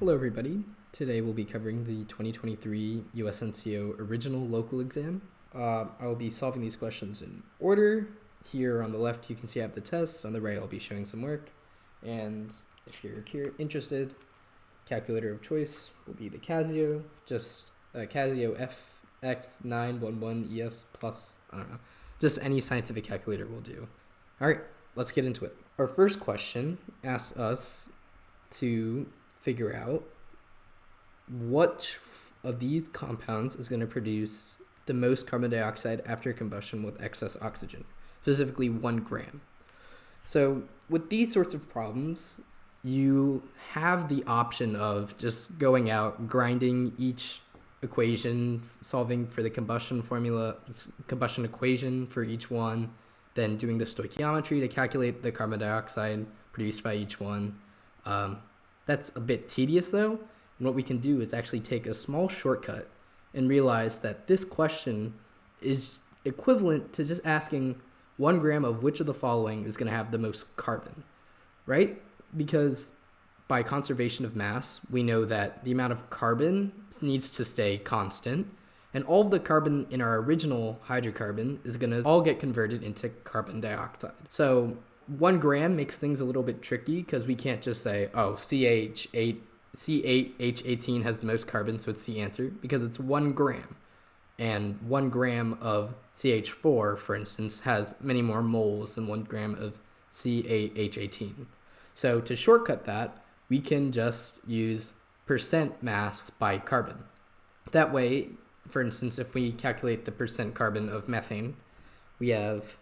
Hello everybody. Today we'll be covering the 2023 USNCO Original Local Exam. I will be solving these questions in order. Here on the left you can see I have the test, on the right I'll be showing some work. And if you're interested, calculator of choice will be the Casio, just Casio FX911ES plus, I don't know, just any scientific calculator will do. Alright, let's get into it. Our first question asks us to figure out what of these compounds is going to produce the most carbon dioxide after combustion with excess oxygen, specifically 1 gram. So with these sorts of problems, you have the option of just going out, grinding each equation, solving for the combustion equation for each one, then doing the stoichiometry to calculate the carbon dioxide produced by each one. That's a bit tedious though, and what we can do is actually take a small shortcut and realize that this question is equivalent to just asking 1 gram of which of the following is going to have the most carbon, right? Because by conservation of mass, we know that the amount of carbon needs to stay constant, and all of the carbon in our original hydrocarbon is going to all get converted into carbon dioxide. So 1 gram makes things a little bit tricky because we can't just say, oh, C8H18 has the most carbon, so it's the answer, because it's 1 gram. And 1 gram of CH4, for instance, has many more moles than 1 gram of C8H18. So to shortcut that, we can just use percent mass by carbon. That way, for instance, if we calculate the percent carbon of methane, we have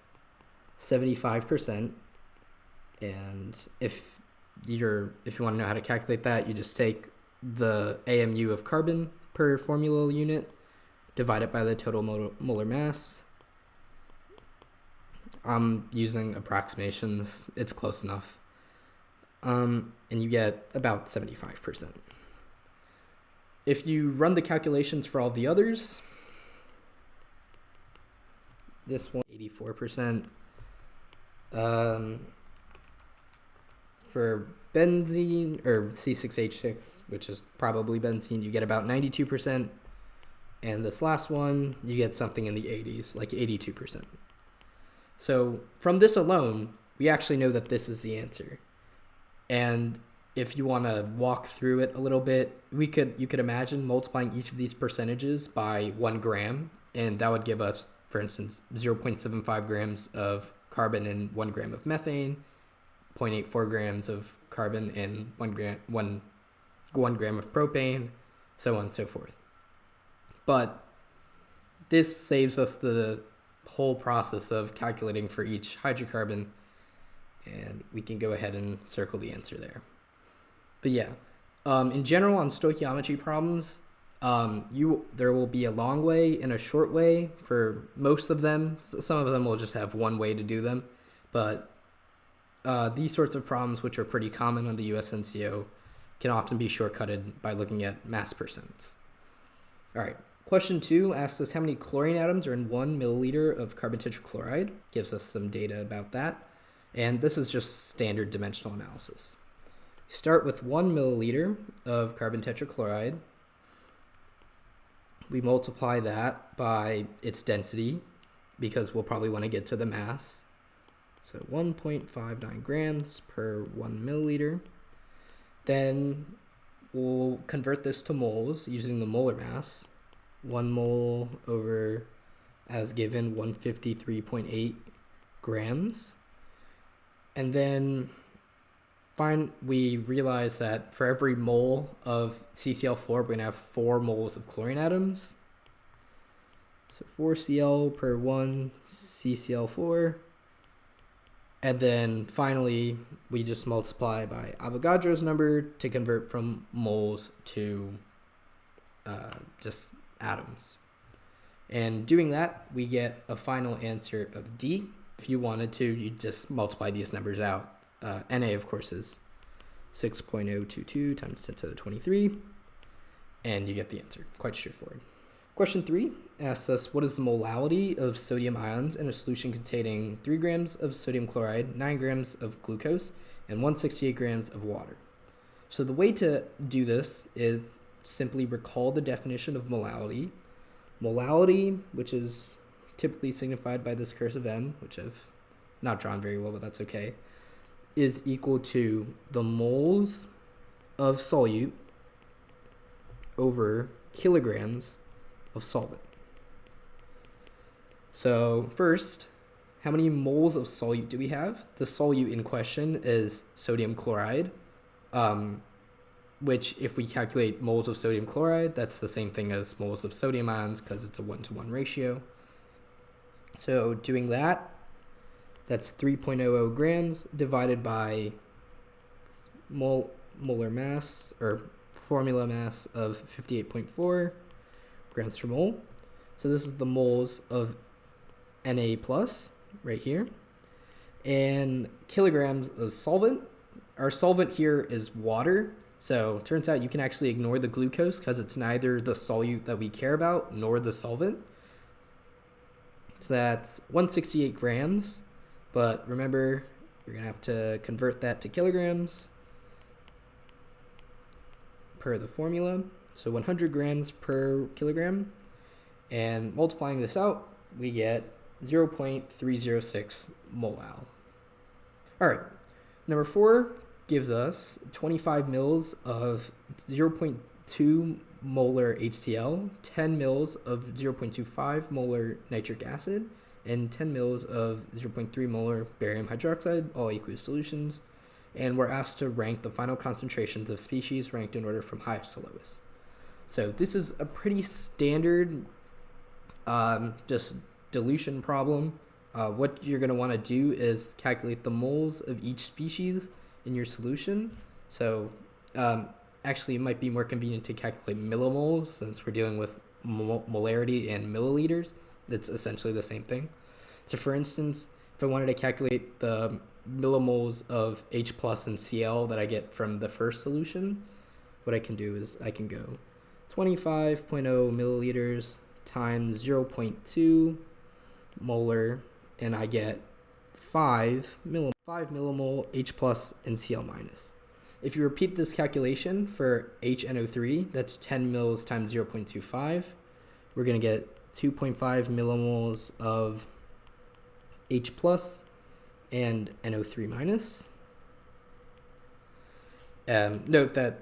75%. And if you want to know how to calculate that, you just take the AMU of carbon per formula unit, divide it by the total molar mass. I'm using approximations. It's close enough. And you get about 75%. If you run the calculations for all the others, this one, 84%. For benzene, or C6H6, which is probably benzene, you get about 92%. And this last one, you get something in the 80s, like 82%. So from this alone, we actually know that this is the answer. And if you want to walk through it a little bit, you could imagine multiplying each of these percentages by 1 gram, and that would give us, for instance, 0.75 grams of carbon in 1 gram of methane, 0.84 grams of carbon in 1 gram of propane, so on and so forth. But this saves us the whole process of calculating for each hydrocarbon, and we can go ahead and circle the answer there. But yeah, in general on stoichiometry problems, there will be a long way and a short way for most of them. Some of them will just have one way to do them, but these sorts of problems, which are pretty common on the USNCO, can often be shortcutted by looking at mass percents. All right, question 2 asks us how many chlorine atoms are in 1 milliliter of carbon tetrachloride. Gives us some data about that. And this is just standard dimensional analysis. Start with 1 milliliter of carbon tetrachloride. We multiply that by its density, because we'll probably want to get to the mass. So 1.59 grams per 1 milliliter. Then we'll convert this to moles using the molar mass. 1 mole over, as given, 153.8 grams. And then we realize that for every mole of CCl4, we're going to have 4 moles of chlorine atoms. So 4 Cl per 1 CCl4. And then finally, we just multiply by Avogadro's number to convert from moles to just atoms. And doing that, we get a final answer of D. If you wanted to, you just multiply these numbers out. Na, of course, is 6.022 times 10 to the 23. And you get the answer. Quite straightforward. Question 3 asks us, what is the molality of sodium ions in a solution containing 3 grams of sodium chloride, 9 grams of glucose, and 168 grams of water? So the way to do this is simply recall the definition of molality. Molality, which is typically signified by this cursive M, which I've not drawn very well, but that's okay, is equal to the moles of solute over kilograms of solvent. So first, how many moles of solute do we have? The solute in question is sodium chloride, which if we calculate moles of sodium chloride, that's the same thing as moles of sodium ions because it's a 1-to-1 ratio. So doing that, that's 3.00 grams divided by molar mass, or formula mass of 58.4 grams per mole. So this is the moles of Na plus right here. And kilograms of solvent. Our solvent here is water. So it turns out you can actually ignore the glucose because it's neither the solute that we care about nor the solvent. So that's 168 grams. But remember, you're going to have to convert that to kilograms per the formula. So 100 grams per kilogram. And multiplying this out, we get 0.306 molal. All right, number 4 gives us 25 mils of 0.2 molar HCl, 10 mils of 0.25 molar nitric acid, and 10 mils of 0.3 molar barium hydroxide, all aqueous solutions. And we're asked to rank the final concentrations of species ranked in order from highest to lowest. So this is a pretty standard just dilution problem. What you're going to want to do is calculate the moles of each species in your solution. So actually it might be more convenient to calculate millimoles since we're dealing with molarity in milliliters. That's essentially the same thing. So for instance, if I wanted to calculate the millimoles of H plus and Cl that I get from the first solution, what I can do is I can go 25.0 milliliters times 0.2 molar, and I get 5 millimole H plus and Cl minus. If you repeat this calculation for HNO3, that's 10 mils times 0.25. We're going to get 2.5 millimoles of H plus and NO3 minus. Note that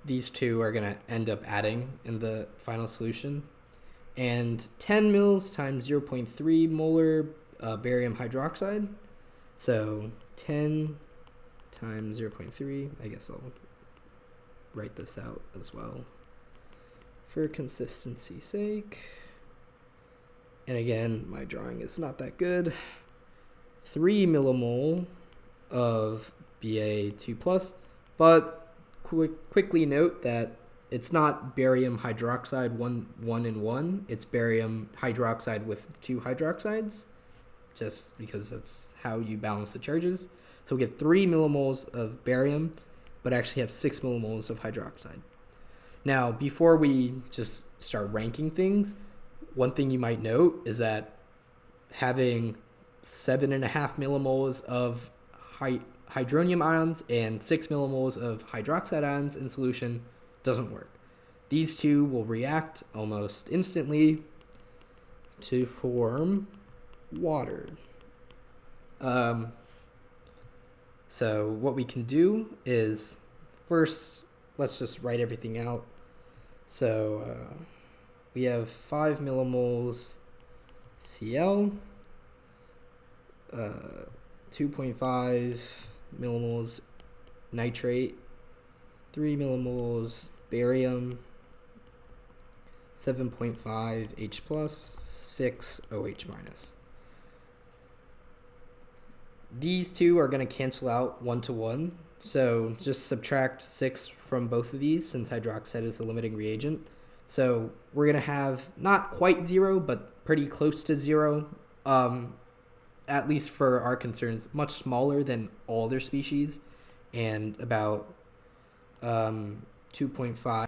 these two are going to end up adding in the final solution. And 10 mils times 0.3 molar barium hydroxide. So 10 times 0.3, I guess I'll write this out as well for consistency's sake. And again, my drawing is not that good. 3 millimole of Ba2+, but quickly note that it's not barium hydroxide 1 and 1. It's barium hydroxide with 2 hydroxides, just because that's how you balance the charges. So we get 3 millimoles of barium, but actually have 6 millimoles of hydroxide. Now, before we just start ranking things, one thing you might note is that having 7.5 millimoles of hydronium ions and 6 millimoles of hydroxide ions in solution doesn't work. These two will react almost instantly to form water. So what we can do is first, let's just write everything out. So we have 5 millimoles Cl, 2.5 millimoles nitrate, 3 millimoles barium, 7.5 H plus, 6 OH minus. These two are going to cancel out 1-to-1, so just subtract 6 from both of these since hydroxide is the limiting reagent. So we're going to have not quite 0, but pretty close to 0, at least for our concerns, much smaller than all other species, and about 2.5.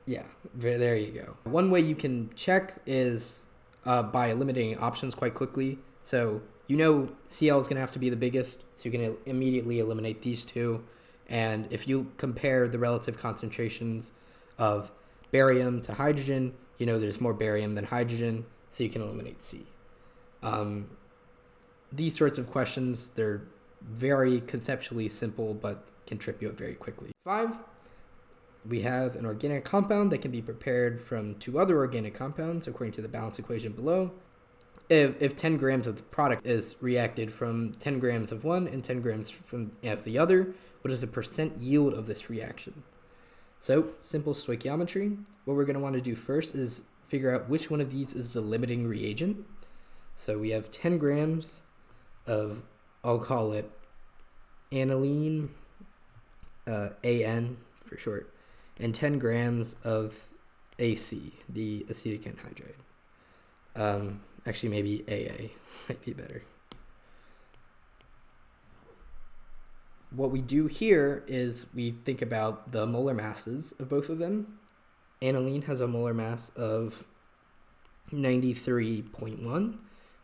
Yeah, there you go. One way you can check is by eliminating options quite quickly. So you know Cl is going to have to be the biggest, so you're going to immediately eliminate these two. And if you compare the relative concentrations of barium to hydrogen, you know there's more barium than hydrogen, so you can eliminate C. These sorts of questions, they're very conceptually simple, but can trip you up very quickly. 5, we have an organic compound that can be prepared from 2 other organic compounds according to the balance equation below. If 10 grams of the product is reacted from 10 grams of one and 10 grams of the other, what is the percent yield of this reaction? So, simple stoichiometry. What we're going to want to do first is figure out which one of these is the limiting reagent. So we have 10 grams of, I'll call it aniline, AN for short, and 10 grams of AC, the acetic anhydride. Actually, maybe AA might be better. What we do here is we think about the molar masses of both of them. Aniline has a molar mass of 93.1,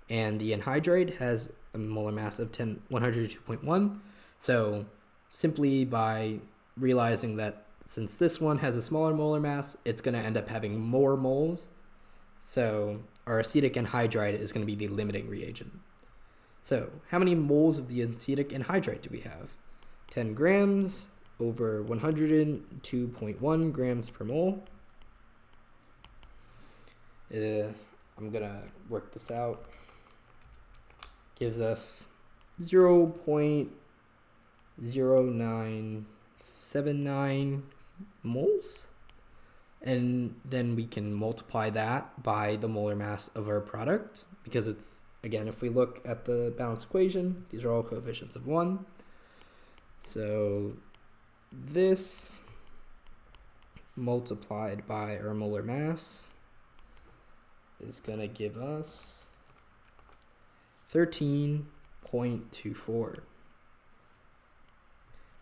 and the anhydride has a molar mass of 102.1. So simply by realizing that since this one has a smaller molar mass, it's going to end up having more moles. So our acetic anhydride is going to be the limiting reagent. So how many moles of the acetic anhydride do we have? 10 grams over 102.1 grams per mole. I'm going to work this out. Gives us 0.0979 moles. And then we can multiply that by the molar mass of our product, because it's, again, if we look at the balance equation, these are all coefficients of 1. So this multiplied by our molar mass is going to give us 13.24.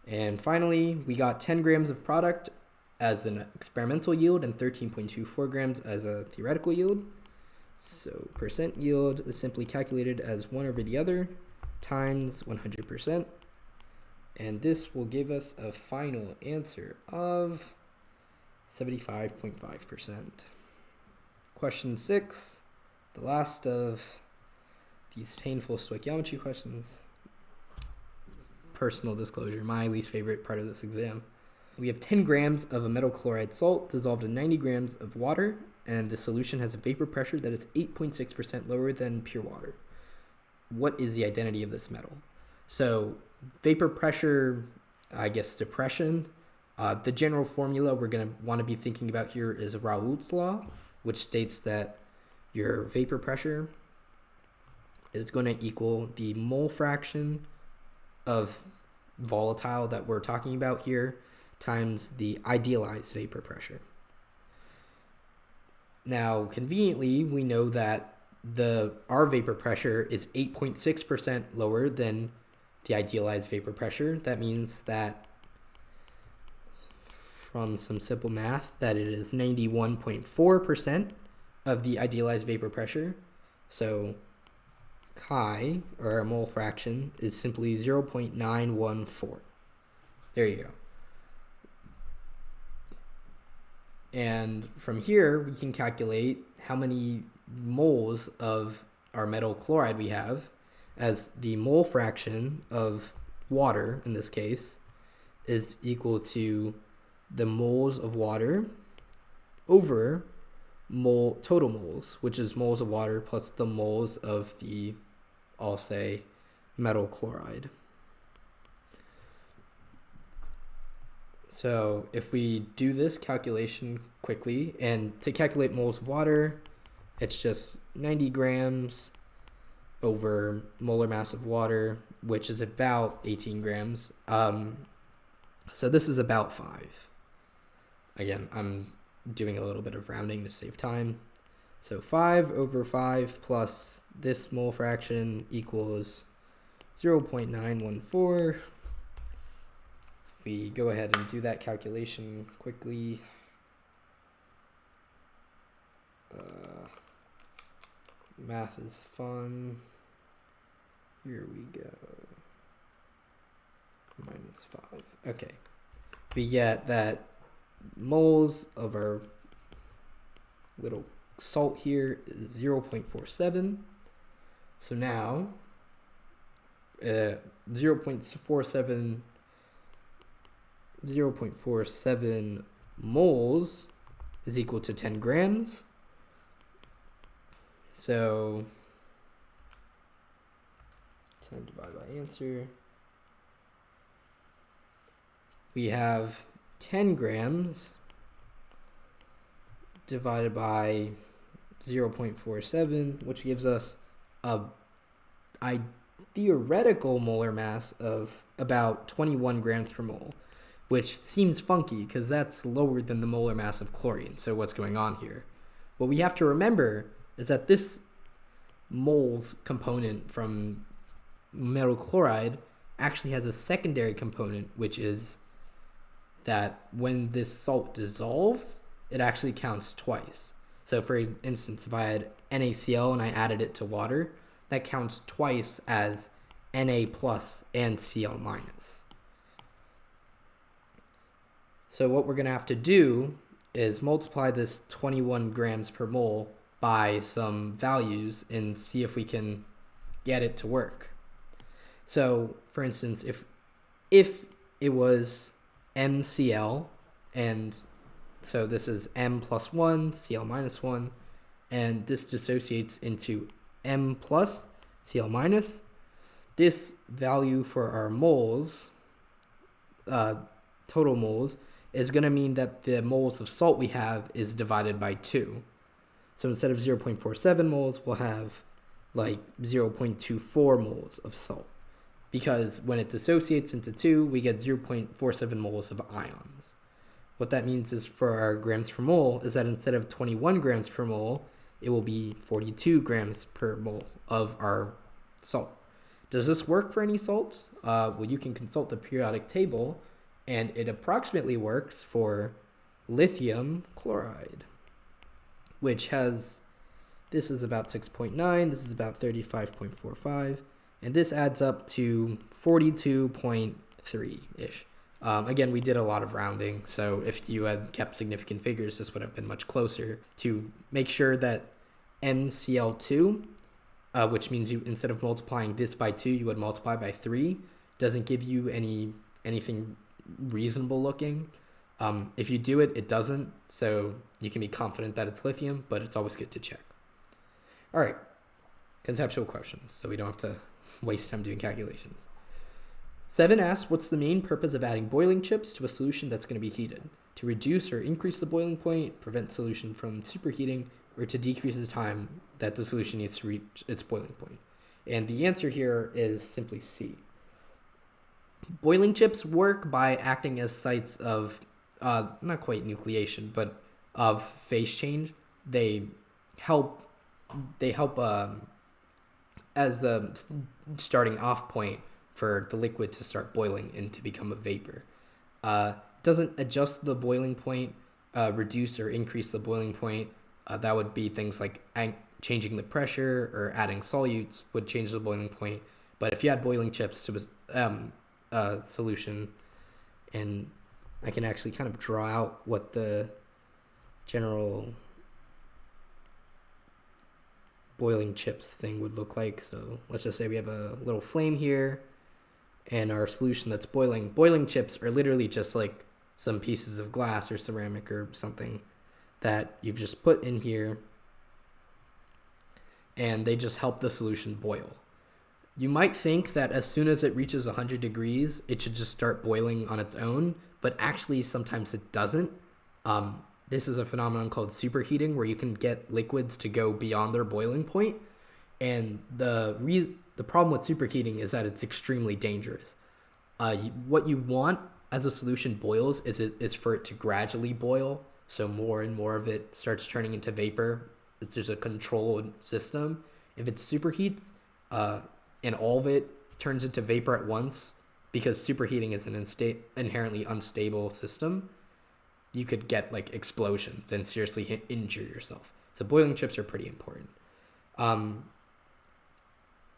And finally, we got 10 grams of product as an experimental yield and 13.24 grams as a theoretical yield. So percent yield is simply calculated as 1 over the other times 100%. And this will give us a final answer of 75.5%. Question 6, the last of these painful stoichiometry questions. Personal disclosure, my least favorite part of this exam. We have 10 grams of a metal chloride salt dissolved in 90 grams of water, and the solution has a vapor pressure that is 8.6% lower than pure water. What is the identity of this metal? So vapor pressure, I guess depression. The general formula we're going to want to be thinking about here is Raoult's law, which states that your vapor pressure is going to equal the mole fraction of volatile that we're talking about here times the idealized vapor pressure. Now, conveniently, we know that our vapor pressure is 8.6% lower than the idealized vapor pressure. That means that from some simple math that it is 91.4% of the idealized vapor pressure. So chi, or our mole fraction, is simply 0.914. There you go. And from here, we can calculate how many moles of our metal chloride we have, as the mole fraction of water, in this case, is equal to the moles of water over total moles, which is moles of water plus the moles of the, I'll say, metal chloride. So if we do this calculation quickly, and to calculate moles of water, it's just 90 grams over molar mass of water, which is about 18 grams. So this is about 5. Again, I'm doing a little bit of rounding to save time. So 5 over 5 plus this mole fraction equals 0.914. If we go ahead and do that calculation quickly, math is fun. Here we go. minus 5. Okay. We get that moles of our little salt here is 0.47. So now 0.47 moles is equal to 10 grams. So 10 divided by answer. We have 10 grams divided by 0.47, which gives us a theoretical molar mass of about 21 grams per mole, which seems funky because that's lower than the molar mass of chlorine. So what's going on here? What we have to remember is that this moles component from metal chloride actually has a secondary component, which is that when this salt dissolves, it actually counts twice. So for instance, if I had NaCl and I added it to water, that counts twice as Na plus and Cl minus. So what we're going to have to do is multiply this 21 grams per mole by some values and see if we can get it to work. So for instance, if it was MCl, and so this is M plus 1, Cl minus 1, and this dissociates into M plus, Cl minus. This value for our moles, total moles, is going to mean that the moles of salt we have is divided by 2. So instead of 0.47 moles, we'll have like 0.24 moles of salt. Because when it dissociates into 2, we get 0.47 moles of ions. What that means is for our grams per mole is that instead of 21 grams per mole, it will be 42 grams per mole of our salt. Does this work for any salts? Well, you can consult the periodic table, and it approximately works for lithium chloride, which has, this is about 6.9, this is about 35.45, and this adds up to 42.3-ish. Again, we did a lot of rounding, so if you had kept significant figures, this would have been much closer. To make sure that MCl2, which means you, instead of multiplying this by 2, you would multiply by 3, doesn't give you anything reasonable looking. If you do it, it doesn't, so you can be confident that it's lithium, but it's always good to check. All right, conceptual questions, so we don't have to waste time doing calculations. 7 asks, what's the main purpose of adding boiling chips to a solution that's going to be heated? To reduce or increase the boiling point, prevent solution from superheating, or to decrease the time that the solution needs to reach its boiling point? And the answer here is simply C. Boiling chips work by acting as sites of, not quite nucleation, but of phase change. They help as the starting off point for the liquid to start boiling and to become a vapor. It doesn't adjust the boiling point, reduce or increase the boiling point. That would be things like changing the pressure or adding solutes would change the boiling point. But if you add boiling chips to a solution, and I can actually kind of draw out what the general boiling chips thing would look like. So let's just say we have a little flame here and our solution that's boiling. Boiling chips are literally just like some pieces of glass or ceramic or something that you've just put in here, and they just help the solution boil. You might think that as soon as it reaches 100 degrees, it should just start boiling on its own, but actually sometimes it doesn't. This is a phenomenon called superheating, where you can get liquids to go beyond their boiling point. And the problem with superheating is that it's extremely dangerous. What you want as a solution boils is for it to gradually boil, so more and more of it starts turning into vapor. There's a controlled system. If it superheats and all of it turns into vapor at once, because superheating is an inherently unstable system, you could get like explosions and seriously injure yourself. So boiling chips are pretty important.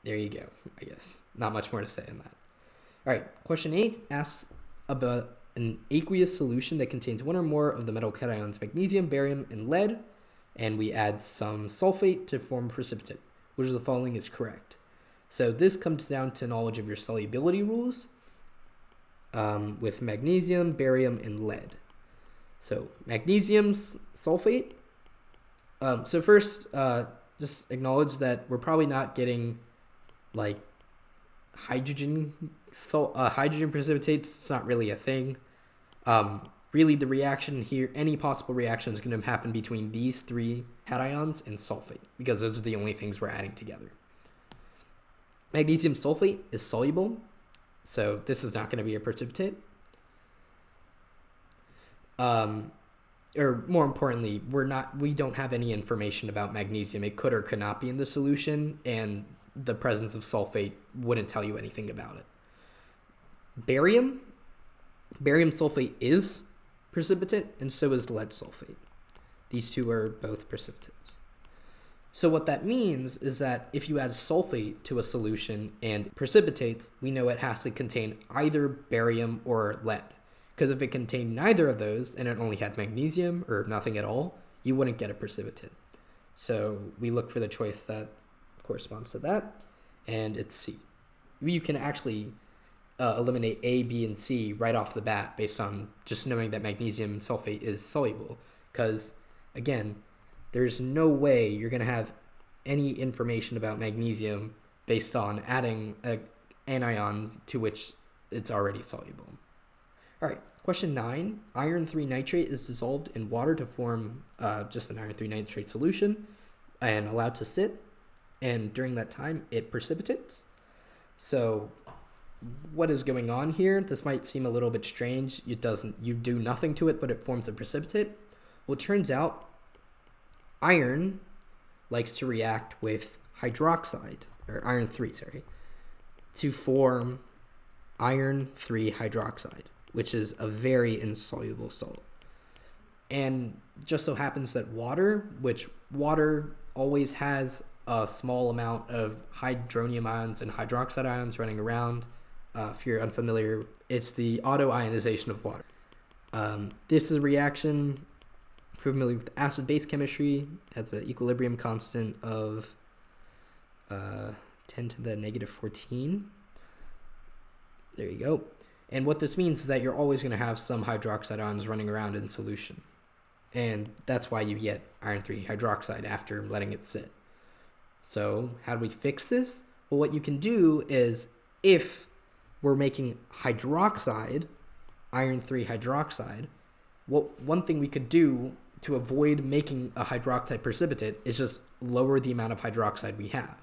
There you go, I guess. Not much more to say on that. All right, question 8 asks about an aqueous solution that contains one or more of the metal cations magnesium, barium, and lead, and we add some sulfate to form a precipitate. Which of the following is correct? So this comes down to knowledge of your solubility rules with magnesium, barium, and lead. So magnesium sulfate. So first, just acknowledge that we're probably not getting like hydrogen precipitates. It's not really a thing. Really, the reaction here, any possible reaction is going to happen between these 3 cations and sulfate, because those are the only things we're adding together. Magnesium sulfate is soluble, so this is not going to be a precipitate. Or more importantly, we don't have any information about magnesium. It could or could not be in the solution, and the presence of sulfate wouldn't tell you anything about it. Barium sulfate is precipitate, and so is lead sulfate. These two are both precipitates. So what that means is that if you add sulfate to a solution and precipitates, we know it has to contain either barium or lead. Because if it contained neither of those and it only had magnesium or nothing at all, you wouldn't get a precipitate. So we look for the choice that corresponds to that, and it's C. You can actually eliminate A, B, and C right off the bat based on just knowing that magnesium sulfate is soluble. Because, again, there's no way you're going to have any information about magnesium based on adding an anion to which it's already soluble. All right, question 9. Iron 3 nitrate is dissolved in water to form just an iron 3 nitrate solution and allowed to sit. And during that time, it precipitates. So what is going on here? This might seem a little bit strange. You do nothing to it, but it forms a precipitate. Well, it turns out iron likes to react with hydroxide, or iron 3, to form iron 3 hydroxide, which is a very insoluble salt. And just so happens that water always has a small amount of hydronium ions and hydroxide ions running around. If you're unfamiliar, it's the autoionization of water. This is a reaction, familiar with acid-base chemistry, has an equilibrium constant of 10 to the negative 14. There you go. And what this means is that you're always going to have some hydroxide ions running around in solution. And that's why you get iron 3 hydroxide after letting it sit. So how do we fix this? Well, what you can do is, if we're making hydroxide, iron 3 hydroxide, one thing we could do to avoid making a hydroxide precipitate is just lower the amount of hydroxide we have.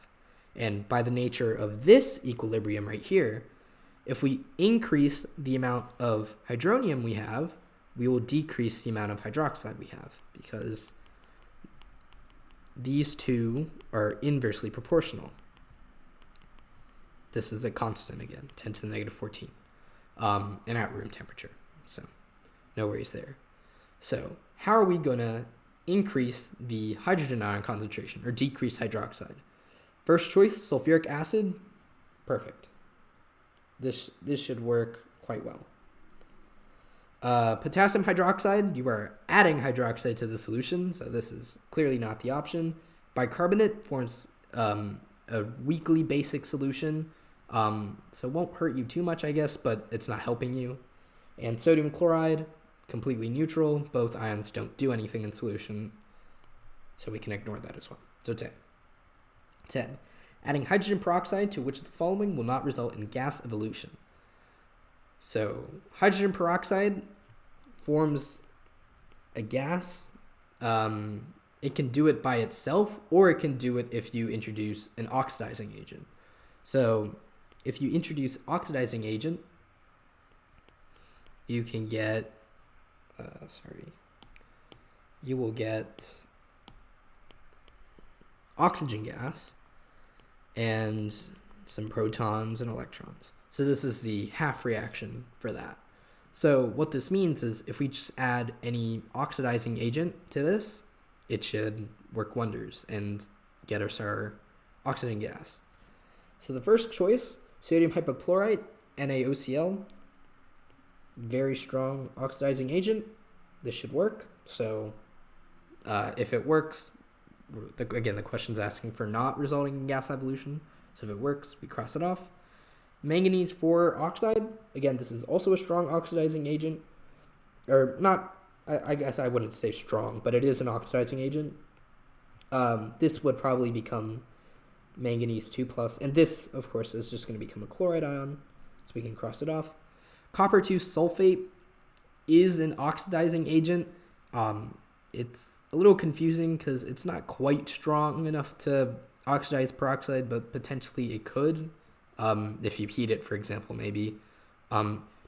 And by the nature of this equilibrium right here, if we increase the amount of hydronium we have, we will decrease the amount of hydroxide we have, because these two are inversely proportional. This is a constant again, 10 to the negative 14, and at room temperature. So no worries there. So how are we going to increase the hydrogen ion concentration or decrease hydroxide? First choice, sulfuric acid. Perfect. This should work quite well. Potassium hydroxide, you are adding hydroxide to the solution, so this is clearly not the option. Bicarbonate forms a weakly basic solution, so it won't hurt you too much, I guess, but it's not helping you. And sodium chloride, completely neutral. Both ions don't do anything in solution, so we can ignore that as well. So 10. 10. Adding hydrogen peroxide to which of the following will not result in gas evolution. So hydrogen peroxide forms a gas. It can do it by itself, or it can do it if you introduce an oxidizing agent. So if you introduce oxidizing agent, you can get, you will get oxygen gas and some protons and electrons. So this is the half reaction for that. So what this means is if we just add any oxidizing agent to this, it should work wonders and get us our oxygen gas. So the first choice, sodium hypochlorite, NaOCl, very strong oxidizing agent. This should work. So if it works, again, the question's asking for not resulting in gas evolution. So if it works, we cross it off. Manganese 4 oxide. Again, this is also a strong oxidizing agent. Or not, I guess I wouldn't say strong, but it is an oxidizing agent. This would probably become manganese 2+. And this, of course, is just going to become a chloride ion. So we can cross it off. Copper 2 sulfate is an oxidizing agent. It's a little confusing because it's not quite strong enough to oxidize peroxide, but potentially it could, if you heat it, for example, maybe.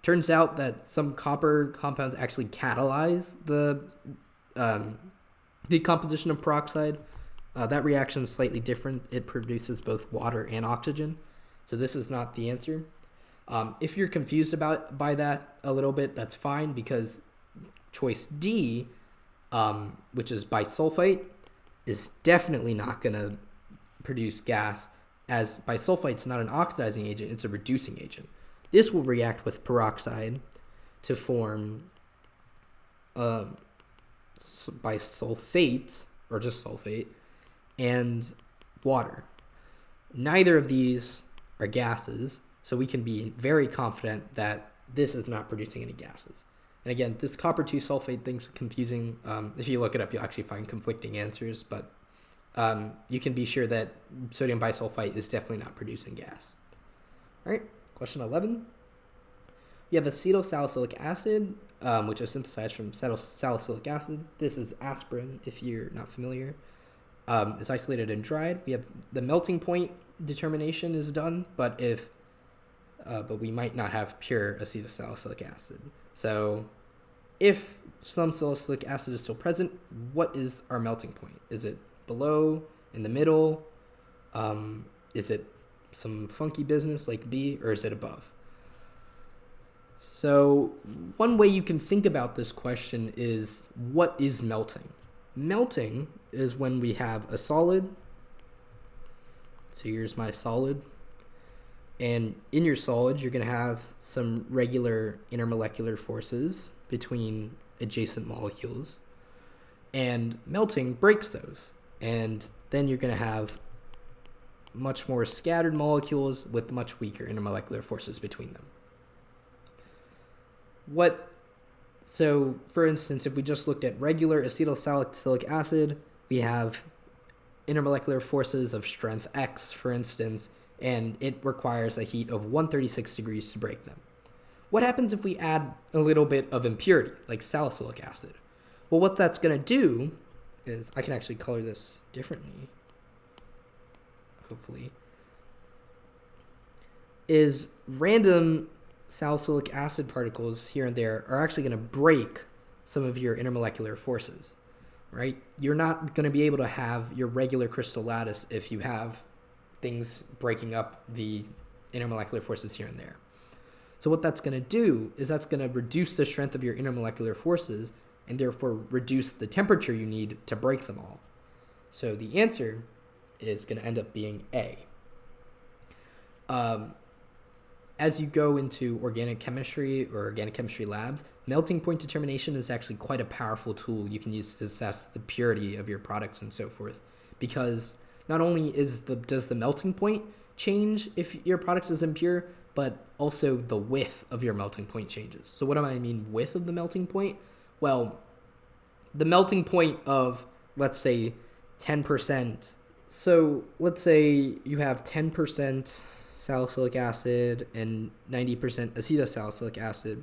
Turns out that some copper compounds actually catalyze the decomposition of peroxide. That reaction is slightly different. It produces both water and oxygen. So this is not the answer. If you're confused by that a little bit, that's fine, because choice D, which is bisulfite, is definitely not going to produce gas, as bisulfite's not an oxidizing agent, it's a reducing agent. This will react with peroxide to form bisulfate, or just sulfate, and water. Neither of these are gases, so we can be very confident that this is not producing any gases. And again, this copper 2 sulfate thing's confusing. If you look it up, you'll actually find conflicting answers, but you can be sure that sodium bisulfite is definitely not producing gas. All right, question 11. You have acetyl salicylic acid, which is synthesized from salicylic acid. This is aspirin, if you're not familiar. It's isolated and dried. We have the melting point determination is done, but we might not have pure acetyl salicylic acid. So if some salicylic acid is still present, what is our melting point? Is it below, in the middle? Is it some funky business like B, or is it above? So one way you can think about this question is, what is melting? Melting is when we have a solid. So here's my solid. And in your solid, you're going to have some regular intermolecular forces between adjacent molecules. And melting breaks those. And then you're going to have much more scattered molecules with much weaker intermolecular forces between them. So, for instance, if we just looked at regular acetyl salicylic acid, we have intermolecular forces of strength X, for instance, and it requires a heat of 136 degrees to break them. What happens if we add a little bit of impurity, like salicylic acid? Well, what that's going to do is, I can actually color this differently, hopefully, is random salicylic acid particles here and there are actually going to break some of your intermolecular forces, right? You're not going to be able to have your regular crystal lattice if you have things breaking up the intermolecular forces here and there. So what that's going to do is that's going to reduce the strength of your intermolecular forces and therefore reduce the temperature you need to break them all. So the answer is going to end up being A. As you go into organic chemistry or organic chemistry labs, melting point determination is actually quite a powerful tool you can use to assess the purity of your products and so forth. Because not only does the melting point change if your product is impure, but also the width of your melting point changes. So what do I mean width of the melting point? Well, the melting point of, let's say, 10%. So let's say you have 10% salicylic acid and 90% acetylsalicylic acid.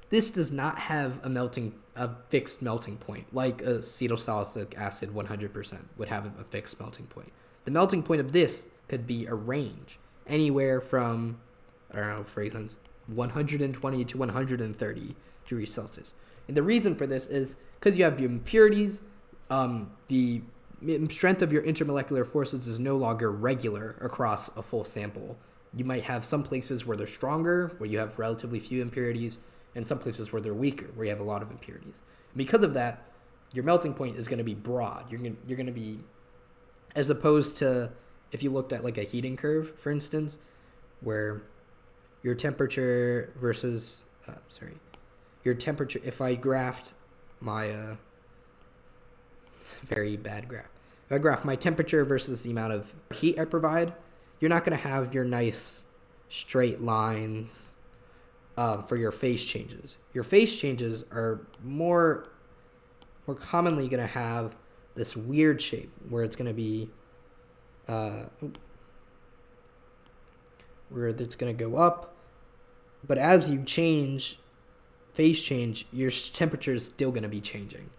This does not have a fixed melting point like acetylsalicylic acid 100% would have a fixed melting point. The melting point of this could be a range anywhere from, I don't know, for instance, 120 to 130 degrees Celsius. And the reason for this is because you have your impurities, the strength of your intermolecular forces is no longer regular across a full sample. You might have some places where they're stronger, where you have relatively few impurities, and some places where they're weaker, where you have a lot of impurities. And because of that, your melting point is going to be broad. You're going to be, as opposed to if you looked at like a heating curve, for instance, where your temperature versus, your temperature, if I graphed my, it's a very bad graph. If I graph my temperature versus the amount of heat I provide, you're not going to have your nice straight lines for your phase changes. Your phase changes are more commonly going to have this weird shape where it's going to be, where it's going to go up. But as you change, phase change, your temperature is still going to be changing.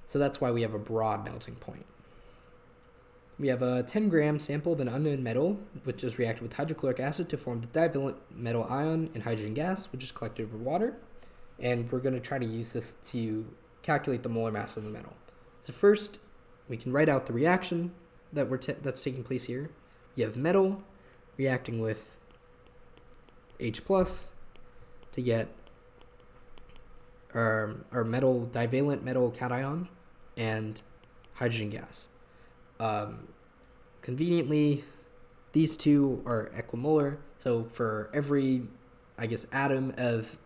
So that's why we have a broad melting point. We have a 10-gram sample of an unknown metal, which is reacted with hydrochloric acid to form the divalent metal ion and hydrogen gas, which is collected over water. And we're going to try to use this to calculate the molar mass of the metal. So first, we can write out the reaction that's taking place here. You have metal reacting with H plus to get our metal divalent metal cation and hydrogen gas. Conveniently, these two are equimolar. So for every, atom of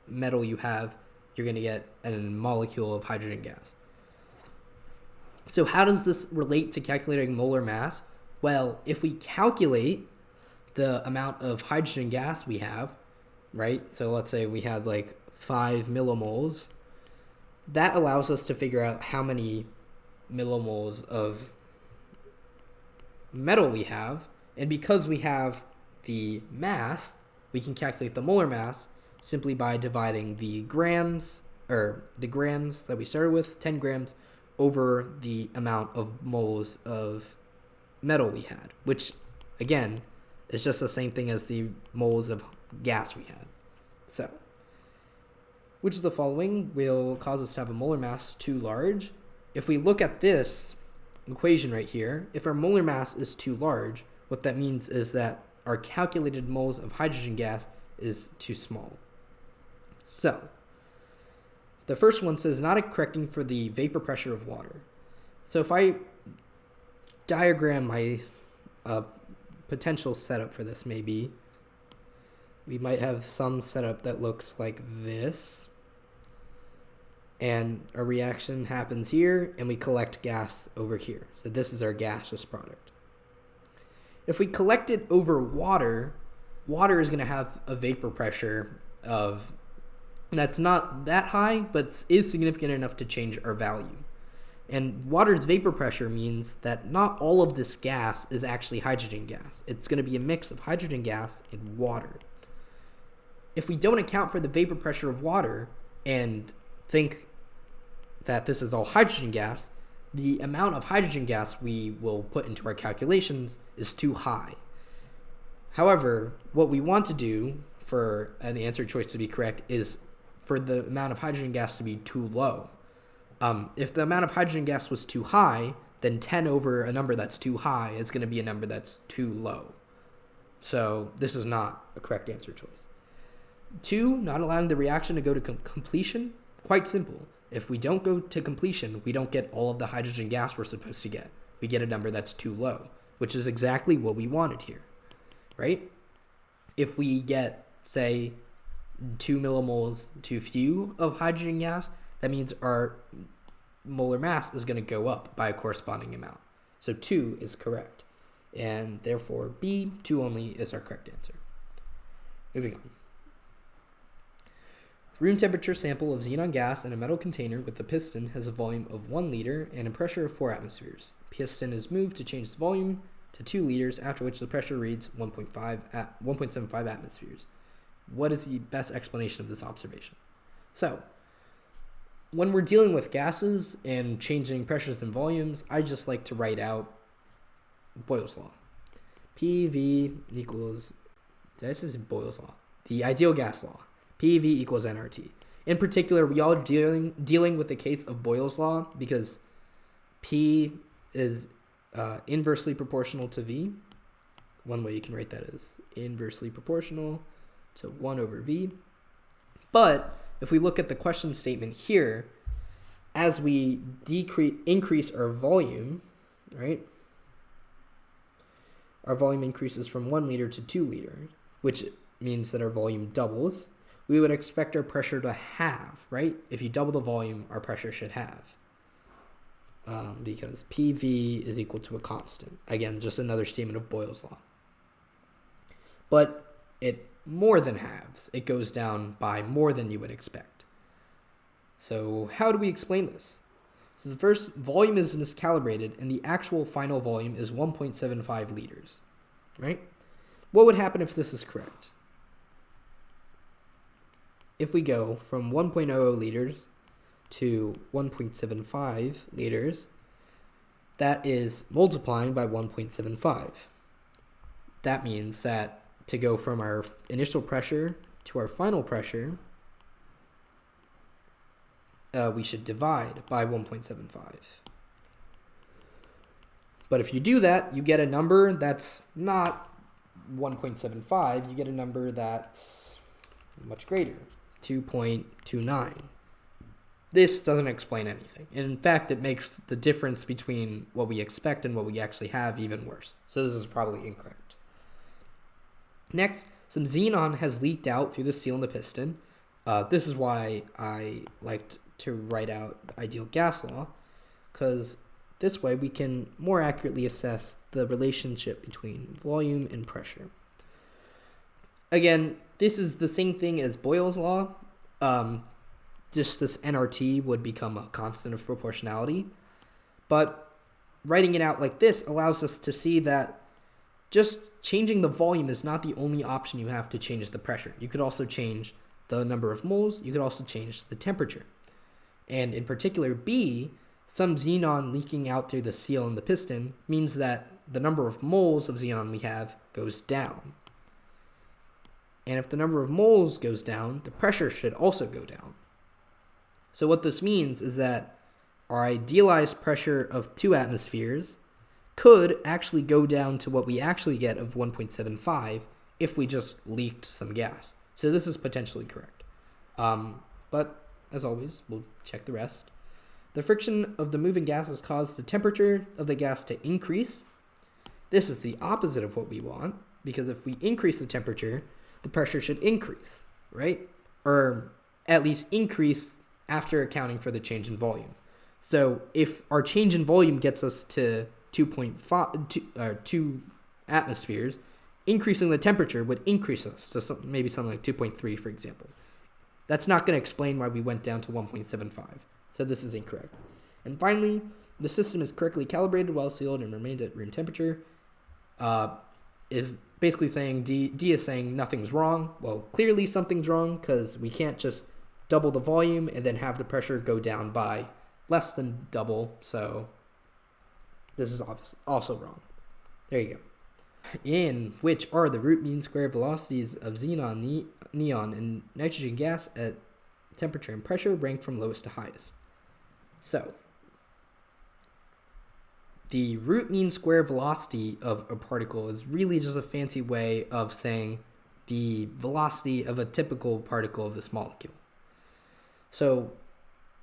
metal you have, you're going to get a molecule of hydrogen gas. So how does this relate to calculating molar mass? Well, if we calculate the amount of hydrogen gas we have, right? So let's say we had 5 millimoles. That allows us to figure out how many millimoles of metal we have. And because we have the mass, we can calculate the molar mass simply by dividing the grams that we started with, 10 grams, over the amount of moles of metal we had, which, again, is just the same thing as the moles of gas we had. So, which of the following will cause us to have a molar mass too large? If we look at this equation right here, if our molar mass is too large, what that means is that our calculated moles of hydrogen gas is too small. So, the first one says not correcting for the vapor pressure of water. So if I diagram my potential setup for this, maybe we might have some setup that looks like this. And a reaction happens here, and we collect gas over here. So this is our gaseous product. If we collect it over water, water is going to have a vapor pressure of that's not that high, but is significant enough to change our value. And water's vapor pressure means that not all of this gas is actually hydrogen gas. It's going to be a mix of hydrogen gas and water. If we don't account for the vapor pressure of water and think that this is all hydrogen gas, the amount of hydrogen gas we will put into our calculations is too high. However, what we want to do for an answer choice to be correct is for the amount of hydrogen gas to be too low. If the amount of hydrogen gas was too high, then 10 over a number that's too high is going to be a number that's too low. So this is not a correct answer choice. 2, not allowing the reaction to go to completion. Quite simple. If we don't go to completion, we don't get all of the hydrogen gas we're supposed to get. We get a number that's too low, which is exactly what we wanted here, right? If we get, say, 2 millimoles too few of hydrogen gas, that means our molar mass is going to go up by a corresponding amount. So 2 is correct. And therefore, B, 2 only, is our correct answer. Moving on. Room temperature sample of xenon gas in a metal container with a piston has a volume of 1 liter and a pressure of 4 atmospheres. Piston is moved to change the volume to 2 liters, after which the pressure reads 1.75 atmospheres. What is the best explanation of this observation? So, when we're dealing with gases and changing pressures and volumes, I just like to write out Boyle's law. PV equals, did I say Boyle's law? The ideal gas law. PV equals nRT. In particular, we all are dealing with the case of Boyle's law because P is inversely proportional to V. One way you can write that is inversely proportional to 1 over V. But if we look at the question statement here, as we increase our volume, right, our volume increases from 1 liter to 2 liters, which means that our volume doubles, we would expect our pressure to halve, right? If you double the volume, our pressure should halve. Because PV is equal to a constant. Again, just another statement of Boyle's law. But it more than halves. It goes down by more than you would expect. So how do we explain this? So the first, volume is miscalibrated and the actual final volume is 1.75 liters, right? What would happen if this is correct? If we go from 1.00 liters to 1.75 liters, that is multiplying by 1.75. That means that to go from our initial pressure to our final pressure, we should divide by 1.75. But if you do that, you get a number that's not 1.75. You get a number that's much greater, 2.29. This doesn't explain anything. In fact, it makes the difference between what we expect and what we actually have even worse. So this is probably incorrect. Next, some xenon has leaked out through the seal in the piston. This is why I liked to write out the ideal gas law, because this way we can more accurately assess the relationship between volume and pressure. Again, this is the same thing as Boyle's law. Just this nRT would become a constant of proportionality. But writing it out like this allows us to see that just changing the volume is not the only option you have to change the pressure. You could also change the number of moles. You could also change the temperature. And in particular, B, some xenon leaking out through the seal in the piston means that the number of moles of xenon we have goes down. And if the number of moles goes down, the pressure should also go down. So what this means is that our idealized pressure of 2 atmospheres could actually go down to what we actually get of 1.75 if we just leaked some gas. So this is potentially correct. But as always, we'll check the rest. The friction of the moving gases caused the temperature of the gas to increase. This is the opposite of what we want, because if we increase the temperature, the pressure should increase, right? Or at least increase after accounting for the change in volume. So if our change in volume gets us to 2 atmospheres, increasing the temperature would increase us to maybe something like 2.3, for example. That's not going to explain why we went down to 1.75. So this is incorrect. And finally, the system is correctly calibrated while sealed and remained at room temperature. Is basically saying D is saying nothing's wrong. Well, clearly something's wrong, because we can't just double the volume and then have the pressure go down by less than double. So this is also wrong. There you go. In which are the root mean square velocities of xenon, neon, and nitrogen gas at temperature and pressure ranked from lowest to highest. So the root mean square velocity of a particle is really just a fancy way of saying the velocity of a typical particle of this molecule. So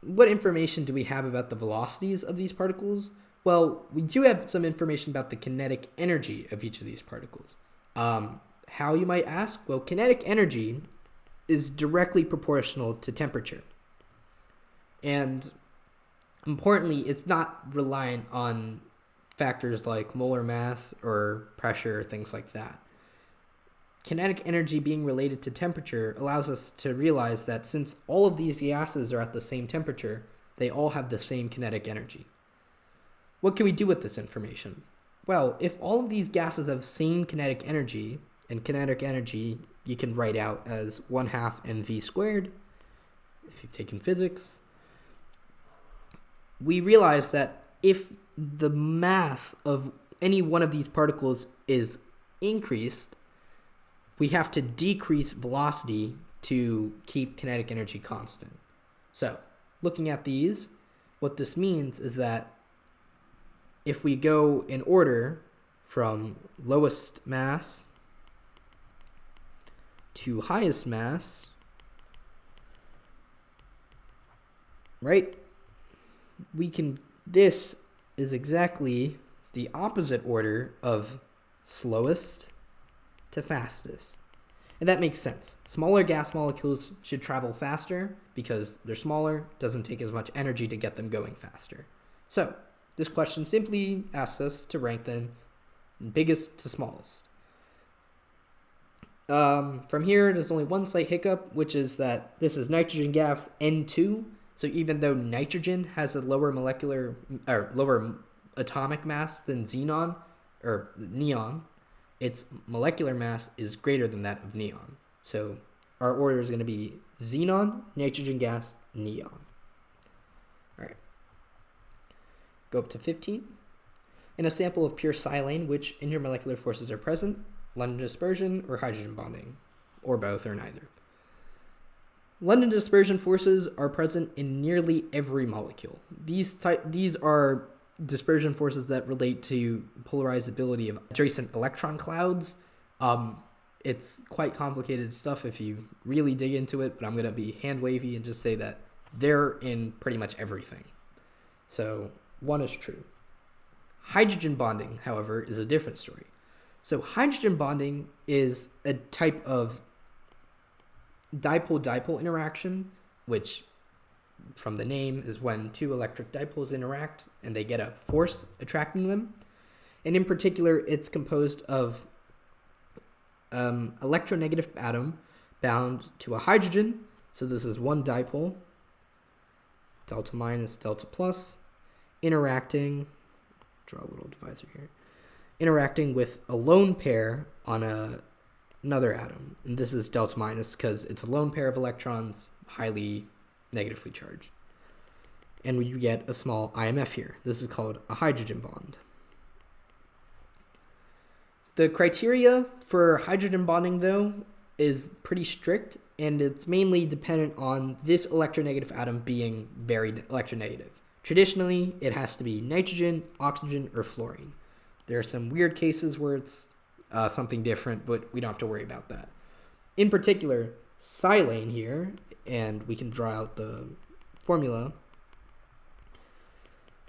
what information do we have about the velocities of these particles? Well, we do have some information about the kinetic energy of each of these particles. How, you might ask? Well, kinetic energy is directly proportional to temperature. And importantly, it's not reliant on factors like molar mass or pressure or things like that. Kinetic energy being related to temperature allows us to realize that since all of these gases are at the same temperature, they all have the same kinetic energy. What can we do with this information? Well, if all of these gases have same kinetic energy, and kinetic energy you can write out as 1/2 mv squared, if you've taken physics, we realize that if the mass of any one of these particles is increased, we have to decrease velocity to keep kinetic energy constant. So, looking at these, what this means is that if we go in order from lowest mass to highest mass, right, this is exactly the opposite order of slowest to fastest. And that makes sense. Smaller gas molecules should travel faster because they're smaller, doesn't take as much energy to get them going faster. So, this question simply asks us to rank them biggest to smallest. From here, there's only one slight hiccup, which is that this is nitrogen gas N2. So even though nitrogen has a lower lower atomic mass than xenon or neon, its molecular mass is greater than that of neon. So our order is going to be xenon, nitrogen gas, neon. All right. Go up to 15. In a sample of pure silane, which intermolecular forces are present? London dispersion or hydrogen bonding, or both or neither. London dispersion forces are present in nearly every molecule. These are dispersion forces that relate to polarizability of adjacent electron clouds. It's quite complicated stuff if you really dig into it, but I'm going to be hand wavy and just say that they're in pretty much everything. So one is true. Hydrogen bonding, however, is a different story. So hydrogen bonding is a type of dipole-dipole interaction, which from the name is when two electric dipoles interact and they get a force attracting them. And in particular, it's composed of electronegative atom bound to a hydrogen. So this is one dipole, delta minus, delta plus, interacting, draw a little divisor here, interacting with a lone pair on another atom. And this is delta minus because it's a lone pair of electrons, highly negatively charged. And you get a small IMF here. This is called a hydrogen bond. The criteria for hydrogen bonding, though, is pretty strict, and it's mainly dependent on this electronegative atom being very electronegative. Traditionally, it has to be nitrogen, oxygen, or fluorine. There are some weird cases where it's something different, but we don't have to worry about that. In particular, silane here, and we can draw out the formula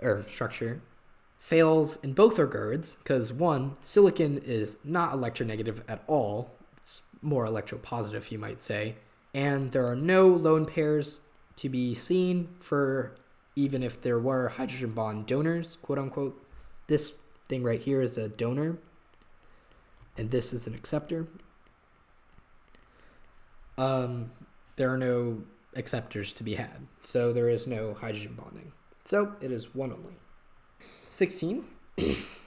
or structure, fails in both regards because one, silicon is not electronegative at all. It's more electropositive, you might say. And there are no lone pairs to be seen for even if there were hydrogen bond donors, quote unquote. This thing right here is a donor, and this is an acceptor. There are no acceptors to be had, so there is no hydrogen bonding. So it is one only. 16.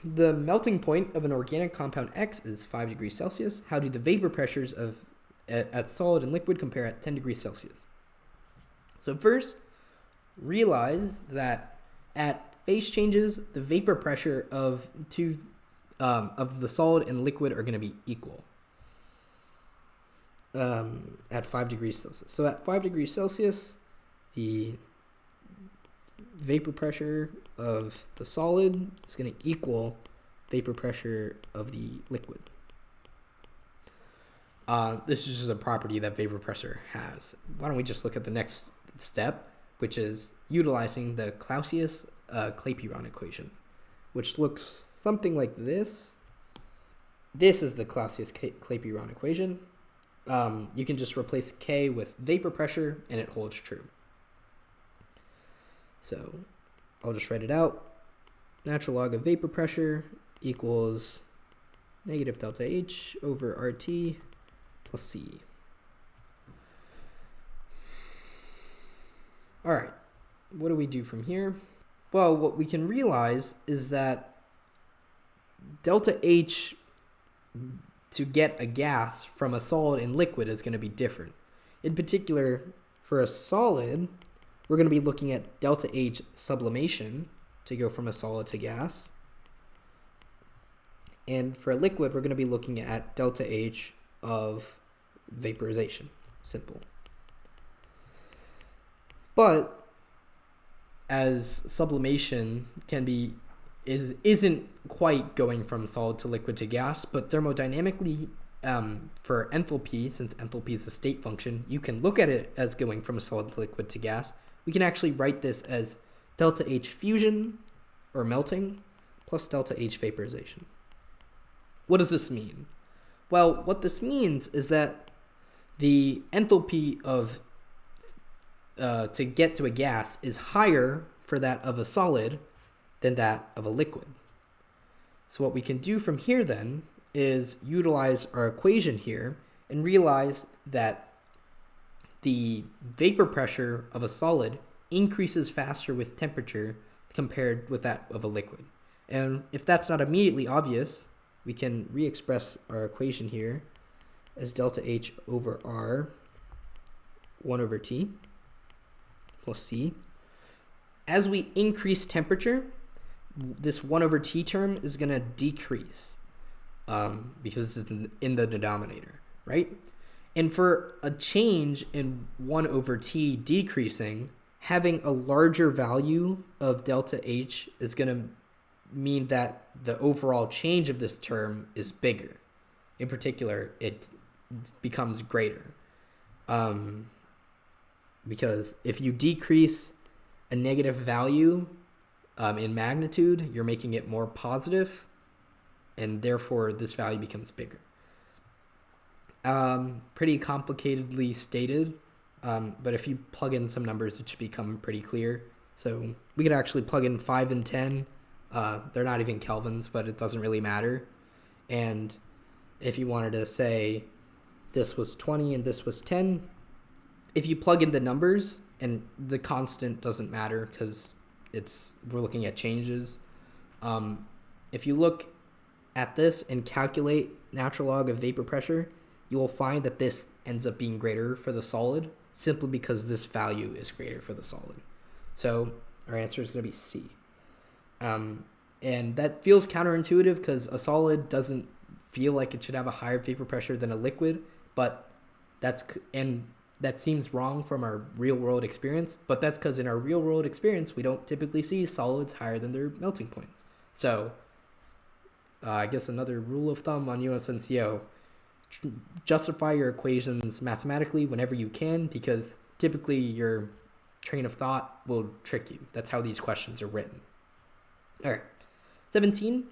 The melting point of an organic compound X is 5 degrees Celsius. How do the vapor pressures at solid and liquid compare at 10 degrees Celsius? So first, realize that at phase changes, the vapor pressure of the solid and liquid are going to be equal at 5 degrees Celsius. So at 5 degrees Celsius, the vapor pressure of the solid is going to equal vapor pressure of the liquid. This is just a property that vapor pressure has. Why don't we just look at the next step, which is utilizing the Clausius-Clapeyron equation, which looks something like this. This is the Clausius-Clapeyron equation. You can just replace K with vapor pressure, and it holds true. So I'll just write it out. Natural log of vapor pressure equals negative delta H over RT plus C. All right, what do we do from here? Well, what we can realize is that delta H to get a gas from a solid and liquid is going to be different. In particular, for a solid, we're going to be looking at delta H sublimation to go from a solid to gas. And for a liquid, we're going to be looking at delta H of vaporization. Simple. But as sublimation isn't quite going from solid to liquid to gas, but thermodynamically, for enthalpy, since enthalpy is a state function, you can look at it as going from a solid to liquid to gas. We can actually write this as delta H fusion or melting plus delta H vaporization. What does this mean? Well, what this means is that the enthalpy of to get to a gas is higher for that of a solid than that of a liquid. So what we can do from here then is utilize our equation here and realize that the vapor pressure of a solid increases faster with temperature compared with that of a liquid. And if that's not immediately obvious, we can re-express our equation here as delta H over R 1 over T plus C. As we increase temperature, this 1 over T term is going to decrease because it's in the denominator, right? And for a change in 1 over T decreasing, having a larger value of delta H is going to mean that the overall change of this term is bigger. In particular, it becomes greater. Because if you decrease a negative value in magnitude, you're making it more positive, and therefore this value becomes bigger. Pretty complicatedly stated, but if you plug in some numbers, it should become pretty clear. So we could actually plug in 5 and 10. They're not even kelvins, but it doesn't really matter. And if you wanted to say this was 20 and this was 10, if you plug in the numbers, and the constant doesn't matter because we're looking at changes. If you look at this and calculate natural log of vapor pressure, you will find that this ends up being greater for the solid simply because this value is greater for the solid. So our answer is going to be C. And that feels counterintuitive because a solid doesn't feel like it should have a higher vapor pressure than a liquid, but that seems wrong from our real world experience, but that's because in our real world experience, we don't typically see solids higher than their melting points. So I guess another rule of thumb on USNCO, justify your equations mathematically whenever you can, because typically your train of thought will trick you. That's how these questions are written. All right, 17,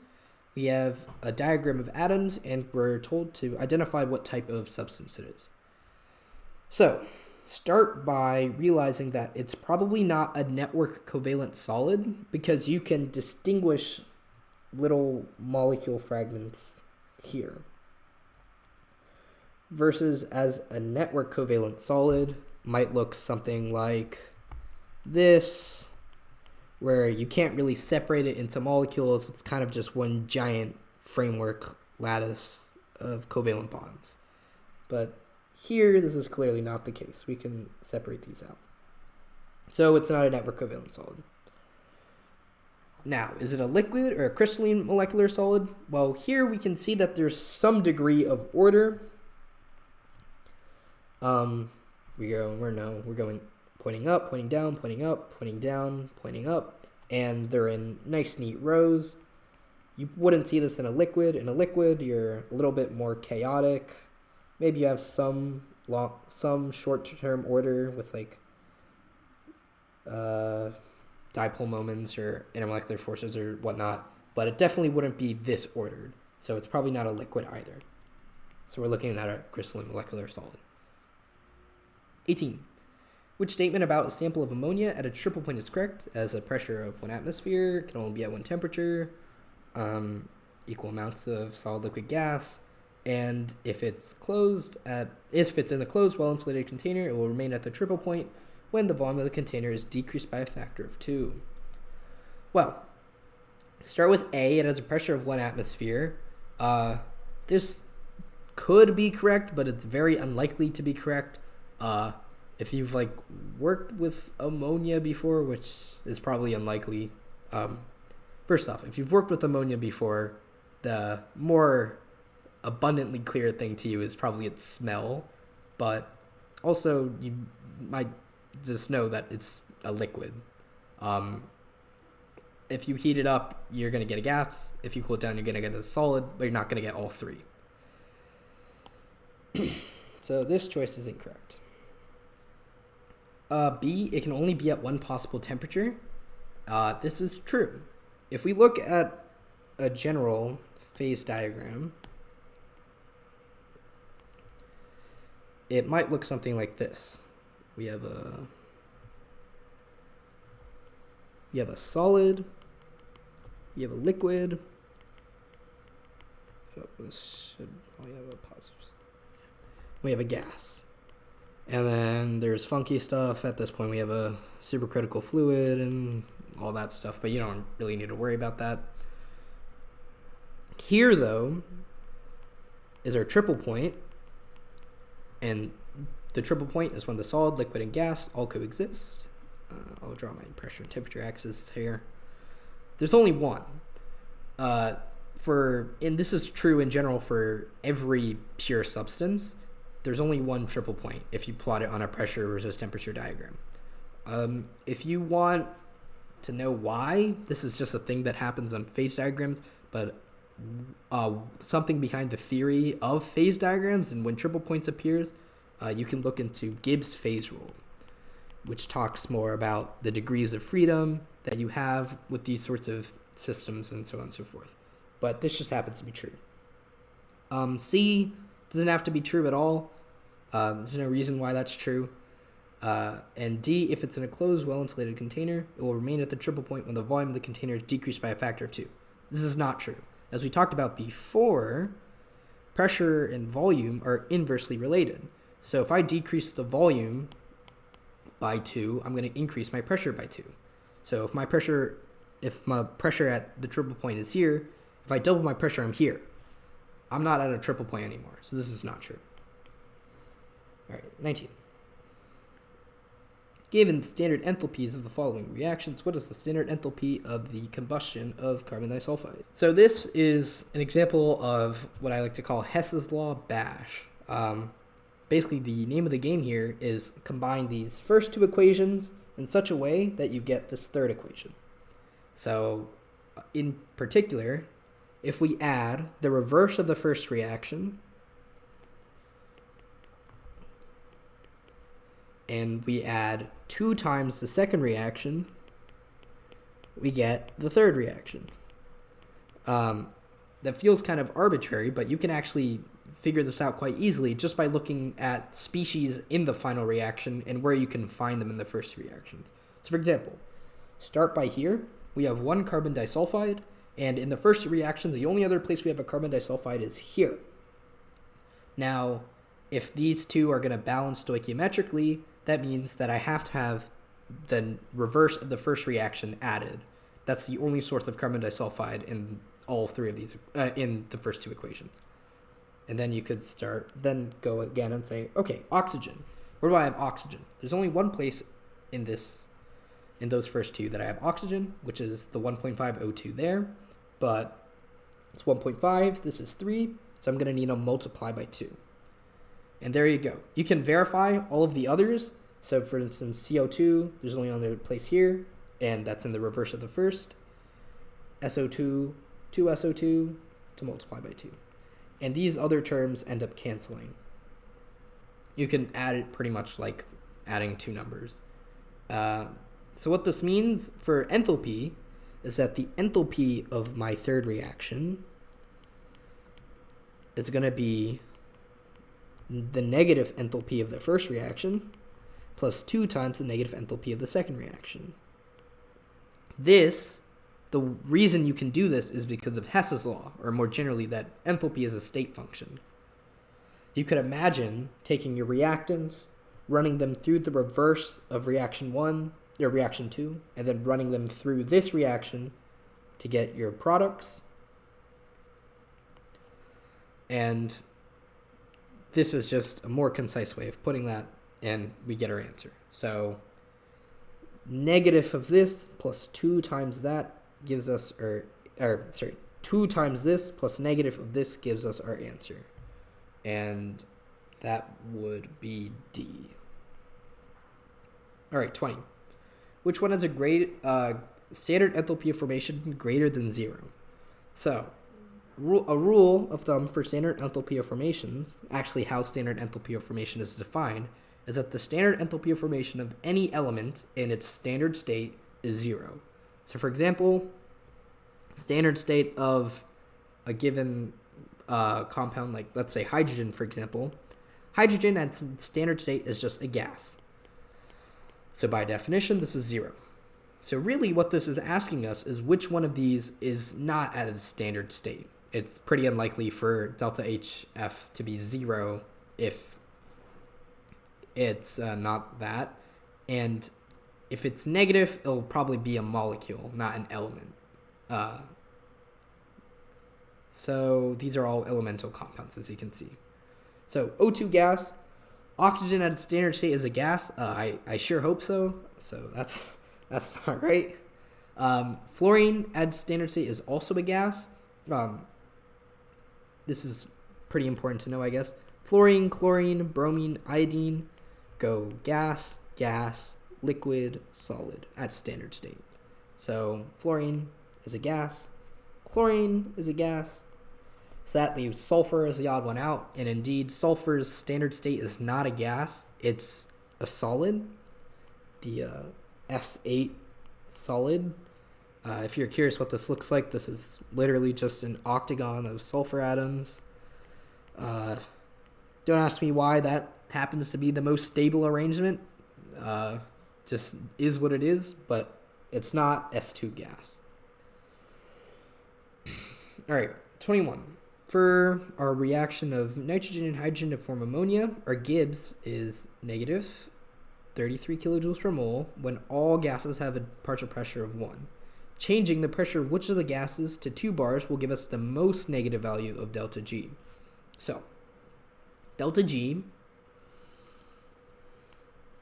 we have a diagram of atoms, and we're told to identify what type of substance it is. So start by realizing that it's probably not a network covalent solid because you can distinguish little molecule fragments here. Versus as a network covalent solid might look something like this, where you can't really separate it into molecules. It's kind of just one giant framework lattice of covalent bonds. But here, this is clearly not the case. We can separate these out. So it's not a network covalent solid. Now, is it a liquid or a crystalline molecular solid? Well, here we can see that there's some degree of order. We're going pointing up, pointing down, pointing up, pointing down, pointing up, and they're in nice, neat rows. You wouldn't see this in a liquid. In a liquid, you're a little bit more chaotic. Maybe you have some short-term order with like dipole moments or intermolecular forces or whatnot, but it definitely wouldn't be this ordered. So it's probably not a liquid either. So we're looking at a crystalline molecular solid. 18. Which statement about a sample of ammonia at a triple point is correct? As a pressure of 1 atmosphere, can only be at 1 temperature, equal amounts of solid liquid gas, and if it's in a closed, well-insulated container, it will remain at the triple point when the volume of the container is decreased by a factor of 2. Well, start with A. It has a pressure of 1 atmosphere. This could be correct, but it's very unlikely to be correct. If you've worked with ammonia before, which is probably unlikely. First off, if you've worked with ammonia before, the more abundantly clear thing to you is probably its smell, but also you might just know that it's a liquid. If you heat it up, you're going to get a gas. If you cool it down, you're going to get a solid, but you're not going to get all three. So this choice is incorrect. B, it can only be at one possible temperature. This is true. If we look at a general phase diagram, it might look something like this. We have a solid, you have a liquid. Oh, this should probably have a positive. We have a gas. And then there's funky stuff. At this point, we have a supercritical fluid and all that stuff, but you don't really need to worry about that. Here, though, is our triple point. And the triple point is when the solid, liquid, and gas all coexist. I'll draw my pressure and temperature axis here. There's only one. And this is true in general for every pure substance. There's only one triple point if you plot it on a pressure versus temperature diagram. If you want to know why, this is just a thing that happens on phase diagrams, but something behind the theory of phase diagrams and when triple points appears, you can look into Gibbs' phase rule, which talks more about the degrees of freedom that you have with these sorts of systems and so on and so forth. But this just happens to be true. C doesn't have to be true at all. There's no reason why that's true. And D, if it's in a closed, well-insulated container, it will remain at the triple point when the volume of the container is decreased by a factor of 2. This is not true. As we talked about before, pressure and volume are inversely related. So if I decrease the volume by 2, I'm going to increase my pressure by 2. So if my pressure at the triple point is here, if I double my pressure, I'm here. I'm not at a triple point anymore, so this is not true. All right, 19. Given the standard enthalpies of the following reactions, what is the standard enthalpy of the combustion of carbon disulfide? So this is an example of what I like to call Hess's law bash. Basically, the name of the game here is combine these first two equations in such a way that you get this third equation. So, in particular, if we add the reverse of the first reaction and we add 2 times the second reaction, we get the third reaction. That feels kind of arbitrary, but you can actually figure this out quite easily just by looking at species in the final reaction and where you can find them in the first reactions. So for example, start by here. We have 1 carbon disulfide, and in the first reactions, the only other place we have a carbon disulfide is here. Now, if these two are going to balance stoichiometrically, that means that I have to have the reverse of the first reaction added. That's the only source of carbon disulfide in all 3 of these, in the first 2 equations. And then you could then go again and say, okay, oxygen. Where do I have oxygen? There's only one place in those first 2 that I have oxygen, which is the 1.5 O2 there, but it's 1.5, this is 3, so I'm going to need to multiply by 2. And there you go. You can verify all of the others. So for instance, CO2, there's only another place here, and that's in the reverse of the first. SO2, 2SO2 to multiply by 2. And these other terms end up canceling. You can add it pretty much like adding 2 numbers. So what this means for enthalpy is that the enthalpy of my third reaction is going to be the negative enthalpy of the first reaction plus 2 times the negative enthalpy of the second reaction. The reason you can do this is because of Hess's law, or more generally that enthalpy is a state function. You could imagine taking your reactants, running them through the reverse of reaction 1, or reaction 2, and then running them through this reaction to get your products. And this is just a more concise way of putting that, and we get our answer. So negative of this plus 2 times that gives us 2 times this plus negative of this gives us our answer. And that would be D. All right, 20. Which one has a standard enthalpy of formation greater than 0? So, a rule of thumb for standard enthalpy of formations, actually how standard enthalpy of formation is defined, is that the standard enthalpy of formation of any element in its standard state is 0. So for example, standard state of a given compound, like let's say hydrogen, for example, Hydrogen at standard state is just a gas. So by definition, this is 0. So really what this is asking us is which one of these is not at a standard state. It's pretty unlikely for delta HF to be 0 if it's not that. And if it's negative, it'll probably be a molecule, not an element. So these are all elemental compounds, as you can see. So O2 gas, oxygen at its standard state is a gas. I sure hope so. So that's not right. Fluorine at its standard state is also a gas. This is pretty important to know, I guess. Fluorine, chlorine, bromine, iodine go gas, gas, liquid, solid at standard state. So fluorine is a gas, chlorine is a gas, so that leaves sulfur as the odd one out. And indeed, sulfur's standard state is not a gas, it's a solid, the S8 solid. If you're curious what this looks like, this is literally just an octagon of sulfur atoms. Don't ask me why that happens to be the most stable arrangement. Just is what it is, but it's not S2 gas. All right, 21. For our reaction of nitrogen and hydrogen to form ammonia, our Gibbs is negative 33 kilojoules per mole when all gases have a partial pressure of 1. Changing the pressure of which of the gases to 2 bars will give us the most negative value of delta G. So, delta G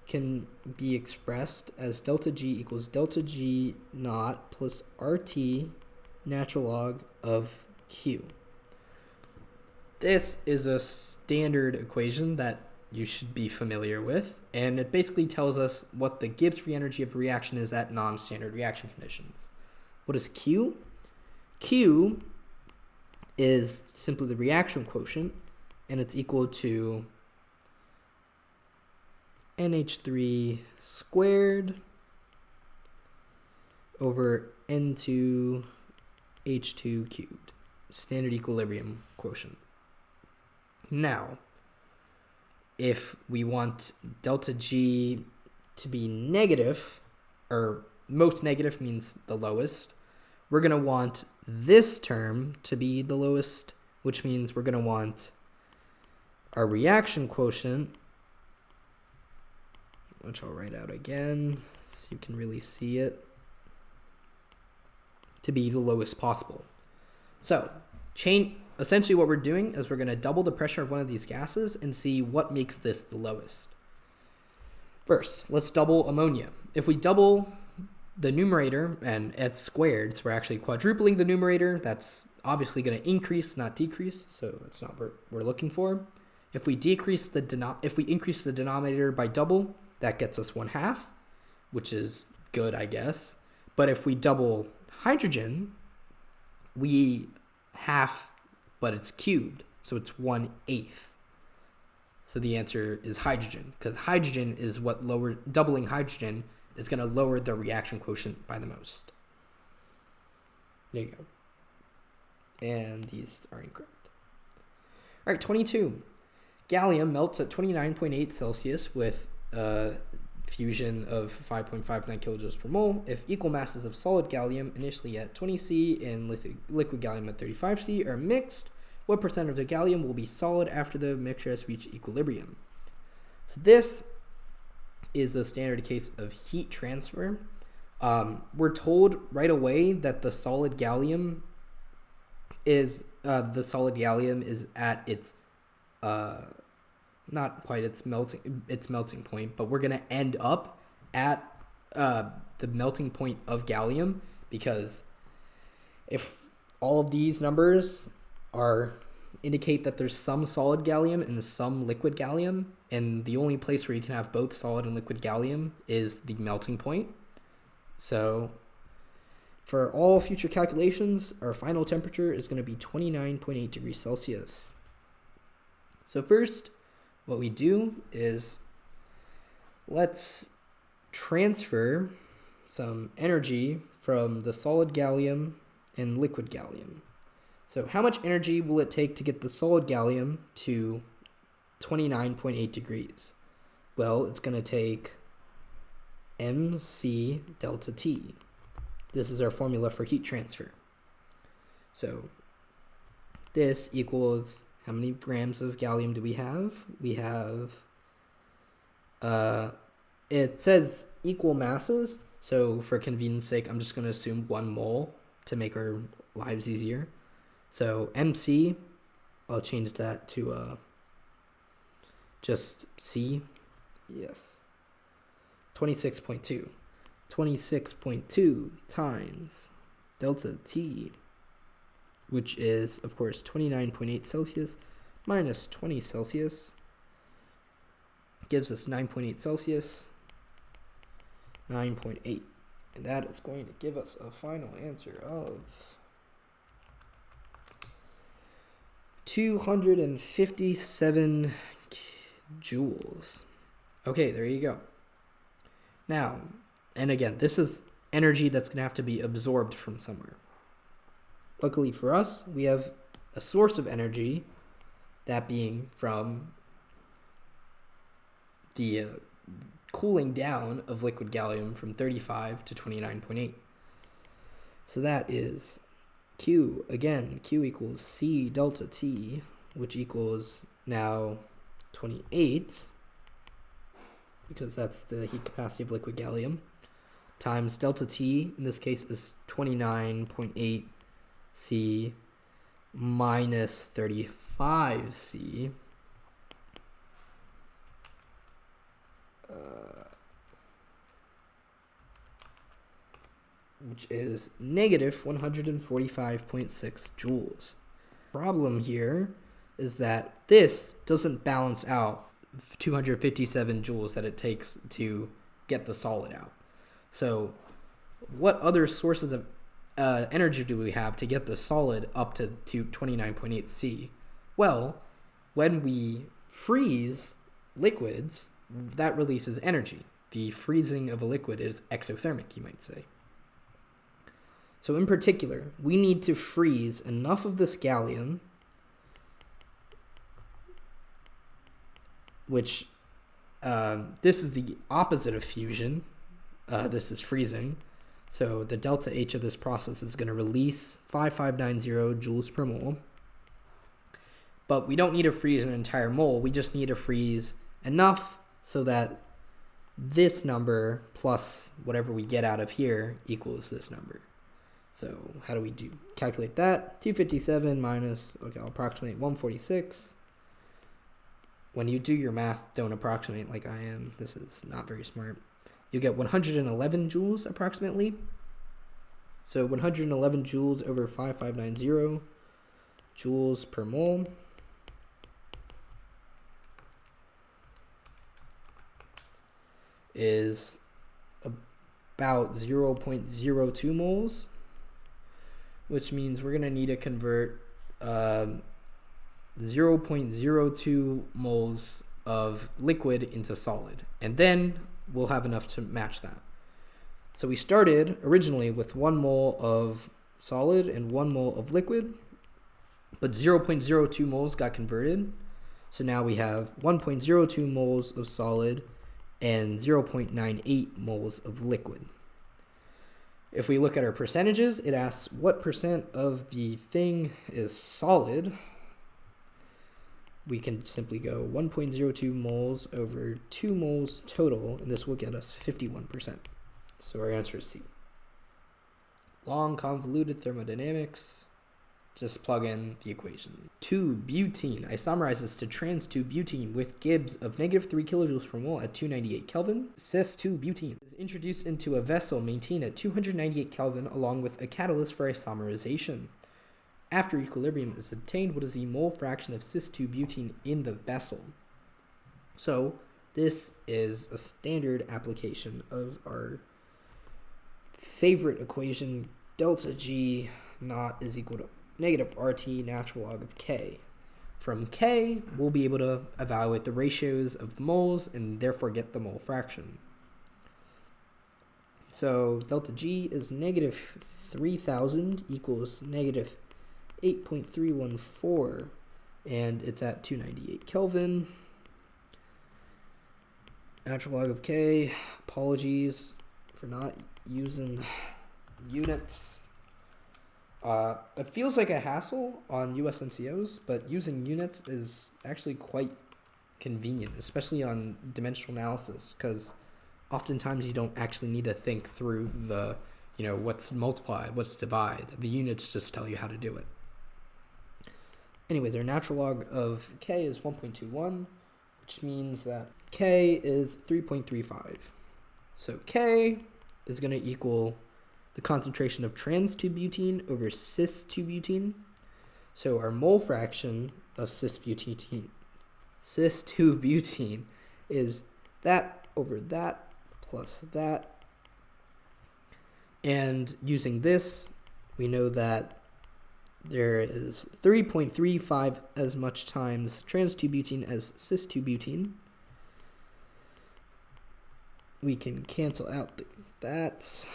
can be expressed as delta G equals delta G naught plus RT natural log of Q. This is a standard equation that you should be familiar with, and it basically tells us what the Gibbs free energy of a reaction is at non-standard reaction conditions. What is Q? Q is simply the reaction quotient, and it's equal to NH3 squared over N2 H2 cubed, standard equilibrium quotient. Now, if we want delta G to be negative, or most negative means the lowest, we're going to want this term to be the lowest, which means we're going to want our reaction quotient, which I'll write out again so you can really see it, to be the lowest possible. So, essentially what we're doing is we're going to double the pressure of one of these gases and see what makes this the lowest. First, let's double ammonia. If we double the numerator, and it's squared, so we're actually quadrupling the numerator, that's obviously going to increase, not decrease, so that's not what we're looking for. If we increase the denominator by double, that gets us 1/2, which is good, I guess. But if we double hydrogen, we half, but it's cubed, so it's 1/8. So the answer is hydrogen, because hydrogen is what doubling hydrogen is going to lower the reaction quotient by the most. There you go. And these are incorrect. All right, 22. Gallium melts at 29.8 Celsius with fusion of 5.59 kilojoules per mole if equal masses of solid gallium initially at 20 C and liquid gallium at 35 C are mixed. What percent of the gallium will be solid after the mixture has reached equilibrium? So this is a standard case of heat transfer. We're told right away that the solid gallium is at its not quite its melting point, but we're gonna end up at the melting point of gallium, because if all of these numbers indicate that there's some solid gallium and some liquid gallium, and the only place where you can have both solid and liquid gallium is the melting point. So for all future calculations, our final temperature is going to be 29.8 degrees Celsius. So first, what we do is let's transfer some energy from the solid gallium and liquid gallium. So how much energy will it take to get the solid gallium to 29.8 degrees. Well, it's going to take mc delta T. This is our formula for heat transfer. So this equals, how many grams of gallium do we have? We have, it says equal masses. So for convenience sake, I'm just going to assume 1 mole to make our lives easier. So MC, I'll change that to just C. Yes. 26.2. 26.2 times delta T, which is, of course, 29.8 Celsius minus 20 Celsius, gives us 9.8 Celsius, 9.8. And that is going to give us a final answer of 257 joules. Okay, there you go. Now, and again, this is energy that's going to have to be absorbed from somewhere. Luckily for us, we have a source of energy, that being from the cooling down of liquid gallium from 35 to 29.8. So that is Q, again, Q equals C delta T, which equals now 28, because that's the heat capacity of liquid gallium, times delta T, in this case is 29.8 C minus 35 C, which is negative 145.6 joules. Problem here is that this doesn't balance out 257 joules that it takes to get the solid out. So what other sources of energy do we have to get the solid up to 29.8 C? Well, when we freeze liquids, that releases energy. The freezing of a liquid is exothermic, you might say. So in particular, we need to freeze enough of this gallium, which this is the opposite of fusion. This is freezing. So the delta H of this process is going to release 5590 joules per mole. But we don't need to freeze an entire mole. We just need to freeze enough so that this number plus whatever we get out of here equals this number. So how do we calculate that? 257 minus, okay, I'll approximate 146. When you do your math, don't approximate like I am. This is not very smart. You get 111 joules approximately. So 111 joules over 5590 joules per mole is about 0.02 moles, which means we're going to need to convert 0.02 moles of liquid into solid, and then we'll have enough to match that. So we started originally with 1 mole of solid and 1 mole of liquid, but 0.02 moles got converted. So now we have 1.02 moles of solid and 0.98 moles of liquid. If we look at our percentages, it asks what percent of the thing is solid. We can simply go 1.02 moles over 2 moles total, and this will get us 51%. So our answer is C. Long convoluted thermodynamics. Just plug in the equation. 2-butene isomerizes to trans-2-butene with Gibbs of negative 3 kilojoules per mole at 298 Kelvin. Cis-2-butene is introduced into a vessel maintained at 298 Kelvin along with a catalyst for isomerization. After equilibrium is obtained, what is the mole fraction of cis-2-butene in the vessel? So this is a standard application of our favorite equation, delta G naught is equal to negative RT natural log of K. From K, we'll be able to evaluate the ratios of moles and therefore get the mole fraction. So delta G is negative 3000 equals negative 8.314, and it's at 298 Kelvin. Natural log of K. Apologies for not using units. It feels like a hassle on USNCOs, but using units is actually quite convenient, especially on dimensional analysis, because oftentimes you don't actually need to think through the, what's multiply, what's divide. The units just tell you how to do it. Anyway, their natural log of K is 1.21, which means that K is 3.35. So K is going to equal the concentration of trans-2-butene over cis-2-butene. So our mole fraction of cis-2-butene is that over that plus that. And using this, we know that there is 3.35 as much times trans-2-butene as cis-2-butene. We can cancel out that,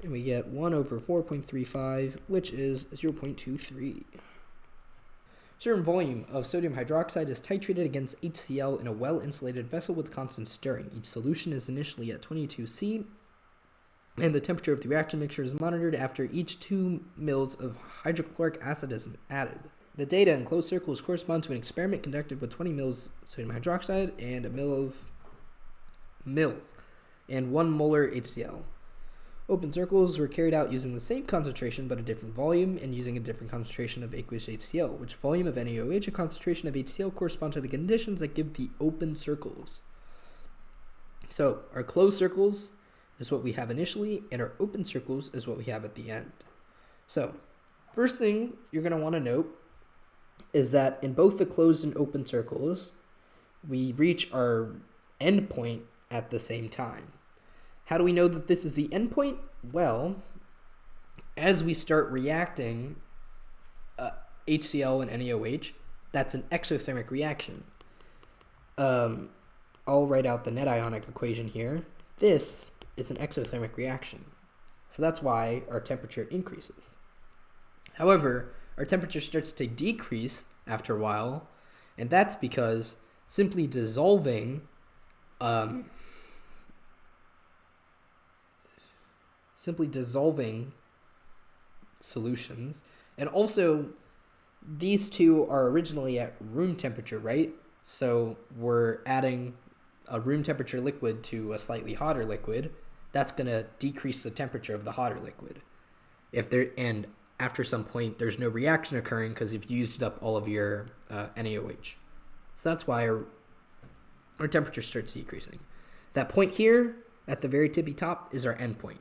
and we get 1 over 4.35, which is 0.23. Certain volume of sodium hydroxide is titrated against HCl in a well-insulated vessel with constant stirring. Each solution is initially at 22 C, and the temperature of the reaction mixture is monitored after each 2 mils of hydrochloric acid is added. The data in closed circles correspond to an experiment conducted with 20 mils sodium hydroxide and a mil of mils and 1 molar HCl. Open circles were carried out using the same concentration but a different volume and using a different concentration of aqueous HCl, which volume of NaOH and concentration of HCl correspond to the conditions that give the open circles. So our closed circles is what we have initially, and our open circles is what we have at the end. So first thing you're going to want to note is that in both the closed and open circles, we reach our endpoint at the same time. How do we know that this is the endpoint? Well, as we start reacting HCl and NaOH, that's an exothermic reaction. I'll write out the net ionic equation here. This is an exothermic reaction. So that's why our temperature increases. However, our temperature starts to decrease after a while, and that's because simply dissolving solutions, and also these two are originally at room temperature, right? So we're adding a room temperature liquid to a slightly hotter liquid. That's going to decrease the temperature of the hotter liquid. And after some point, there's no reaction occurring because you've used up all of your NaOH. So that's why our temperature starts decreasing. That point here at the very tippy top is our endpoint.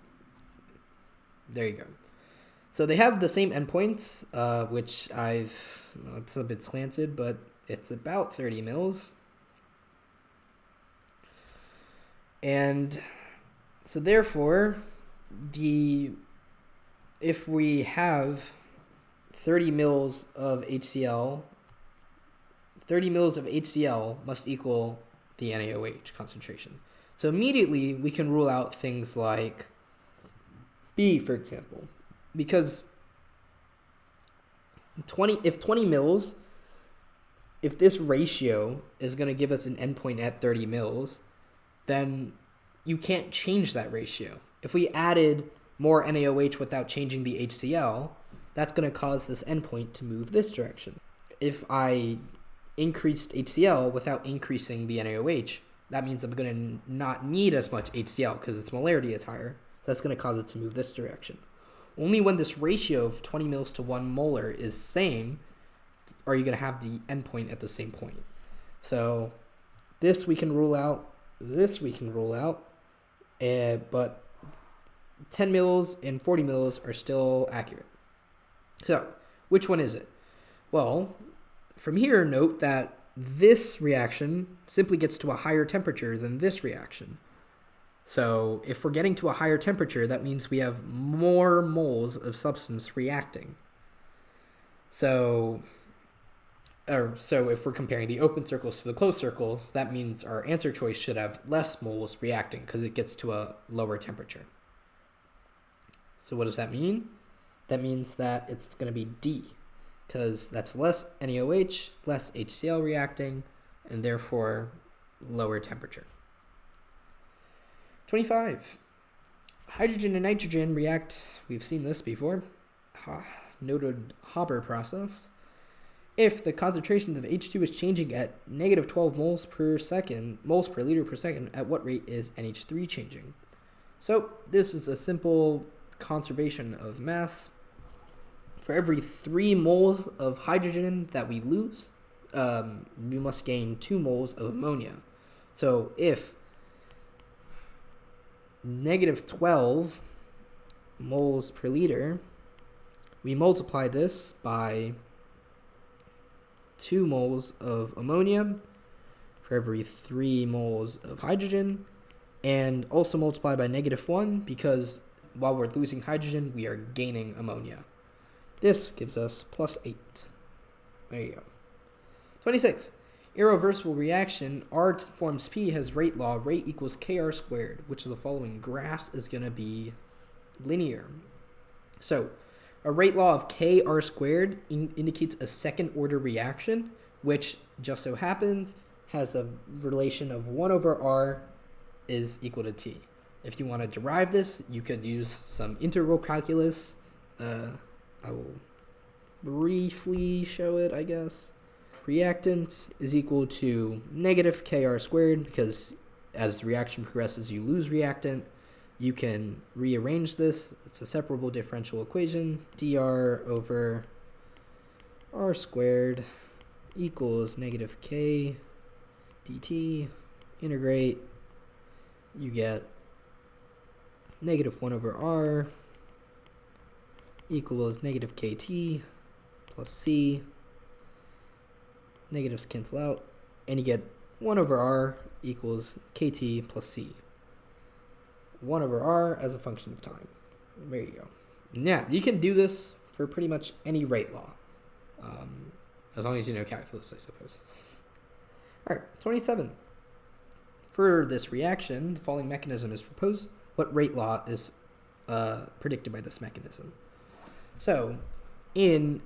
There you go. So they have the same endpoints, which it's a bit slanted, but it's about 30 mils. And so therefore, if we have 30 mils of HCl, 30 mils of HCl must equal the NaOH concentration. So immediately we can rule out things like B, for example, because if this ratio is going to give us an endpoint at 30 mils, then you can't change that ratio. If we added more NaOH without changing the HCl, that's going to cause this endpoint to move this direction. If I increased HCl without increasing the NaOH, that means I'm going to not need as much HCl because its molarity is higher. So that's going to cause it to move this direction. Only when this ratio of 20 mils to 1 molar is same are you going to have the endpoint at the same point. So this we can rule out, this we can rule out, but 10 mils and 40 mils are still accurate. So which one is it? Well, from here, note that this reaction simply gets to a higher temperature than this reaction. So if we're getting to a higher temperature, that means we have more moles of substance reacting. So if we're comparing the open circles to the closed circles, that means our answer choice should have less moles reacting because it gets to a lower temperature. So what does that mean? That means that it's going to be D, because that's less NaOH, less HCl reacting, and therefore lower temperature. 25. Hydrogen and nitrogen react. We've seen this before. Noted Haber process. If the concentration of H2 is changing at negative 12 moles per liter per second, at what rate is NH3 changing? So this is a simple conservation of mass. For every 3 moles of hydrogen that we lose, we must gain 2 moles of ammonia. So if negative 12 moles per liter, we multiply this by 2 moles of ammonia for every 3 moles of hydrogen, and also multiply by negative 1 because while we're losing hydrogen, we are gaining ammonia. This gives us plus 8. There you go. 26. Irreversible reaction, R forms P has rate law, rate equals KR squared, which of the following graphs is going to be linear. So, a rate law of KR squared indicates a second order reaction, which just so happens has a relation of 1 over R is equal to T. If you want to derive this, you could use some integral calculus. I will briefly show it, I guess. Reactant is equal to negative KR squared, because as the reaction progresses, you lose reactant. You can rearrange this. It's a separable differential equation. dr over r squared equals negative k dt. Integrate. You get negative 1 over r equals negative kt plus c. Negatives cancel out. And you get 1 over r equals kt plus c. 1 over r as a function of time. There you go. Yeah, you can do this for pretty much any rate law. As long as you know calculus, I suppose. All right, 27. For this reaction, the following mechanism is proposed. What rate law is predicted by this mechanism? So, in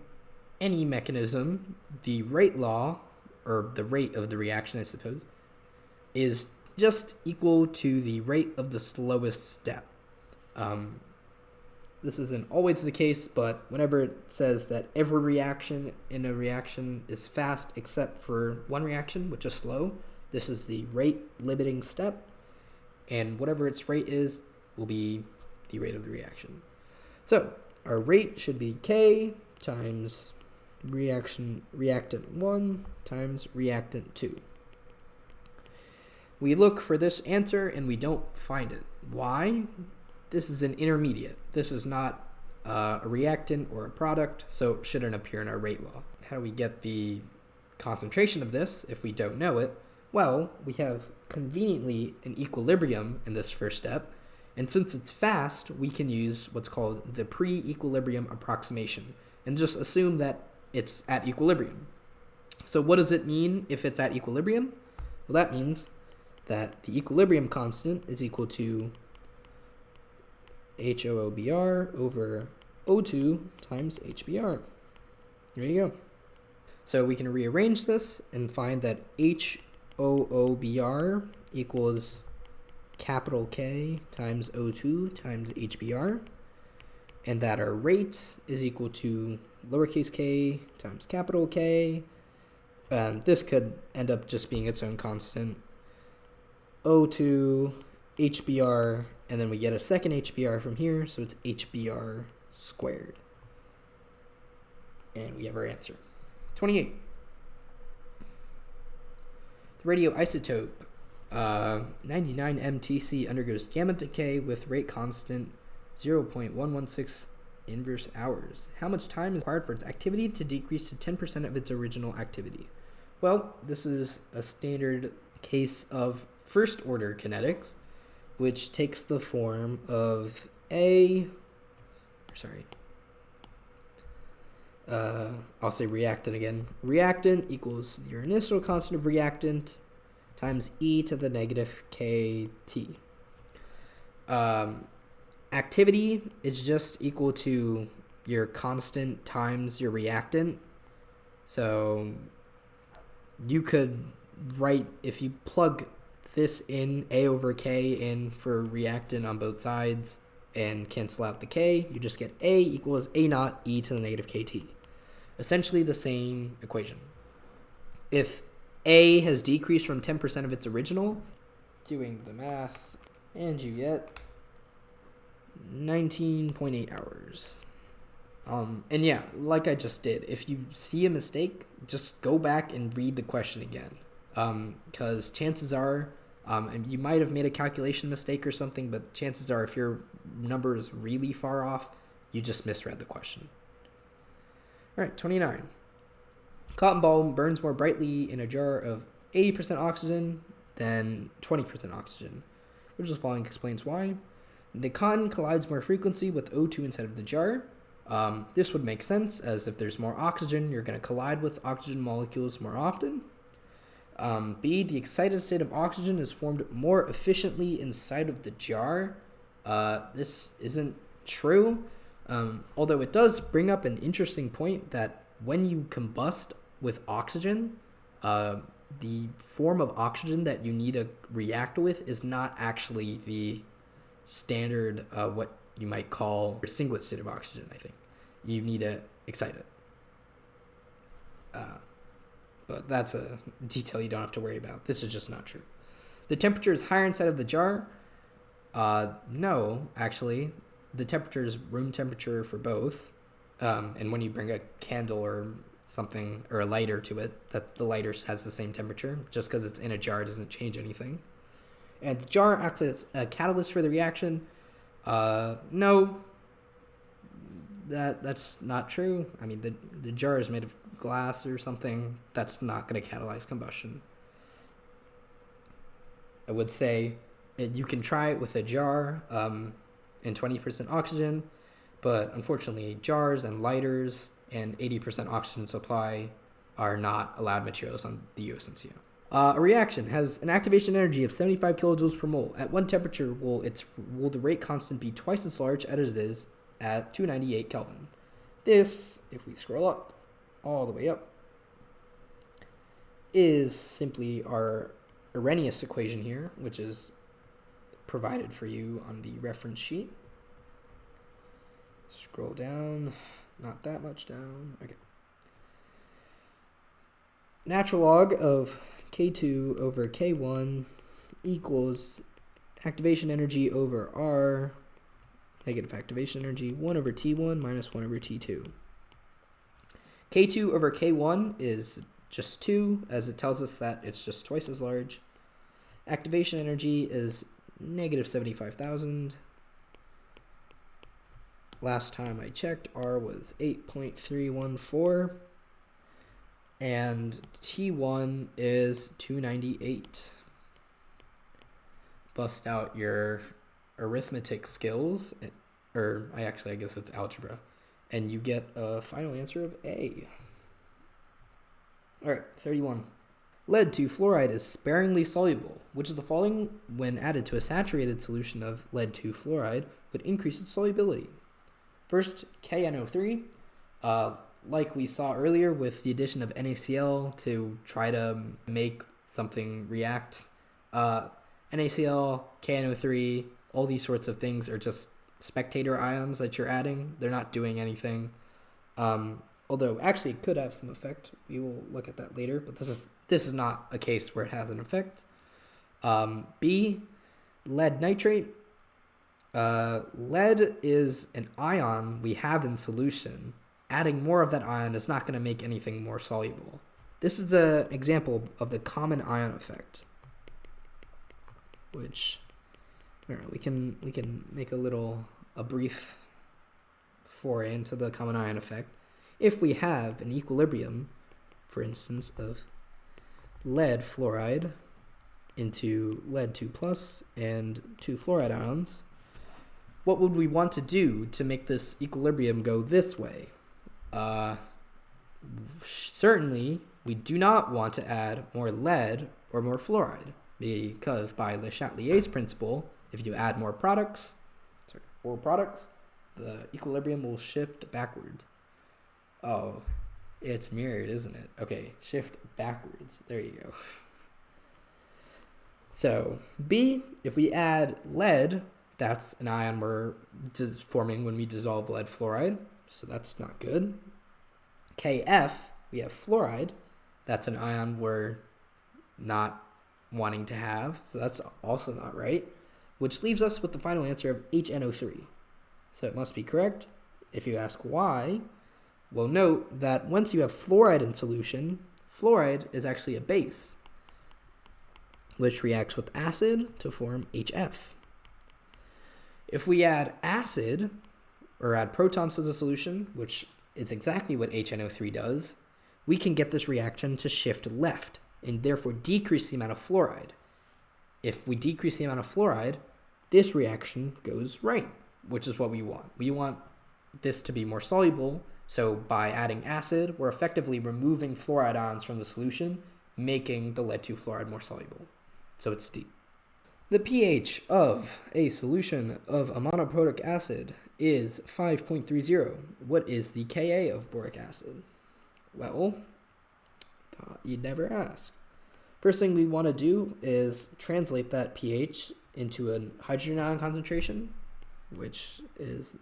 any mechanism, the rate law, or the rate of the reaction, I suppose, is just equal to the rate of the slowest step. This isn't always the case, but whenever it says that every reaction in a reaction is fast except for one reaction, which is slow, this is the rate limiting step, and whatever its rate is will be the rate of the reaction. So our rate should be K times reactant 1 times reactant 2. We look for this answer and we don't find it. Why? This is an intermediate. This is not a reactant or a product, so it shouldn't appear in our rate law. How do we get the concentration of this if we don't know it? Well, we have conveniently an equilibrium in this first step, and since it's fast, we can use what's called the pre-equilibrium approximation and just assume that it's at equilibrium. So what does it mean if it's at equilibrium? Well, that means that the equilibrium constant is equal to HOOBR over O2 times HBr. There you go. So we can rearrange this and find that HOOBR equals capital K times O2 times HBr, and that our rate is equal to lowercase k times capital K. This could end up just being its own constant. O2, HBr, and then we get a second HBr from here, so it's HBr squared. And we have our answer. 28. The radioisotope 99 MTC undergoes gamma decay with rate constant 0.116 inverse hours. How much time is required for its activity to decrease to 10% of its original activity? Well, this is a standard case of first order kinetics, which takes the form of I'll say reactant again. Reactant equals your initial constant of reactant times e to the negative kt. Activity is just equal to your constant times your reactant. So you could write, if you plug this in, A over K in for reactant on both sides, and cancel out the K, you just get A equals A naught e to the negative KT. Essentially the same equation. If A has decreased from 10% of its original, doing the math, and you get 19.8 hours. And yeah, like I just did, if you see a mistake, just go back and read the question again. Because chances are, and you might have made a calculation mistake or something, but chances are if your number is really far off, you just misread the question. All right, 29. Cotton ball burns more brightly in a jar of 80% oxygen than 20% oxygen. Which is the following explains why. The cotton collides more frequently with O2 inside of the jar. This would make sense, as if there's more oxygen, you're going to collide with oxygen molecules more often. B, the excited state of oxygen is formed more efficiently inside of the jar. This isn't true, although it does bring up an interesting point that when you combust with oxygen, the form of oxygen that you need to react with is not actually the standard, what you might call a singlet state of oxygen, I think. You need to excite it. But that's a detail you don't have to worry about. This is just not true. The temperature is higher inside of the jar. No, actually. The temperature is room temperature for both. And when you bring a candle or something, or a lighter to it, that the lighter has the same temperature. Just because it's in a jar doesn't change anything. And the jar acts as a catalyst for the reaction. No, that's not true. I mean, the jar is made of glass or something. That's not going to catalyze combustion. I would say you can try it with a jar and 20% oxygen, but unfortunately jars and lighters and 80% oxygen supply are not allowed materials on the USNCO. A reaction has an activation energy of 75 kilojoules per mole. At one temperature, will the rate constant be twice as large as it is at 298 Kelvin? This, if we scroll up, all the way up, is simply our Arrhenius equation here, which is provided for you on the reference sheet. Scroll down, not that much down. Okay. Natural log of K2 over K1 equals activation energy over R, negative activation energy, 1 over T1 minus 1 over T2. K2 over K1 is just 2, as it tells us that it's just twice as large. Activation energy is negative 75,000. Last time I checked, R was 8.314. And T1 is 298. Bust out your arithmetic skills, or I guess it's algebra, and you get a final answer of A. All right, 31. Lead 2 fluoride is sparingly soluble, which is the following when added to a saturated solution of lead 2 fluoride would increase its solubility. First, KNO3. Like we saw earlier with the addition of NaCl to try to make something react, NaCl, KNO3, all these sorts of things are just spectator ions that you're adding. They're not doing anything. Although actually it could have some effect. We will look at that later, but this is not a case where it has an effect. B, lead nitrate. Lead is an ion we have in solution. Adding more of that ion is not going to make anything more soluble. This is an example of the common ion effect, which we can make a brief foray into the common ion effect. If we have an equilibrium, for instance, of lead fluoride into lead 2 plus and 2 fluoride ions, what would we want to do to make this equilibrium go this way? Certainly, we do not want to add more lead or more fluoride, because by Le Chatelier's principle, if you add more products, the equilibrium will shift backwards. Oh, it's mirrored, isn't it? Okay, shift backwards. There you go. So B, if we add lead, that's an ion we're forming when we dissolve lead fluoride. So that's not good. Kf, we have fluoride. That's an ion we're not wanting to have. So that's also not right. Which leaves us with the final answer of HNO3. So it must be correct. If you ask why, well, note that once you have fluoride in solution, fluoride is actually a base, which reacts with acid to form HF. If we add acid, or add protons to the solution, which is exactly what HNO3 does, we can get this reaction to shift left, and therefore decrease the amount of fluoride. If we decrease the amount of fluoride, this reaction goes right, which is what we want. We want this to be more soluble, so by adding acid, we're effectively removing fluoride ions from the solution, making the lead-2 fluoride more soluble. So it's D. The pH of a solution of a monoprotic acid is 5.30. What is the Ka of boric acid? Well, you'd never ask. First thing we want to do is translate that pH into a hydrogen ion concentration, which is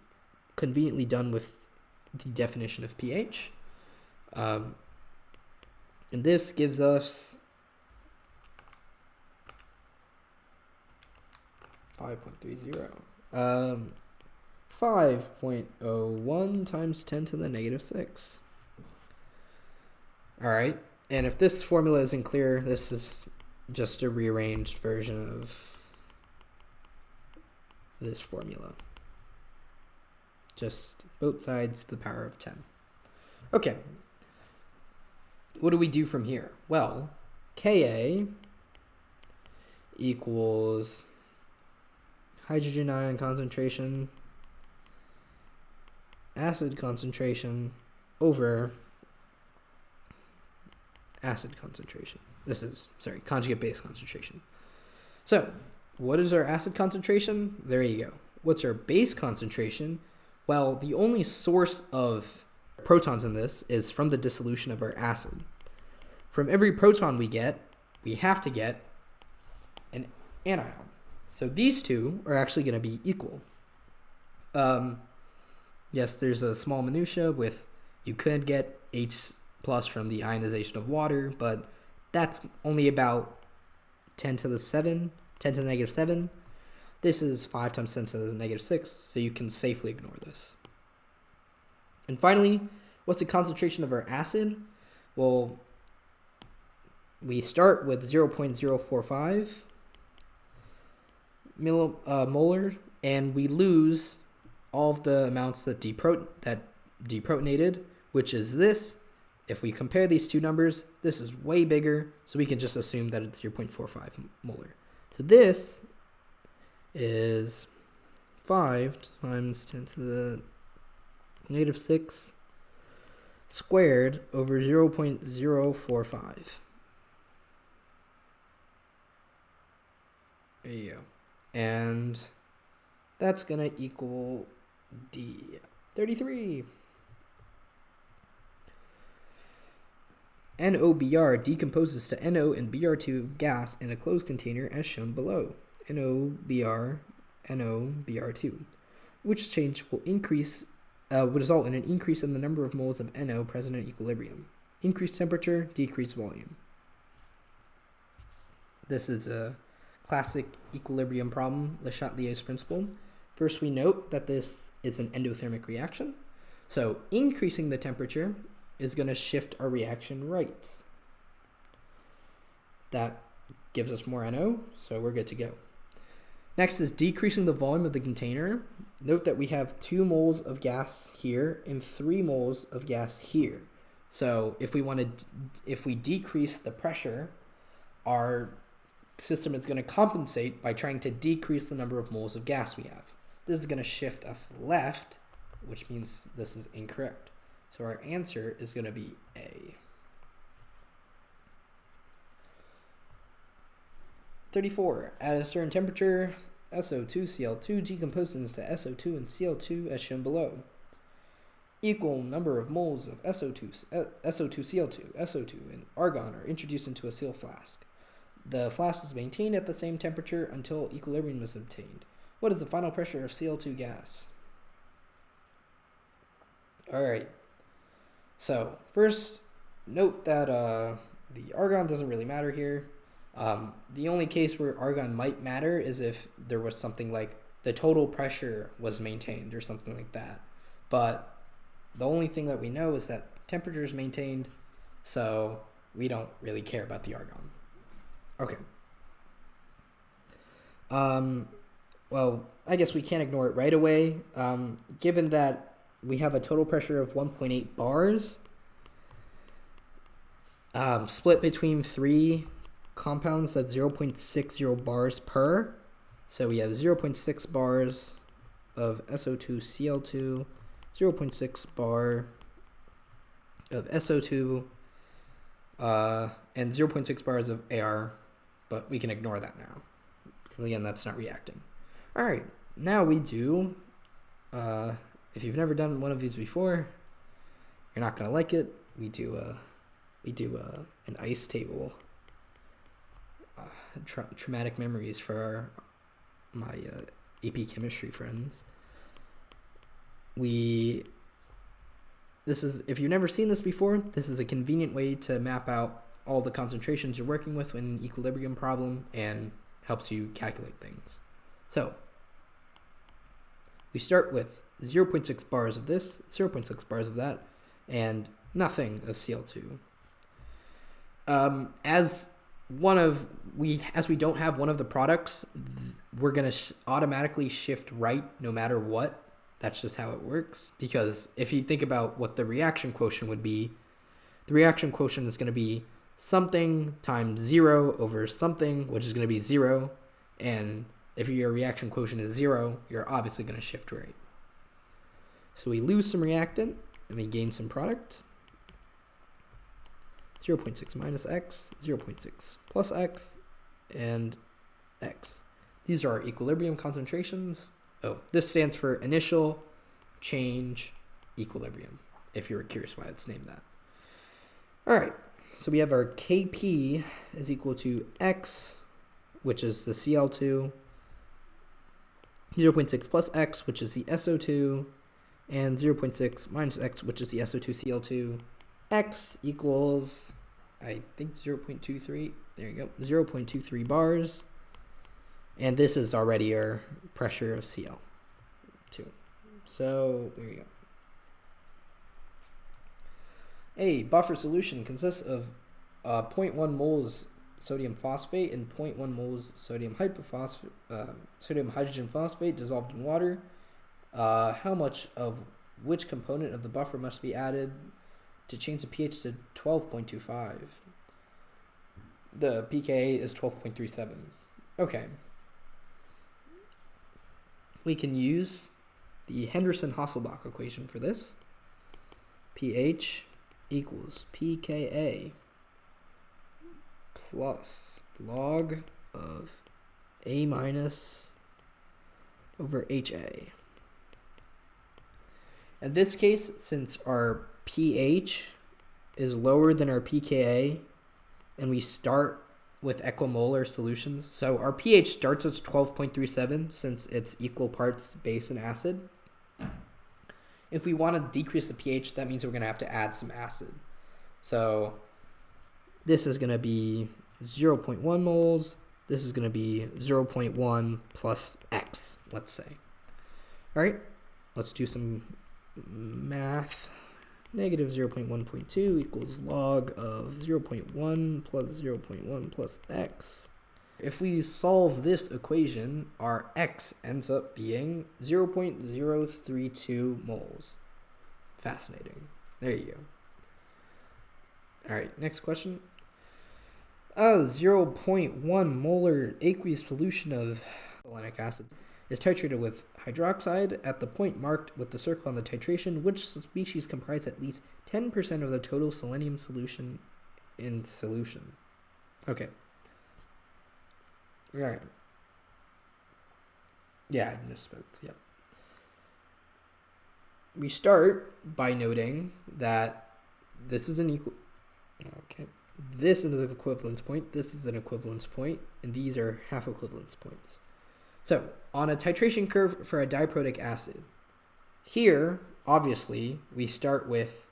conveniently done with the definition of pH. And this gives us 5.30. 5.01 times 10 to the negative 6. All right, and if this formula isn't clear, this is just a rearranged version of this formula. Just both sides to the power of 10. Okay, what do we do from here? Well, Ka equals hydrogen ion concentration, acid concentration over acid concentration. Conjugate base concentration. So, what is our acid concentration? There you go. What's our base concentration? Well, the only source of protons in this is from the dissolution of our acid. From every proton we have to get an anion. So these two are actually going to be equal. Yes, there's a small minutia with you could get H plus from the ionization of water, but that's only about 10 to the negative 7. This is 5 times 10 to the negative 6, so you can safely ignore this. And finally, what's the concentration of our acid? Well, we start with 0.045 molar, and we lose all of the amounts that deprotonated, which is this. If we compare these two numbers, this is way bigger, so we can just assume that it's 0.45 molar. So this is 5 times 10 to the negative 6 squared over 0.045. There you go. And that's going to equal D. 33. NOBr decomposes to NO and Br2 gas in a closed container as shown below. NOBr, NOBr2, which change will result in an increase in the number of moles of NO present in equilibrium. Increased temperature, decreased volume. This is a classic equilibrium problem, Le Chatelier's principle. First, we note that this is an endothermic reaction. So increasing the temperature is going to shift our reaction right. That gives us more NO, so we're good to go. Next is decreasing the volume of the container. Note that we have 2 moles of gas here and 3 moles of gas here. So if we decrease the pressure, our system is going to compensate by trying to decrease the number of moles of gas we have. This is going to shift us left, which means this is incorrect. So our answer is going to be A. 34. At a certain temperature, SO2Cl2 decomposes into SO2 and Cl2 as shown below. Equal number of moles of SO2Cl2, SO2, and argon are introduced into a seal flask. The flask is maintained at the same temperature until equilibrium is obtained. What is the final pressure of Cl2 gas? Alright, so first, note that the argon doesn't really matter here. The only case where argon might matter is if there was something like the total pressure was maintained or something like that. But the only thing that we know is that temperature is maintained, so we don't really care about the argon. Okay. Well, I guess we can't ignore it right away. Given that we have a total pressure of 1.8 bars, split between 3 compounds, that's 0.60 bars per. So we have 0.6 bars of SO2Cl2, 0.6 bar of SO2, and 0.6 bars of AR, but we can ignore that now, because again, that's not reacting. All right, now we do, if you've never done one of these before, you're not gonna like it. We do an ice table, traumatic memories for my AP chemistry friends. This is, if you've never seen this before, this is a convenient way to map out all the concentrations you're working with in an equilibrium problem and helps you calculate things. So we start with 0.6 bars of this, 0.6 bars of that, and nothing of Cl2. As we don't have one of the products, we're going to automatically shift right no matter what. That's just how it works, because if you think about what the reaction quotient would be, the reaction quotient is going to be something times 0 over something, which is going to be 0. And if your reaction quotient is 0, you're obviously going to shift right. So we lose some reactant and we gain some product. 0.6 minus x, 0.6 plus x, and x. These are our equilibrium concentrations. Oh, this stands for initial change equilibrium, if you were curious why it's named that. All right, so we have our Kp is equal to x, which is the Cl2, 0.6 plus x, which is the SO2, and 0.6 minus x, which is the SO2Cl2. X equals, I think, 0.23. There you go, 0.23 bars. And this is already our pressure of Cl2. So there you go. A buffer solution consists of 0.1 moles sodium phosphate and 0.1 moles sodium hydrogen phosphate dissolved in water. How much of which component of the buffer must be added to change the pH to 12.25? The pKa is 12.37. Okay. We can use the Henderson-Hasselbalch equation for this. pH equals pKa plus log of A minus over HA. In this case, since our pH is lower than our pKa, and we start with equimolar solutions, so our pH starts at 12.37 since it's equal parts base and acid. If we want to decrease the pH, that means we're going to have to add some acid. So this is going to be 0.1 moles. This is going to be 0.1 plus X, let's say. All right, let's do some math. Negative 0.1.2 equals log of 0.1 plus 0.1 plus X. If we solve this equation, our X ends up being 0.032 moles. Fascinating. There you go. All right, next question. A 0.1 molar aqueous solution of selenic acid is titrated with hydroxide at the point marked with the circle on the titration. Which species comprise at least 10% of the total selenium solution in solution? Okay. All right. Yeah, I misspoke. Yep. We start by noting that this is an equal. Okay. This is an equivalence point, this is an equivalence point, and these are half equivalence points. So, on a titration curve for a diprotic acid, here, obviously, we start with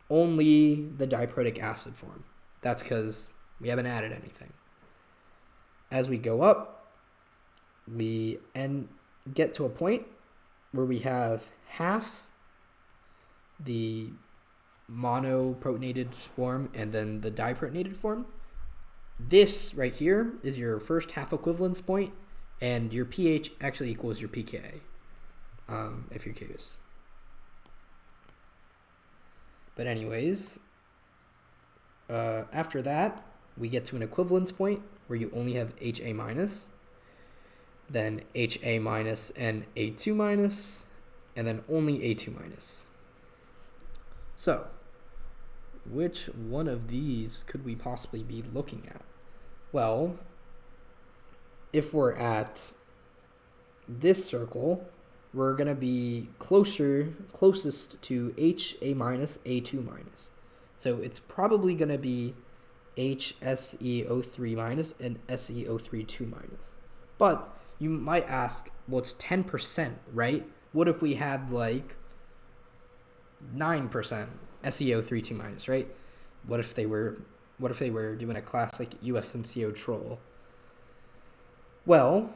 only the diprotic acid form. That's because we haven't added anything. As we go up, we get to a point where we have half the monoprotonated form and then the diprotonated form. This right here is your first half equivalence point, and your pH actually equals your pKa, if you're curious. But anyways, after that, we get to an equivalence point where you only have HA minus, then HA minus and A2 minus, and then only A2 minus. So, which one of these could we possibly be looking at? Well, if we're at this circle, we're going to be closest to HA minus, A2 minus. So it's probably going to be HSeO3 minus and SeO3 minus. But you might ask, well, it's 10%, right? What if we had like 9% SeO3 minus, right? What if they were doing a classic USNCO troll? Well,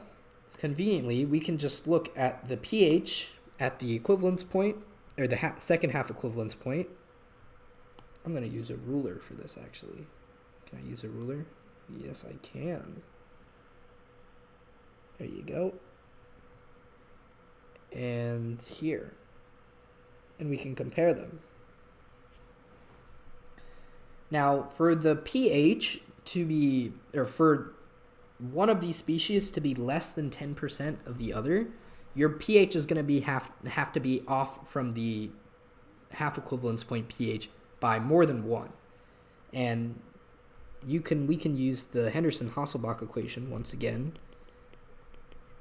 conveniently, we can just look at the pH at the equivalence point, or the second half equivalence point. I'm going to use a ruler for this, actually. Can I use a ruler? Yes, I can. There you go. And here. And we can compare them. Now, for the pH to be, or for one of these species to be less than 10% of the other, your pH is going to have to be off from the half equivalence point pH by more than 1. And we can use the Henderson-Hasselbalch equation once again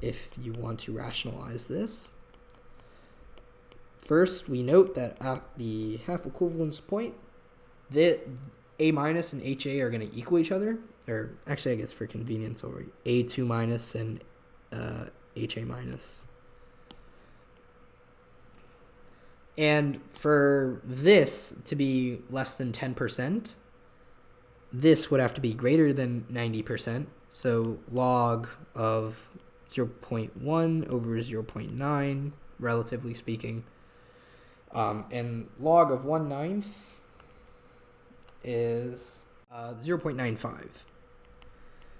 if you want to rationalize this. First, we note that at the half equivalence point, the A minus and HA are going to equal each other. Or actually, I guess for convenience, over A2 minus and HA minus. And for this to be less than 10%, this would have to be greater than 90%. So log of 0.1 over 0.9, relatively speaking. And log of 1/9 is 0.95.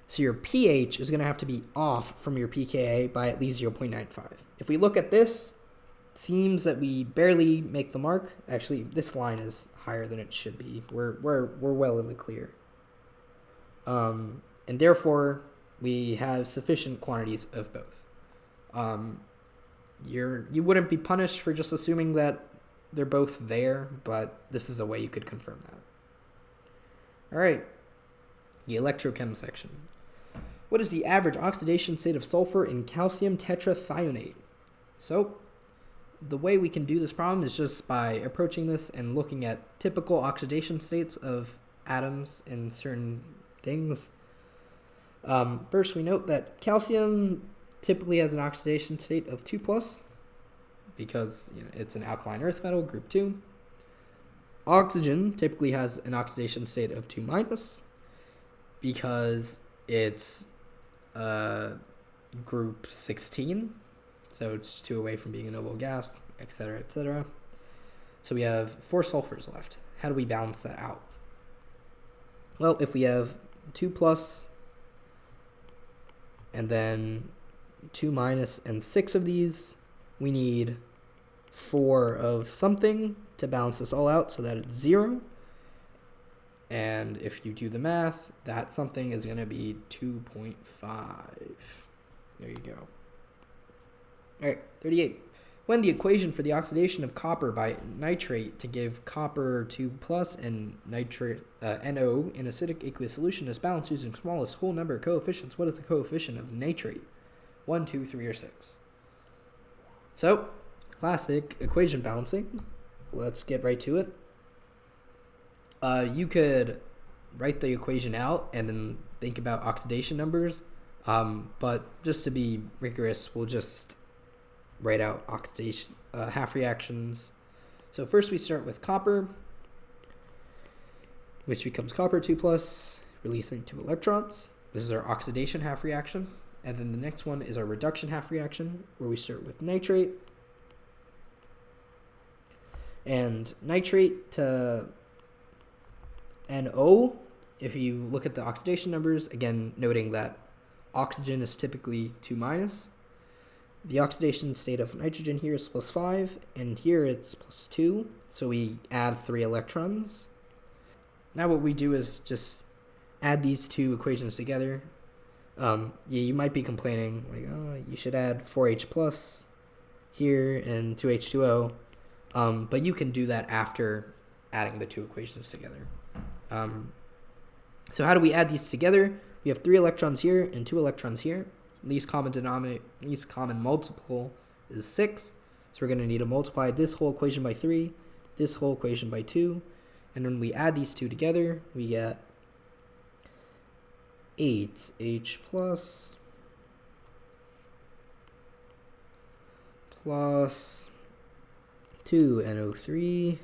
So your pH is going to have to be off from your pKa by at least 0.95. If we look at this, it seems that we barely make the mark. Actually, this line is higher than it should be. We're well in the clear. And therefore, we have sufficient quantities of both. You wouldn't be punished for just assuming that they're both there, but this is a way you could confirm that. All right, the electrochem section. What is the average oxidation state of sulfur in calcium tetrathionate? So, the way we can do this problem is just by approaching this and looking at typical oxidation states of atoms in certain things. First, we note that calcium typically has an oxidation state of 2+, because it's an alkaline earth metal, group 2. Oxygen typically has an oxidation state of 2-, because it's group 16, so it's 2 away from being a noble gas, etc., etc. So we have 4 sulfurs left. How do we balance that out? Well, if we have 2+, and then 2- and 6 of these, we need 4 of something to balance this all out so that it's 0. And if you do the math, that something is going to be 2.5. There you go. All right, 38. When the equation for the oxidation of copper by nitrate to give copper 2+ and nitrate NO in acidic aqueous solution is balanced using smallest whole number coefficients, what is the coefficient of nitrate? 1, 2, 3, or 6? So, classic equation balancing. Let's get right to it. You could write the equation out and then think about oxidation numbers. But just to be rigorous, we'll just write out oxidation half reactions. So first we start with copper, which becomes copper 2 plus, releasing 2 electrons. This is our oxidation half reaction. And then the next one is our reduction half reaction, where we start with nitrate. And nitrate to NO, if you look at the oxidation numbers, again, noting that oxygen is typically 2 minus. The oxidation state of nitrogen here is plus 5, and here it's plus 2, so we add 3 electrons. Now what we do is just add these two equations together. You might be complaining, like, oh, you should add 4H plus here and 2H2O, but you can do that after adding the two equations together. So how do we add these together? We have 3 electrons here and 2 electrons here. Least common multiple is 6. So we're going to need to multiply this whole equation by 3, this whole equation by 2. And when we add these two together, we get 8H plus 2NO3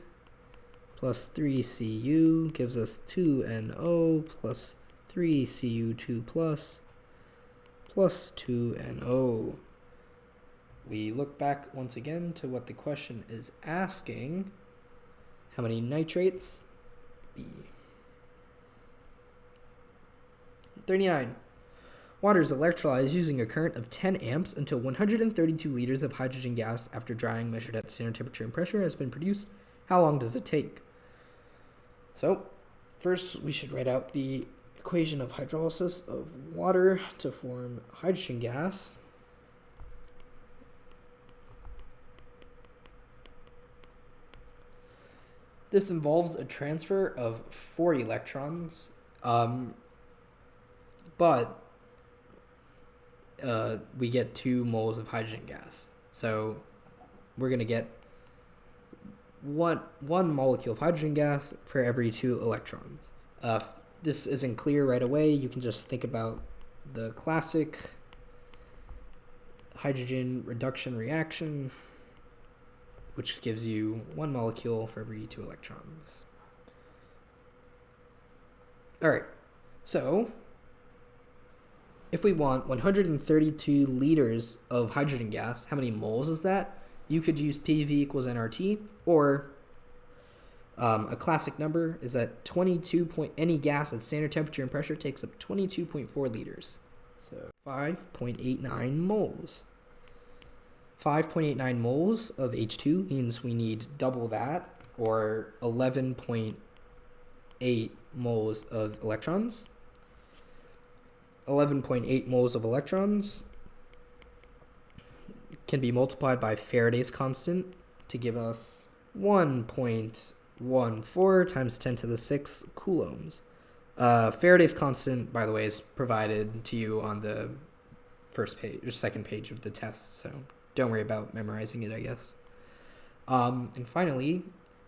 plus 3Cu gives us 2NO plus 3Cu2 plus 2NO. We look back once again to what the question is asking. How many nitrates? B. 39. Water is electrolyzed using a current of 10 amps until 132 liters of hydrogen gas after drying measured at standard temperature and pressure has been produced. How long does it take? So, first we should write out the equation of hydrolysis of water to form hydrogen gas. This involves a transfer of 4 electrons, but we get 2 moles of hydrogen gas. So we're going to get one molecule of hydrogen gas for every 2 electrons. This isn't clear right away. You can just think about the classic hydrogen reduction reaction, which gives you 1 molecule for every 2 electrons. All right, so if we want 132 liters of hydrogen gas, how many moles is that? You could use PV equals nRT, or a classic number is that any gas at standard temperature and pressure takes up 22.4 liters. So 5.89 moles. 5.89 moles of H2 means we need double that, or 11.8 moles of electrons. 11.8 moles of electrons can be multiplied by Faraday's constant to give us 1.14 times 10 to the 6 coulombs. Faraday's constant, by the way, is provided to you on the first page or second page of the test, so don't worry about memorizing it, I guess. And finally,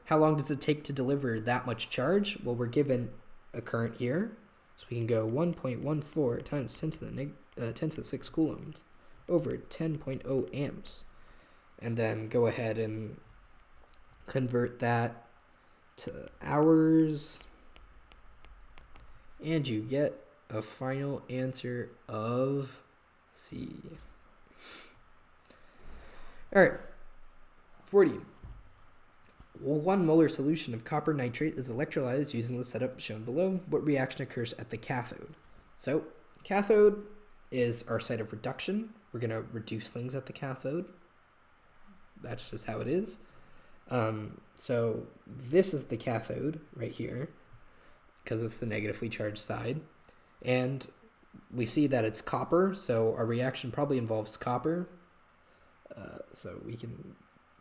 how long does it take to deliver that much charge? Well, we're given a current here, so we can go 1.14 times 10 to the 6 coulombs over 10.0 amps, and then go ahead and convert that to hours, and you get a final answer of C. All right, 40. Well, 1 molar solution of copper nitrate is electrolyzed using the setup shown below. What reaction occurs at the cathode? So, cathode is our site of reduction. We're going to reduce things at the cathode. That's just how it is. So, this is the cathode right here, because it's the negatively charged side. And we see that it's copper, so our reaction probably involves copper. So we can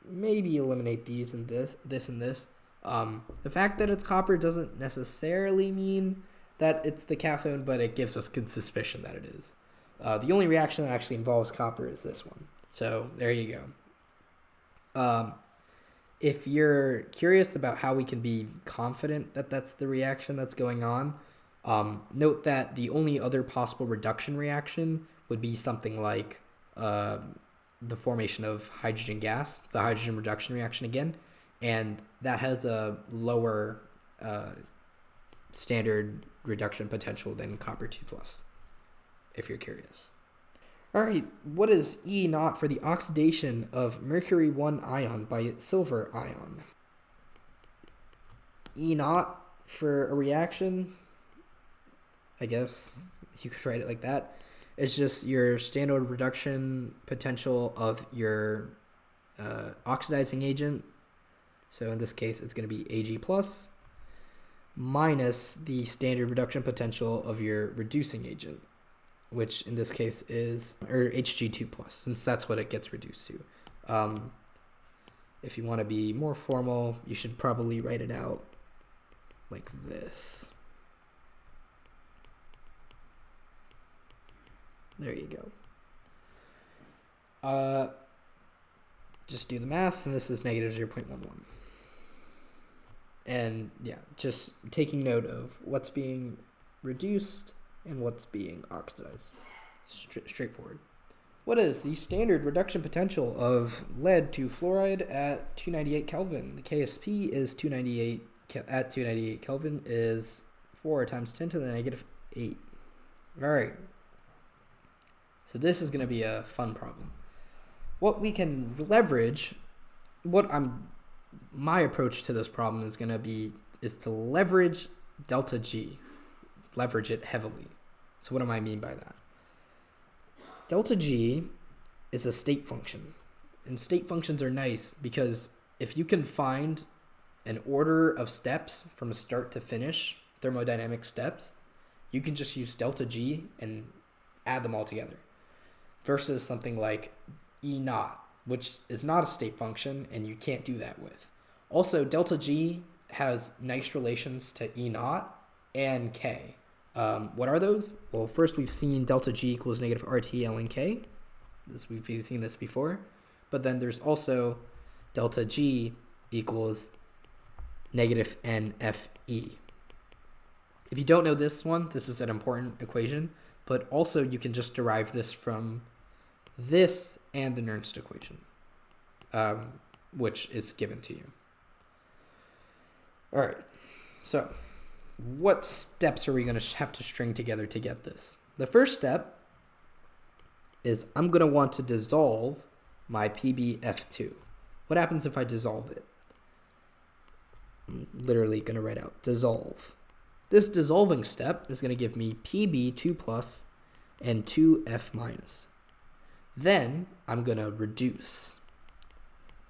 maybe eliminate these and this and this. The fact that it's copper doesn't necessarily mean that it's the cathode, but it gives us good suspicion that it is. The only reaction that actually involves copper is this one. So there you go. If you're curious about how we can be confident that that's the reaction that's going on, Note that the only other possible reduction reaction would be something like the formation of hydrogen gas, the hydrogen reduction reaction again, and that has a lower standard reduction potential than copper 2+, if you're curious. All right, what is E naught for the oxidation of mercury 1 ion by silver ion? E naught for a reaction, I guess you could write it like that. It's just your standard reduction potential of your oxidizing agent. So in this case, it's going to be Ag plus minus the standard reduction potential of your reducing agent, which in this case is Hg2 plus, since that's what it gets reduced to. If you want to be more formal, you should probably write it out like this. There you go. Just do the math, and this is negative 0.11. And yeah, just taking note of what's being reduced and what's being oxidized. Straightforward. What is the standard reduction potential of lead to fluoride at 298 Kelvin? The KSP is 298 at 298 Kelvin is 4 times 10 to the negative 8. All right. So this is going to be a fun problem. What we can leverage, my approach to this problem is going to be is to leverage delta G, leverage it heavily. So what do I mean by that? Delta G is a state function, and state functions are nice because if you can find an order of steps from start to finish, thermodynamic steps, you can just use delta G and add them all together. Versus something like E naught, which is not a state function, and you can't do that with. Also, delta G has nice relations to E naught and K. What are those? Well, first we've seen delta G equals negative RT ln K. We've seen this before. But then there's also delta G equals negative NFE. If you don't know this one, this is an important equation. But also you can just derive this from this and the Nernst equation, which is given to you. All right, so what steps are we going to have to string together to get this? The first step is I'm going to want to dissolve my PbF2. What happens if I dissolve it? I'm literally going to write out dissolve. This dissolving step is going to give me Pb2 plus and 2F minus. Then I'm going to reduce.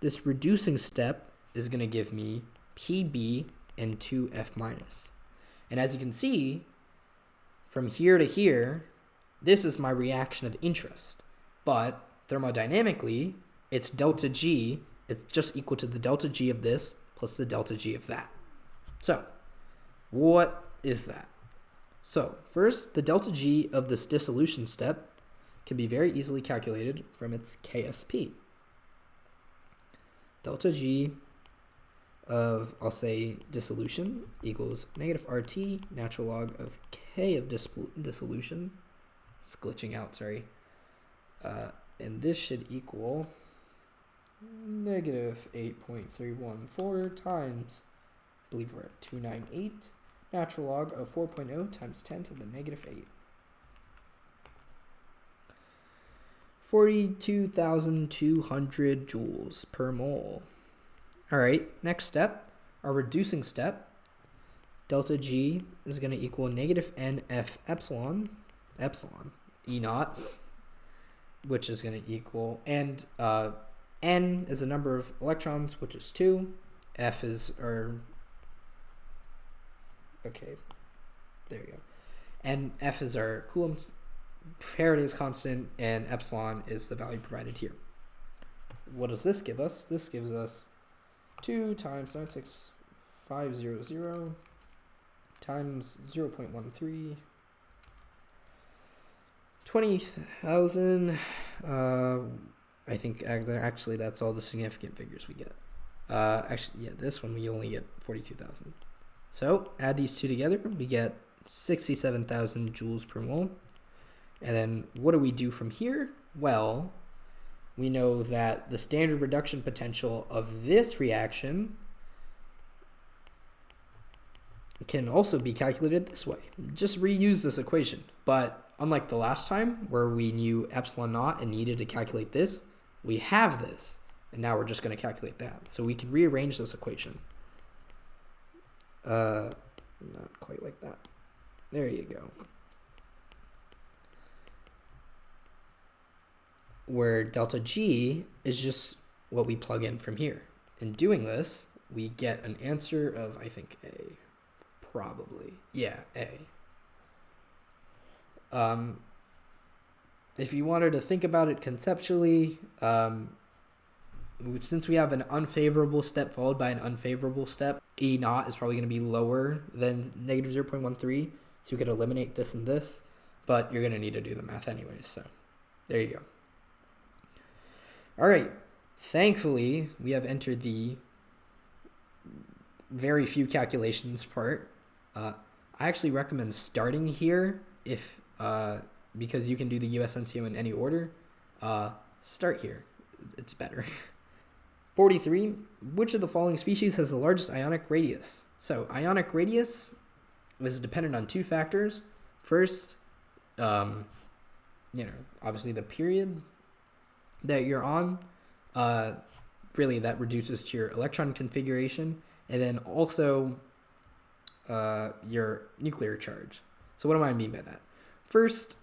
This reducing step is going to give me Pb and 2F minus. And as you can see, from here to here, this is my reaction of interest. But thermodynamically, it's delta G. It's just equal to the delta G of this plus the delta G of that. So, what is that? So, first, the delta G of this dissolution step can be very easily calculated from its KSP. Delta G of, I'll say, dissolution equals negative RT natural log of K of dissolution. It's glitching out, sorry. And this should equal negative 8.314 times, I believe we're at 298, natural log of 4.0 times 10 to the negative 8. 42,200 joules per mole. All right, next step, our reducing step. Delta G is going to equal negative NF epsilon, E naught, which is going to equal, and N is a number of electrons, which is 2. F is, okay, there you go. And F is our Coulomb's Faraday's constant, and epsilon is the value provided here. What does this give us? This gives us 2 times 96500 times 0.13, 20,000. I think actually that's all the significant figures we get. Actually, yeah, this one we only get 42,000. So add these two together, we get 67,000 joules per mole. And then what do we do from here? Well, we know that the standard reduction potential of this reaction can also be calculated this way. Just reuse this equation. But unlike the last time where we knew epsilon naught and needed to calculate this, we have this. And now we're just going to calculate that. So we can rearrange this equation. Not quite like that. There you go. Where delta G is just what we plug in from here. In doing this, we get an answer of, I think, A. Probably. Yeah, A. If you wanted to think about it conceptually, since we have an unfavorable step followed by an unfavorable step, E naught is probably going to be lower than negative 0.13, so you could eliminate this and this, but you're going to need to do the math anyways, so there you go. All right, thankfully, we have entered the very few calculations part. I actually recommend starting here if because you can do the USNCO in any order. Start here. It's better. 43. Which of the following species has the largest ionic radius? So ionic radius is dependent on two factors. First, obviously the period that you're on. Really, that reduces to your electron configuration, and then also your nuclear charge. So what do I mean by that? First,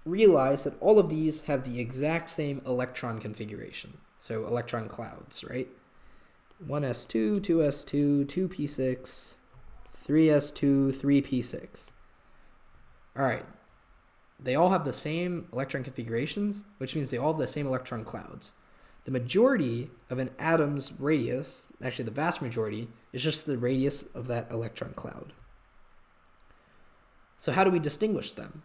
realize that all of these have the exact same electron configuration. So electron clouds, right? 1s2, 2s2, 2p6, 3s2, 3p6. All right. They all have the same electron configurations, which means they all have the same electron clouds. The majority of an atom's radius, actually the vast majority, is just the radius of that electron cloud. So how do we distinguish them?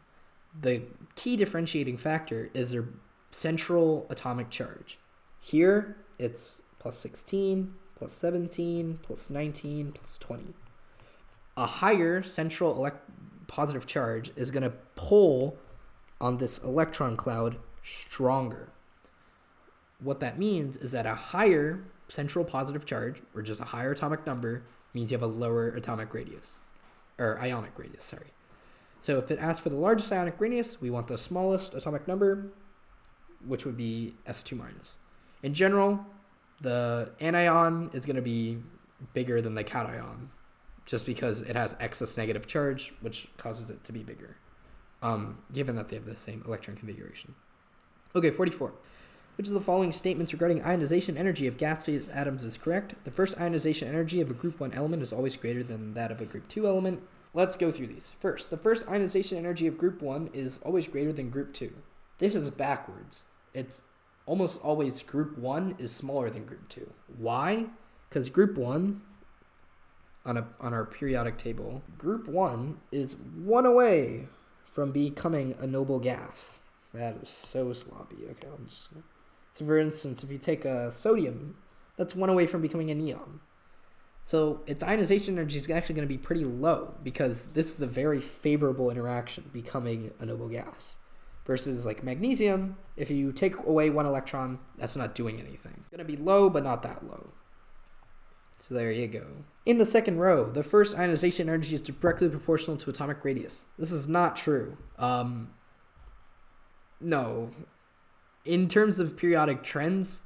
The key differentiating factor is their central atomic charge. Here, it's plus 16, plus 17, plus 19, plus 20. A higher central positive charge is going to pull on this electron cloud stronger. What that means is that a higher central positive charge, or just a higher atomic number, means you have a lower atomic radius, or ionic radius, sorry. So if it asks for the largest ionic radius, we want the smallest atomic number, which would be S2 minus. In general, the anion is going to be bigger than the cation, just because it has excess negative charge, which causes it to be bigger, given that they have the same electron configuration. Okay, 44. Which of the following statements regarding ionization energy of gas phase atoms is correct? The first ionization energy of a group 1 element is always greater than that of a group 2 element. Let's go through these. First, the first ionization energy of group 1 is always greater than group 2. This is backwards. It's almost always group 1 is smaller than group 2. Why? Because group 1, on our periodic table, group 1 is 1 away from becoming a noble gas. That is so sloppy. Okay, so for instance, if you take a sodium, that's 1 away from becoming a neon. So its ionization energy is actually going to be pretty low because this is a very favorable interaction, becoming a noble gas. Versus like magnesium, if you take away 1 electron, that's not doing anything. It's going to be low, but not that low. So there you go. In the second row, the first ionization energy is directly proportional to atomic radius. This is not true. No. In terms of periodic trends,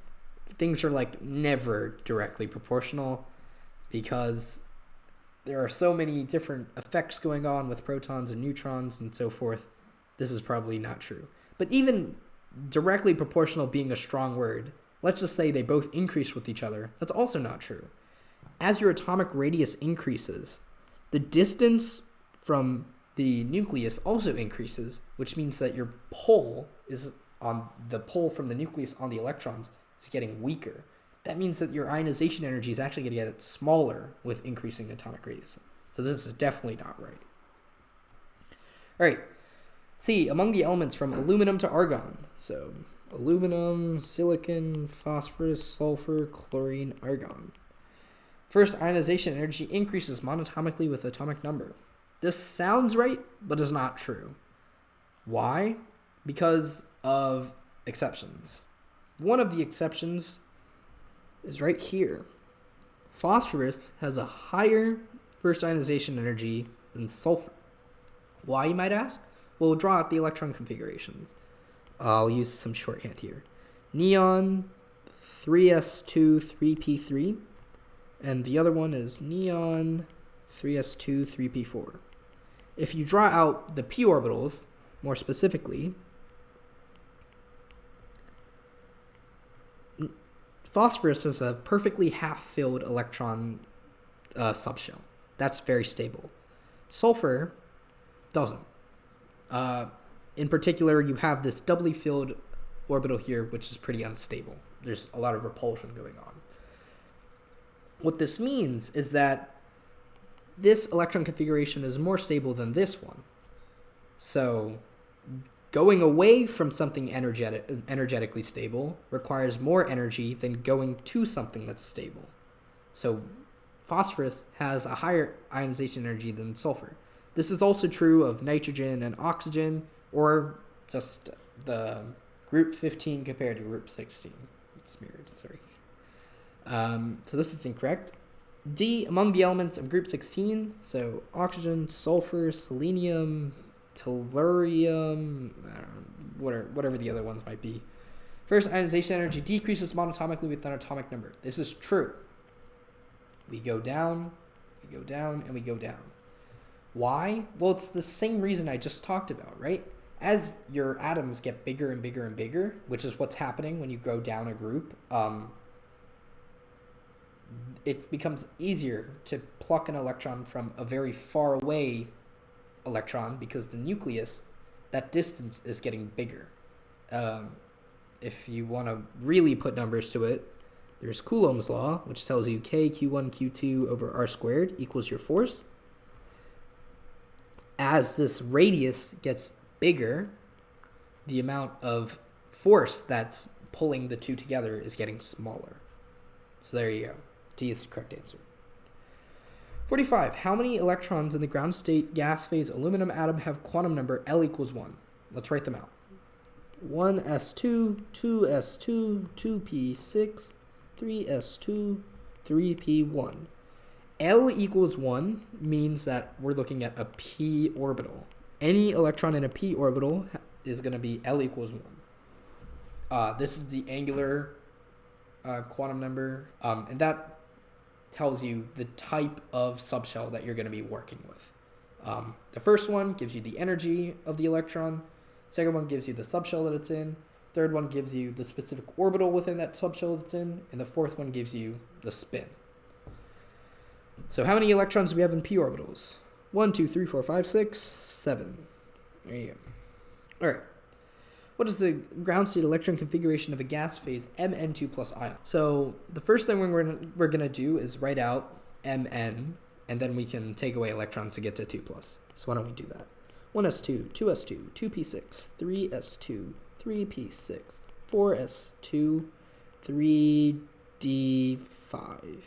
things are like never directly proportional because there are so many different effects going on with protons and neutrons and so forth. This is probably not true. But even directly proportional being a strong word, let's just say they both increase with each other. That's also not true. As your atomic radius increases, the distance from the nucleus also increases, which means that your pull is on the pull from the nucleus on the electrons is getting weaker. That means that your ionization energy is actually going to get smaller with increasing atomic radius. So this is definitely not right. All right. C, among the elements from aluminum to argon. So aluminum, silicon, phosphorus, sulfur, chlorine, argon. First, ionization energy increases monotomically with atomic number. This sounds right, but is not true. Why? Because of exceptions. One of the exceptions is right here. Phosphorus has a higher first ionization energy than sulfur. Why, you might ask? Well, we'll draw out the electron configurations. I'll use some shorthand here. Neon, 3s2, 3p3. And the other one is neon, 3s2, 3p4. If you draw out the p orbitals, more specifically, phosphorus is a perfectly half-filled electron subshell. That's very stable. Sulfur doesn't. In particular, you have this doubly filled orbital here, which is pretty unstable. There's a lot of repulsion going on. What this means is that this electron configuration is more stable than this one. So going away from something energetically stable requires more energy than going to something that's stable. So phosphorus has a higher ionization energy than sulfur. This is also true of nitrogen and oxygen, or just the group 15 compared to group 16. It's mirrored, sorry. So this is incorrect. D, among the elements of group 16, so oxygen, sulfur, selenium, tellurium, whatever the other ones might be. First, ionization energy decreases monotomically with an atomic number. This is true. We go down, and we go down. Why? Well, it's the same reason I just talked about, right? As your atoms get bigger and bigger and bigger, which is what's happening when you go down a group, it becomes easier to pluck an electron from a very far away electron because the nucleus, that distance is getting bigger. If you want to really put numbers to it, there's Coulomb's law, which tells you K, Q1, Q2 over R squared equals your force. As this radius gets bigger, the amount of force that's pulling the two together is getting smaller. So there you go. D is the correct answer. 45. How many electrons in the ground state gas phase aluminum atom have quantum number L equals 1? Let's write them out. 1s2, 2s2, 2p6, 3s2, 3p1. L equals 1 means that we're looking at a p orbital. Any electron in a p orbital is going to be L equals 1. This is the angular quantum number, and that tells you the type of subshell that you're going to be working with. The first one gives you the energy of the electron. Second one gives you the subshell that it's in. Third one gives you the specific orbital within that subshell it's in. And the fourth one gives you the spin. So how many electrons do we have in p orbitals? 1, 2, 3, 4, 5, 6, 7. There you go. All right. What is the ground state electron configuration of a gas phase Mn2 plus ion? So the first thing we're going to do is write out Mn, and then we can take away electrons to get to 2 plus. So why don't we do that? 1s2, 2s2, 2p6, 3s2, 3p6, 4s2, 3d5.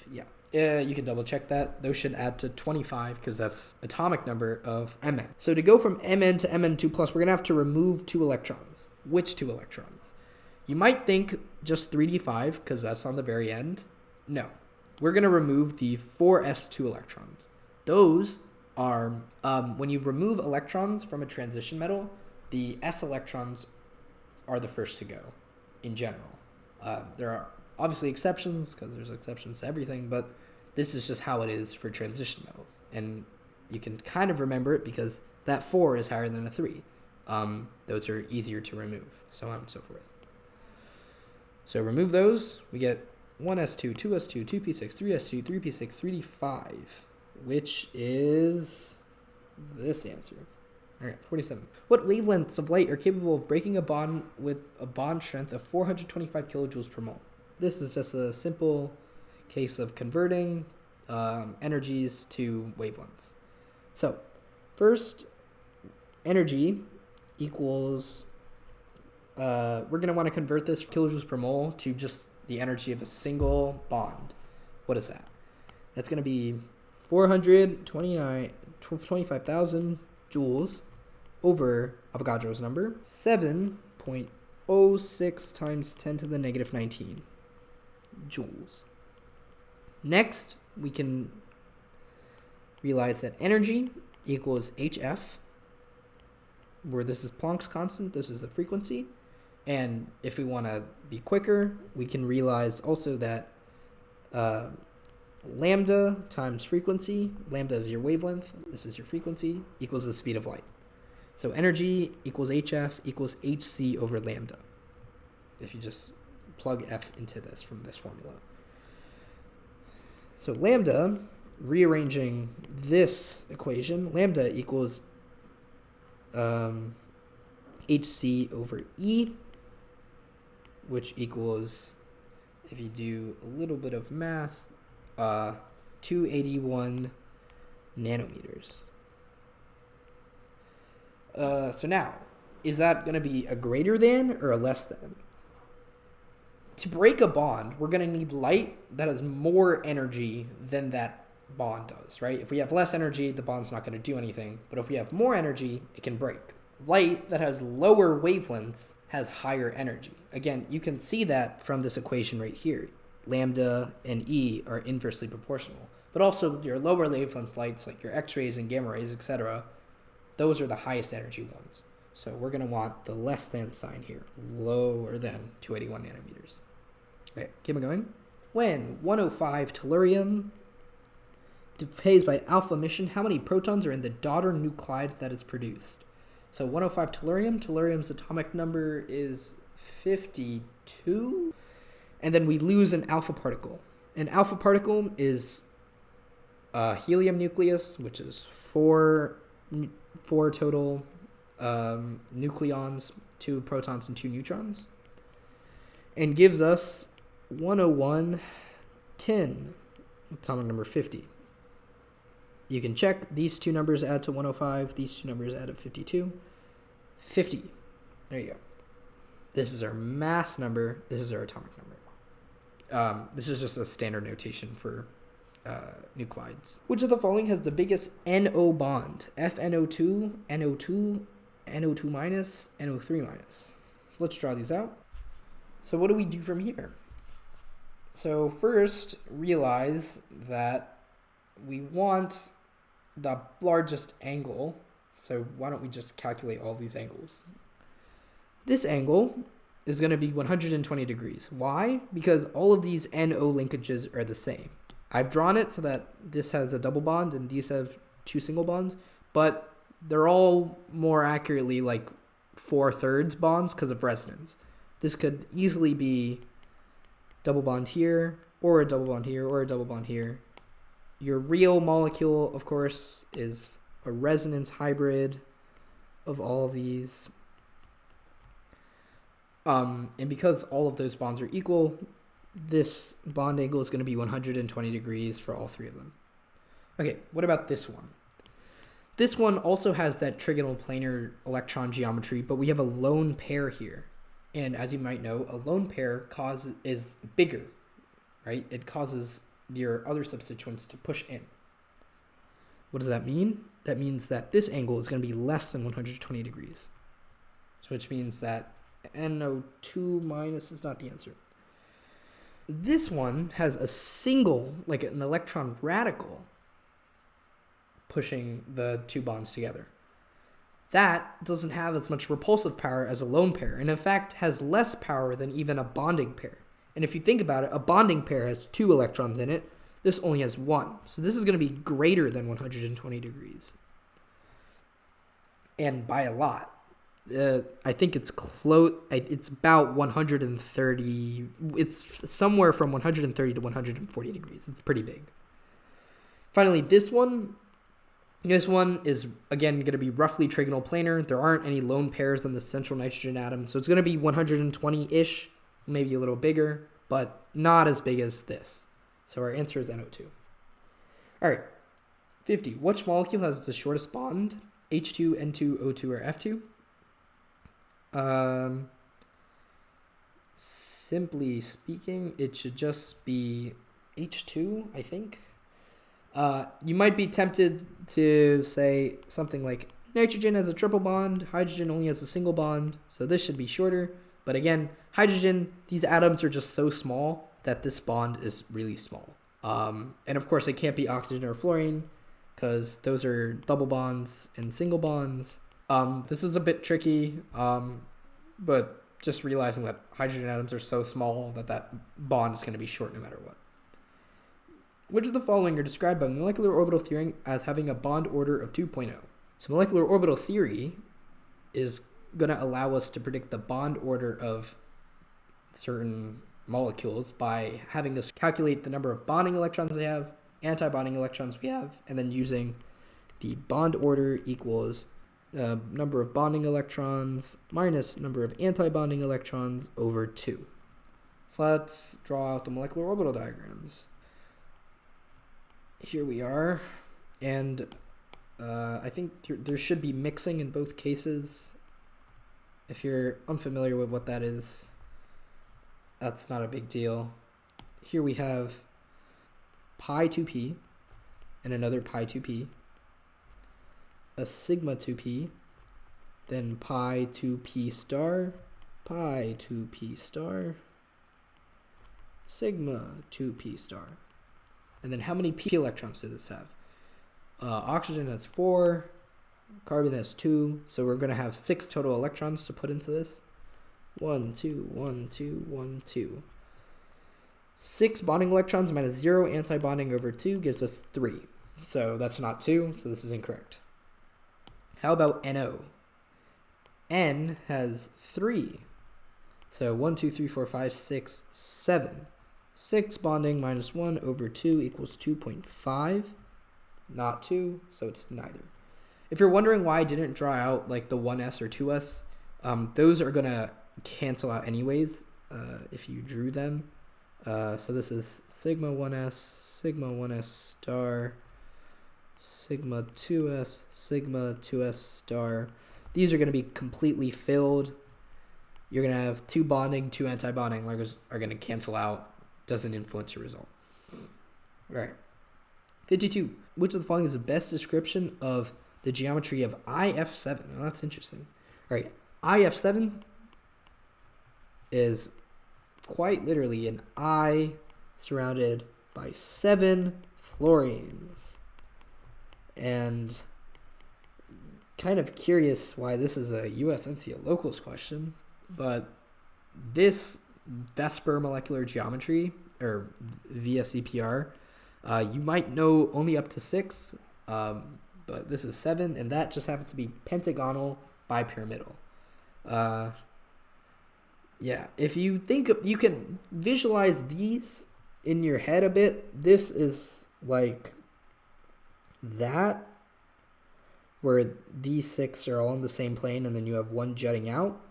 Yeah, you can double check that. Those should add to 25 because that's atomic number of Mn. So to go from Mn to Mn2 plus, we're going to have to remove 2 electrons. Which 2 electrons? You might think just 3d5 because that's on the very end. No. We're going to remove the 4s2 electrons. Those are, when you remove electrons from a transition metal, the s electrons are the first to go in general. There are obviously exceptions because there's exceptions to everything, but this is just how it is for transition metals. And you can kind of remember it because that 4 is higher than a 3. Those are easier to remove, so on and so forth. So remove those, we get 1s2, 2s2, 2p6, 3s2, 3p6, 3d5, which is this answer. All right, 47. What wavelengths of light are capable of breaking a bond with a bond strength of 425 kilojoules per mole? This is just a simple case of converting energies to wavelengths. So first, energy equals, we're going to want to convert this kilojoules per mole to just the energy of a single bond. What is that? That's going to be 429 25,000 joules over Avogadro's number, 7.06 times 10 to the negative 19 joules. Next, we can realize that energy equals HF, where this is Planck's constant, this is the frequency. And if we want to be quicker, we can realize also that lambda times frequency, lambda is your wavelength, this is your frequency, equals the speed of light. So energy equals HF equals HC over lambda, if you just plug F into this from this formula. So lambda, rearranging this equation, lambda equals HC over E, which equals, if you do a little bit of math, 281 nanometers. So now, is that going to be a greater than or a less than? To break a bond, we're going to need light that has more energy than that bond does, right? If we have less energy, the bond's not going to do anything. But if we have more energy, it can break. Light that has lower wavelengths has higher energy. Again, you can see that from this equation right here. Lambda and E are inversely proportional. But also your lower wavelength lights, like your X-rays and gamma rays, etc., those are the highest energy ones. So we're going to want the less than sign here, lower than 281 nanometers. Okay, keep on going. When 105 tellurium decays by alpha emission, how many protons are in the daughter nuclide that is produced? So 105 tellurium's atomic number is 52. And then we lose an alpha particle. An alpha particle is a helium nucleus, which is four total nucleons, 2 protons and 2 neutrons, and gives us 101 10, atomic number 50. You can check these two numbers add to 105, these two numbers add to 52. 50. There you go. This is our mass number, this is our atomic number. This is just a standard notation for nuclides. Which of the following has the biggest NO bond? FNO2, NO2, NO2 minus, NO3 minus. Let's draw these out. So what do we do from here? So first, realize that we want the largest angle. So why don't we just calculate all these angles? This angle is going to be 120 degrees. Why? Because all of these NO linkages are the same. I've drawn it so that this has a double bond and these have 2 single bonds, but they're all more accurately like 4/3 bonds because of resonance. This could easily be double bond here, or a double bond here, or a double bond here. Your real molecule, of course, is a resonance hybrid of all of these. And because all of those bonds are equal, this bond angle is going to be 120 degrees for all 3 of them. Okay, what about this one? This one also has that trigonal planar electron geometry, but we have a lone pair here. And as you might know, a lone pair is bigger, right? It causes your other substituents to push in. What does that mean? That means that this angle is going to be less than 120 degrees. So which means that NO2 minus is not the answer. This one has a single, like an electron radical, pushing the 2 bonds together. That doesn't have as much repulsive power as a lone pair, and in fact has less power than even a bonding pair. And if you think about it, a bonding pair has 2 electrons in it. This only has 1. So this is going to be greater than 120 degrees. And by a lot. I think it's close. It's about 130. It's somewhere from 130 to 140 degrees. It's pretty big. Finally, this one is, again, going to be roughly trigonal planar. There aren't any lone pairs on the central nitrogen atom. So it's going to be 120-ish, maybe a little bigger, but not as big as this. So our answer is NO2. All right, 50. Which molecule has the shortest bond? H2, N2, O2, or F2? Simply speaking, it should just be H2, I think. You might be tempted to say something like nitrogen has a triple bond, hydrogen only has a single bond, so this should be shorter. But again, hydrogen, these atoms are just so small that this bond is really small. And of course, it can't be oxygen or fluorine because those are double bonds and single bonds. This is a bit tricky, but just realizing that hydrogen atoms are so small that bond is going to be short no matter what. Which of the following are described by molecular orbital theory as having a bond order of 2.0? So molecular orbital theory is going to allow us to predict the bond order of certain molecules by having us calculate the number of bonding electrons they have, anti-bonding electrons we have, and then using the bond order equals number of bonding electrons minus number of anti-bonding electrons over 2. So let's draw out the molecular orbital diagrams. Here we are, and I think there should be mixing in both cases. If you're unfamiliar with what that is, that's not a big deal. Here we have pi 2p and another pi 2p, a sigma 2p, then pi 2p star, pi 2p star, sigma 2p star. And then how many p electrons does this have? Oxygen has 4, carbon has 2, so we're going to have 6 total electrons to put into this. 1, 2, 1, 2, 1, 2. 6 bonding electrons minus 0 anti-bonding over 2 gives us 3. So that's not 2, so this is incorrect. How about NO? N has 3. So 1, 2, 3, 4, 5, 6, 7. 6 bonding minus 1 over 2 equals 2.5. Not 2, so it's neither. If you're wondering why I didn't draw out like the 1s or 2s, those are going to cancel out anyways if you drew them. So this is sigma 1s star, sigma 2s star. These are going to be completely filled. You're going to have 2 bonding, 2 anti-bonding. Like are going to cancel out. Doesn't influence your result. All right. 52. Which of the following is the best description of the geometry of IF7? Oh, that's interesting. All right. IF7 is quite literally an I surrounded by 7 fluorines. And kind of curious why this is a USNCO locals question, but this Vesper molecular geometry, or VSEPR, you might know only up to 6, but this is 7, and that just happens to be pentagonal bipyramidal. Yeah, if you think you can visualize these in your head a bit, this is like that, where these 6 are all on the same plane, and then you have one jutting out.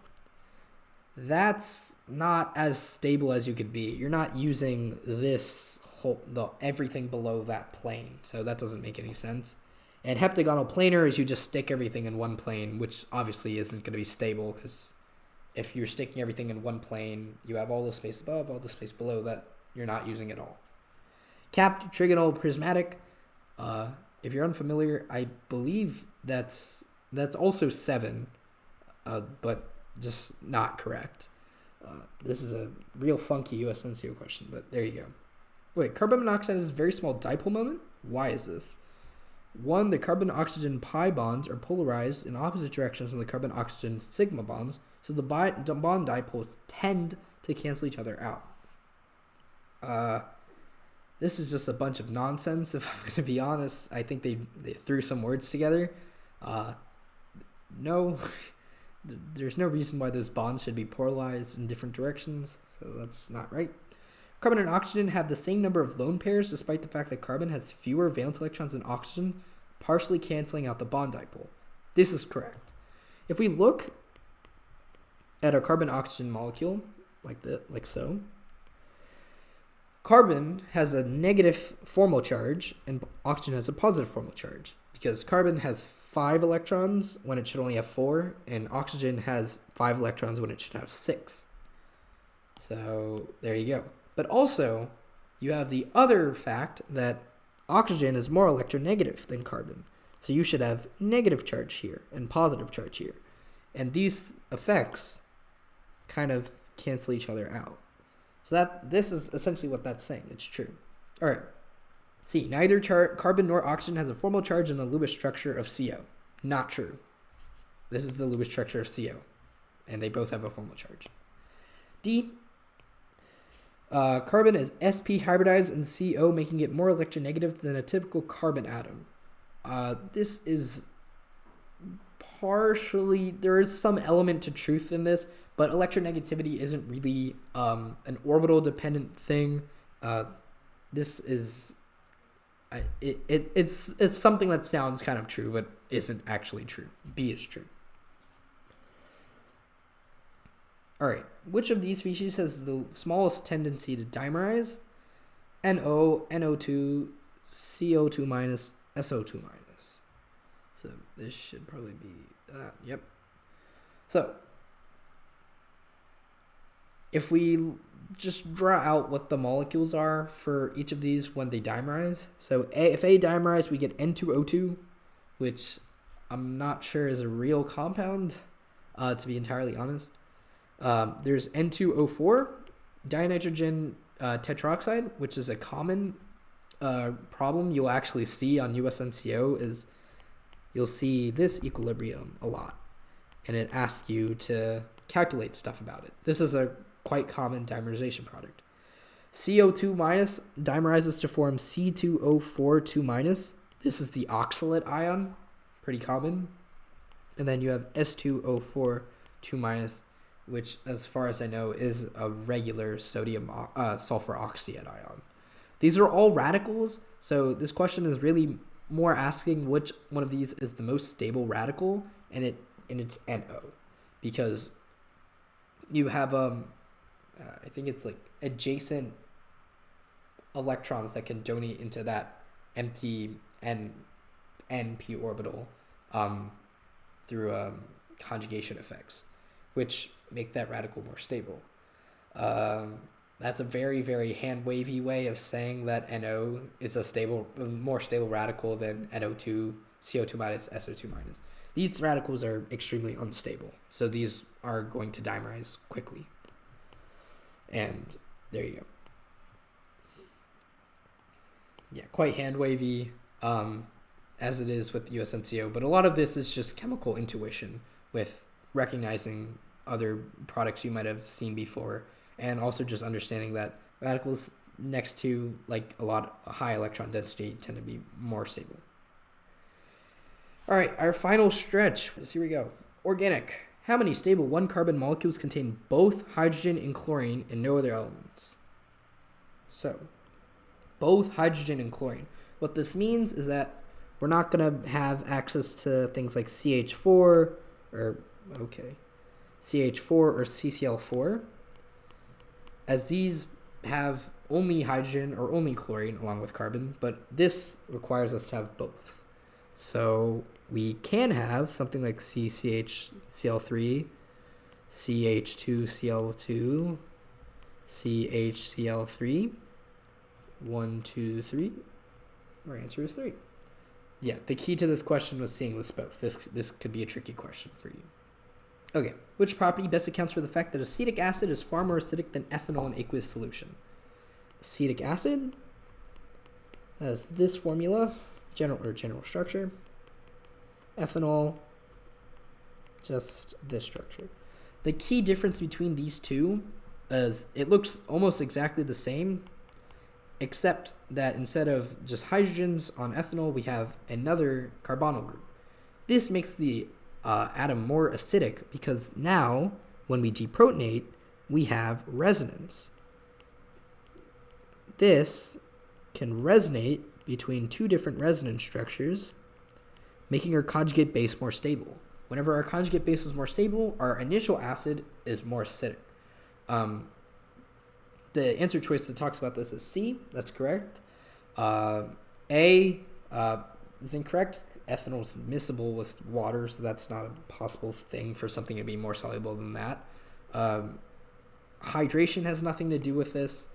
That's not as stable as you could be. You're not using this everything below that plane, so that doesn't make any sense. And heptagonal planar is you just stick everything in one plane, which obviously isn't going to be stable, because if you're sticking everything in one plane, you have all the space above, all the space below that you're not using at all. Capped trigonal prismatic. If you're unfamiliar, I believe that's also 7, but just not correct. This is a real funky USNCO question, but there you go. Wait, carbon monoxide has a very small dipole moment? Why is this? 1, the carbon-oxygen pi bonds are polarized in opposite directions from the carbon-oxygen sigma bonds, so the bond dipoles tend to cancel each other out. This is just a bunch of nonsense, if I'm going to be honest. I think they threw some words together. No, there's no reason why those bonds should be polarized in different directions, so that's not right. Carbon and oxygen have the same number of lone pairs, despite the fact that carbon has fewer valence electrons than oxygen, partially canceling out the bond dipole. This is correct. If we look at a carbon-oxygen molecule, like so, carbon has a negative formal charge, and oxygen has a positive formal charge, because carbon has 5 electrons when it should only have 4, and oxygen has 5 electrons when it should have 6. So there you go. But also, you have the other fact that Oxygen is more electronegative than carbon. So you should have negative charge here and positive charge here. And these effects kind of cancel each other out. So this is essentially what that's saying. It's true. All right. C. Neither carbon nor oxygen has a formal charge in the Lewis structure of CO. Not true. This is the Lewis structure of CO. And they both have a formal charge. D. Carbon is sp hybridized in CO, making it more electronegative than a typical carbon atom. This is partially, there is some element to truth in this, but electronegativity isn't really an orbital dependent thing. This is, it's something that sounds kind of true, but isn't actually true. B is true. All right, which of these species has the smallest tendency to dimerize? NO, NO2, CO2 minus, SO2 minus. So this should probably be that. Yep. So if we just draw out what the molecules are for each of these when they dimerize. So if A dimerize, we get N2O2, which I'm not sure is a real compound, to be entirely honest. There's N2O4, dinitrogen tetroxide, which is a common problem you'll actually see on USNCO. Is you'll see this equilibrium a lot, and it asks you to calculate stuff about it. This is a quite common dimerization product. CO2 minus dimerizes to form C2O4 2 minus. This is the oxalate ion, pretty common. And then you have S2O4 2 minus, which, as far as I know, is a regular sodium sulfur oxide ion. These are all radicals, so this question is really more asking which one of these is the most stable radical, and it's NO, because you have I think it's like adjacent electrons that can donate into that empty NP orbital through conjugation effects, which make that radical more stable. That's a very, very hand-wavy way of saying that NO is a more stable radical than NO2, CO2 minus, SO2 minus. These radicals are extremely unstable, so these are going to dimerize quickly. And there you go. Yeah, quite hand-wavy, as it is with USNCO, but a lot of this is just chemical intuition with recognizing other products you might have seen before, and also just understanding that radicals next to like a high electron density tend to be more stable. All right, our final stretch. Here we go. Organic. How many stable 1-carbon molecules contain both hydrogen and chlorine and no other elements? So, both hydrogen and chlorine. What this means is that we're not going to have access to things like CH4 or CCl4, as these have only hydrogen or only chlorine along with carbon, but this requires us to have both. So we can have something like CCHCl3, CH2Cl2, CHCl3, 1, 2, 3. Our answer is 3. Yeah, the key to this question was seeing this both. This could be a tricky question for you. Okay, which property best accounts for the fact that acetic acid is far more acidic than ethanol in aqueous solution? Acetic acid has this formula, general structure. Ethanol, just this structure. The key difference between these two is it looks almost exactly the same, except that instead of just hydrogens on ethanol, we have another carbonyl group. This makes the atom more acidic because now, when we deprotonate, we have resonance. This can resonate between two different resonance structures, making our conjugate base more stable. Whenever our conjugate base is more stable, our initial acid is more acidic. The answer choice that talks about this is C. That's correct. A is incorrect. Ethanol is miscible with water, so that's not a possible thing for something to be more soluble than that. Hydration has nothing to do with this,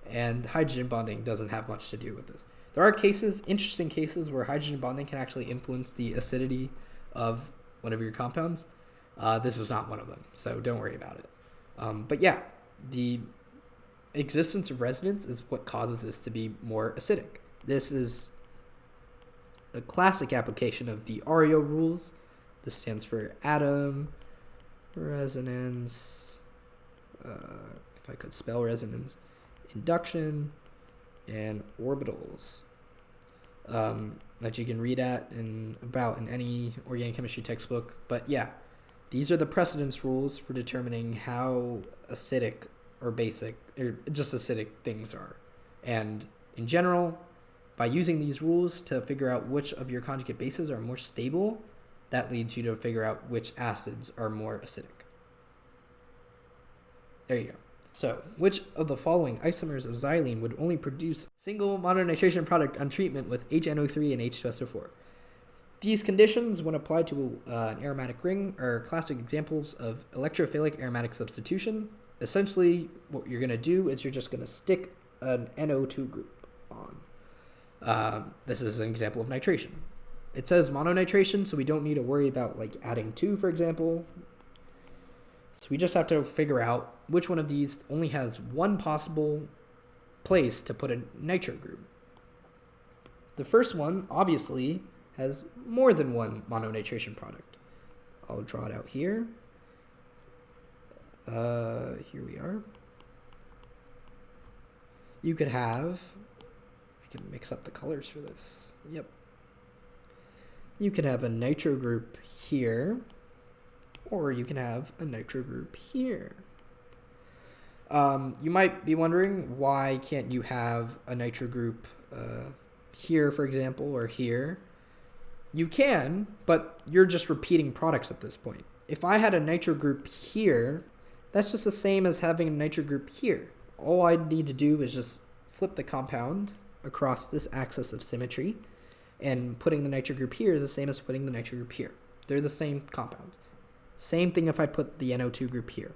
and hydrogen bonding doesn't have much to do with this. There are cases, interesting cases, where hydrogen bonding can actually influence the acidity of one of your compounds. This was not one of them, so don't worry about it. But yeah, the existence of resonance is what causes this to be more acidic. This is a classic application of the ARIO rules. This stands for atom, resonance, if I could spell resonance, induction, and orbitals. That you can read about in any organic chemistry textbook. But yeah, these are the precedence rules for determining how acidic or basic or just acidic things are. And in general, by using these rules to figure out which of your conjugate bases are more stable, that leads you to figure out which acids are more acidic. There you go. So, which of the following isomers of xylene would only produce single mononitration product on treatment with HNO3 and H2SO4? These conditions, when applied to an aromatic ring, are classic examples of electrophilic aromatic substitution. Essentially, what you're going to do is you're just going to stick an NO2 group on. This is an example of nitration. It says mononitration, so we don't need to worry about like adding 2, for example. So we just have to figure out which one of these only has one possible place to put a nitro group. The first one, obviously, has more than one mononitration product. I'll draw it out here. Here we are. You could have, I can mix up the colors for this. Yep. You could have a nitro group here, or you can have a nitro group here. You might be wondering, why can't you have a nitro group here, for example, or here? You can, but you're just repeating products at this point. If I had a nitro group here, that's just the same as having a nitro group here. All I need to do is just flip the compound across this axis of symmetry, and putting the nitro group here is the same as putting the nitro group here. They're the same compound. Same thing if I put the NO2 group here.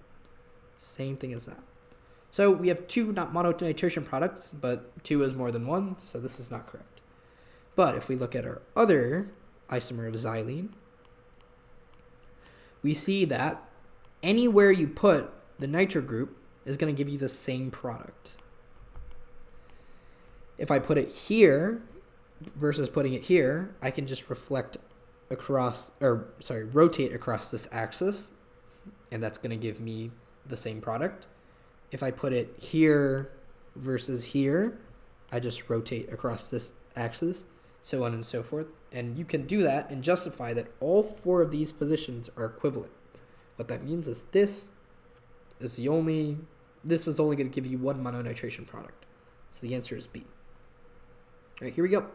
Same thing as that. So we have 2 not mononitration products, but 2 is more than 1, so this is not correct. But if we look at our other isomer of xylene, we see that anywhere you put the nitro group is going to give you the same product. If I put it here versus putting it here, I can just rotate across this axis, and that's going to give me the same product. If I put it here versus here, I just rotate across this axis, so on and so forth. And you can do that and justify that all 4 of these positions are equivalent. What that means is this is only going to give you 1 mononitration product. So the answer is B. All right, here we go.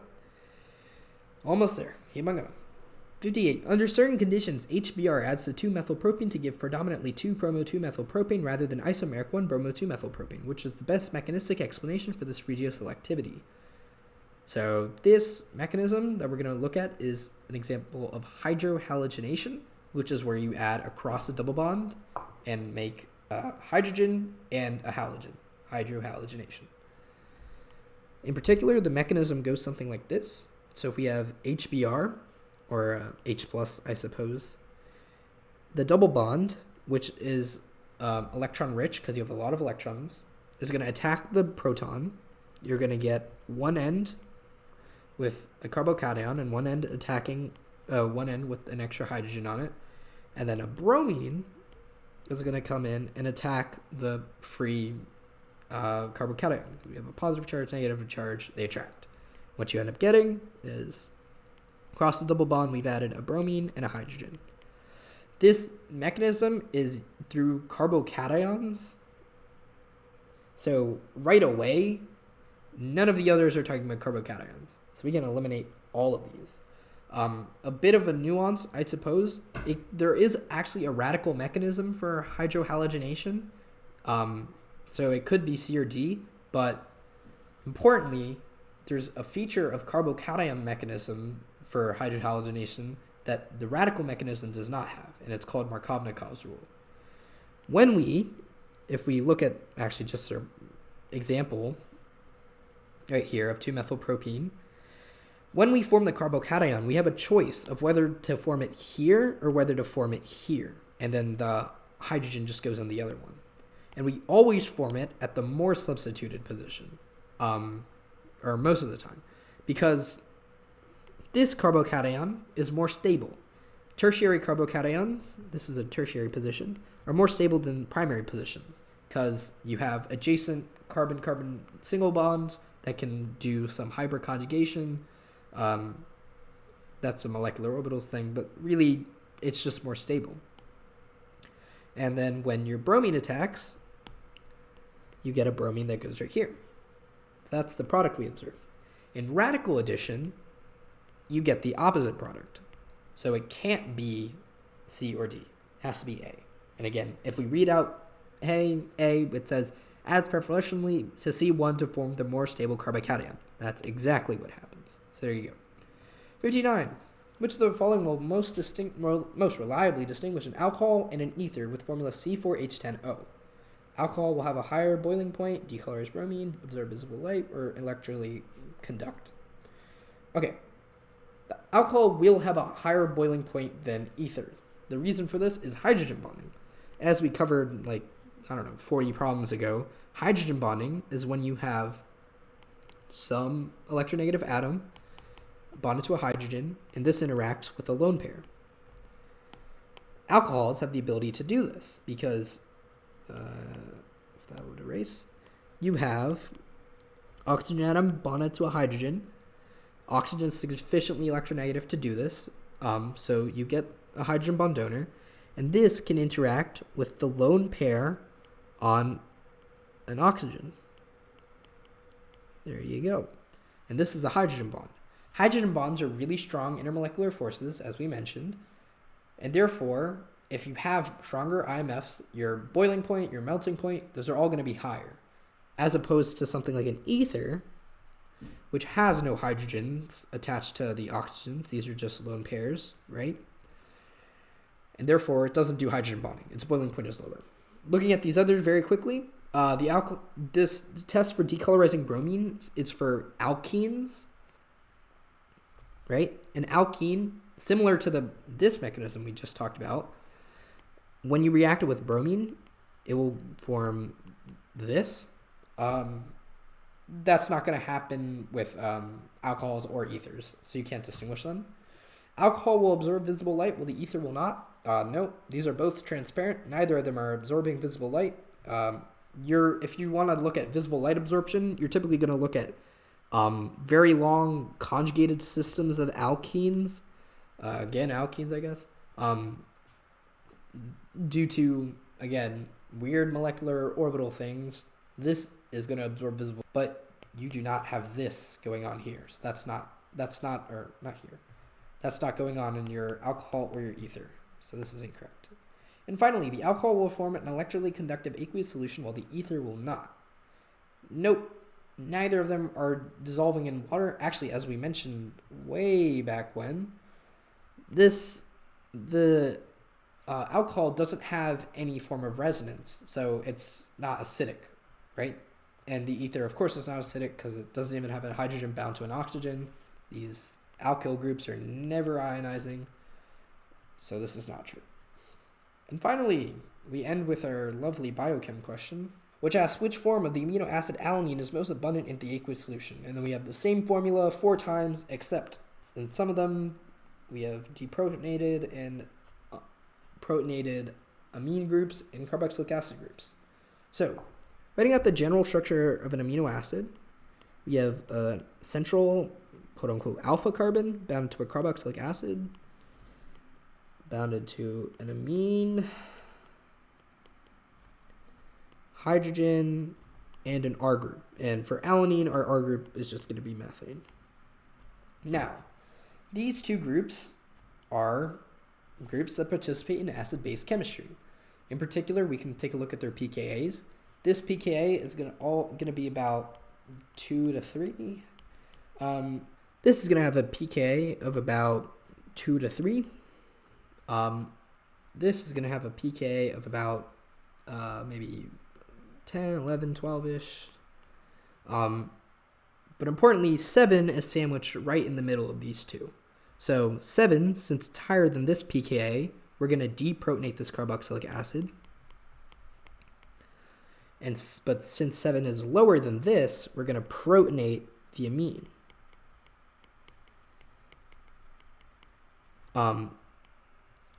Almost there. Keep on going. 58. Under certain conditions, HBr adds to 2-methylpropane to give predominantly 2-bromo-2-methylpropane rather than isomeric 1-bromo-2-methylpropane, which is the best mechanistic explanation for this regioselectivity. So this mechanism that we're going to look at is an example of hydrohalogenation, which is where you add across a double bond and make hydrogen and a halogen, hydrohalogenation. In particular, the mechanism goes something like this. So if we have HBr, or H+, I suppose, the double bond, which is electron rich because you have a lot of electrons, is going to attack the proton. You're going to get one end with a carbocation and one end attacking one end with an extra hydrogen on it, and then a bromine is going to come in and attack the free carbocation. We have a positive charge, negative charge, they attract. What you end up getting is, across the double bond, we've added a bromine and a hydrogen. This mechanism is through carbocations. So right away, none of the others are talking about carbocations. So we can eliminate all of these. A bit of a nuance, I suppose. There is actually a radical mechanism for hydrohalogenation. So it could be C or D, but importantly, there's a feature of carbocation mechanism for hydrohalogenation that the radical mechanism does not have, and it's called Markovnikov's rule. If we look at actually just an example, right here of 2-methylpropene. When we form the carbocation, we have a choice of whether to form it here or whether to form it here. And then the hydrogen just goes on the other one. And we always form it at the more substituted position, or most of the time, because this carbocation is more stable. Tertiary carbocations, this is a tertiary position, are more stable than primary positions because you have adjacent carbon-carbon single bonds that can do some hybrid conjugation. That's a molecular orbitals thing, but really it's just more stable. And then when your bromine attacks, you get a bromine that goes right here. That's the product we observe. In radical addition, you get the opposite product. So it can't be C or D. It has to be A. And again, if we read out A, it says adds preferentially to C1 to form the more stable carbocation. That's exactly what happens. So there you go. 59. Which of the following will most reliably distinguish an alcohol and an ether with formula C4H10O? Alcohol will have a higher boiling point, decolorize bromine, absorb visible light, or electrically conduct. Okay. The alcohol will have a higher boiling point than ether. The reason for this is hydrogen bonding. As we covered, 40 problems ago, hydrogen bonding is when you have some electronegative atom bonded to a hydrogen, and this interacts with a lone pair. Alcohols have the ability to do this because, if that would erase, you have oxygen atom bonded to a hydrogen. Oxygen is sufficiently electronegative to do this, so you get a hydrogen bond donor, and this can interact with the lone pair on an oxygen. There you go. And this is a hydrogen bond. Hydrogen bonds are really strong intermolecular forces, as we mentioned, and therefore, if you have stronger IMFs, your boiling point, your melting point, those are all going to be higher, as opposed to something like an ether, which has no hydrogens attached to the oxygens. These are just lone pairs, right? And therefore, it doesn't do hydrogen bonding. Its boiling point is lower. Looking at these others very quickly, this test for decolorizing bromine is for alkenes, right? An alkene, similar to this mechanism we just talked about, when you react it with bromine, it will form this. That's not going to happen with alcohols or ethers, so you can't distinguish them. Alcohol will absorb visible light, while the ether will not. No, these are both transparent. Neither of them are absorbing visible light. If you want to look at visible light absorption, you're typically going to look at very long conjugated systems of alkenes. Again, alkenes, I guess. Due to, again, weird molecular orbital things, this is going to absorb visible, but you do not have this going on here. So that's not here. That's not going on in your alcohol or your ether. So this is incorrect. And finally, the alcohol will form an electrically conductive aqueous solution while the ether will not. Nope. Neither of them are dissolving in water. Actually, as we mentioned way back when, the alcohol doesn't have any form of resonance, so it's not acidic, right? And the ether, of course, is not acidic because it doesn't even have a hydrogen bound to an oxygen. These alkyl groups are never ionizing, so this is not true. And finally, we end with our lovely biochem question, which asks which form of the amino acid alanine is most abundant in the aqueous solution. And then we have the same formula 4 times, except in some of them we have deprotonated and protonated amine groups and carboxylic acid groups. So, writing out the general structure of an amino acid, we have a central, quote-unquote, alpha carbon bound to a carboxylic acid, bounded to an amine, hydrogen, and an R group. And for alanine, our R group is just going to be methane. Now, these two groups are groups that participate in acid-base chemistry. In particular, we can take a look at their pKa's. This pKa is going to be about 2 to 3. This is going to have a pKa of about 2 to 3. This is going to have a pKa of about maybe 10, 11, 12-ish. But importantly, 7 is sandwiched right in the middle of these two. So 7, since it's higher than this pKa, we're going to deprotonate this carboxylic acid. But since 7 is lower than this, we're going to protonate the amine.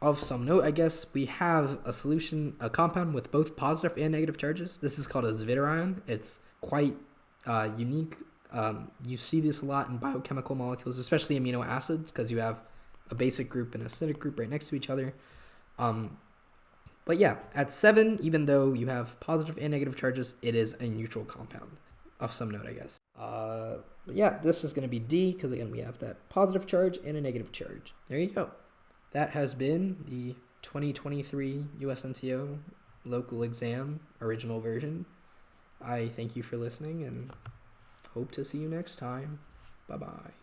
Of some note, I guess, we have a compound with both positive and negative charges. This is called a zwitterion. It's quite unique. You see this a lot in biochemical molecules, especially amino acids, because you have a basic group and an acidic group right next to each other. But yeah, at 7, even though you have positive and negative charges, it is a neutral compound. Of some note, I guess. But yeah, this is going to be D, because again, we have that positive charge and a negative charge. There you go. That has been the 2023 USNCO local exam original version. I thank you for listening and hope to see you next time. Bye-bye.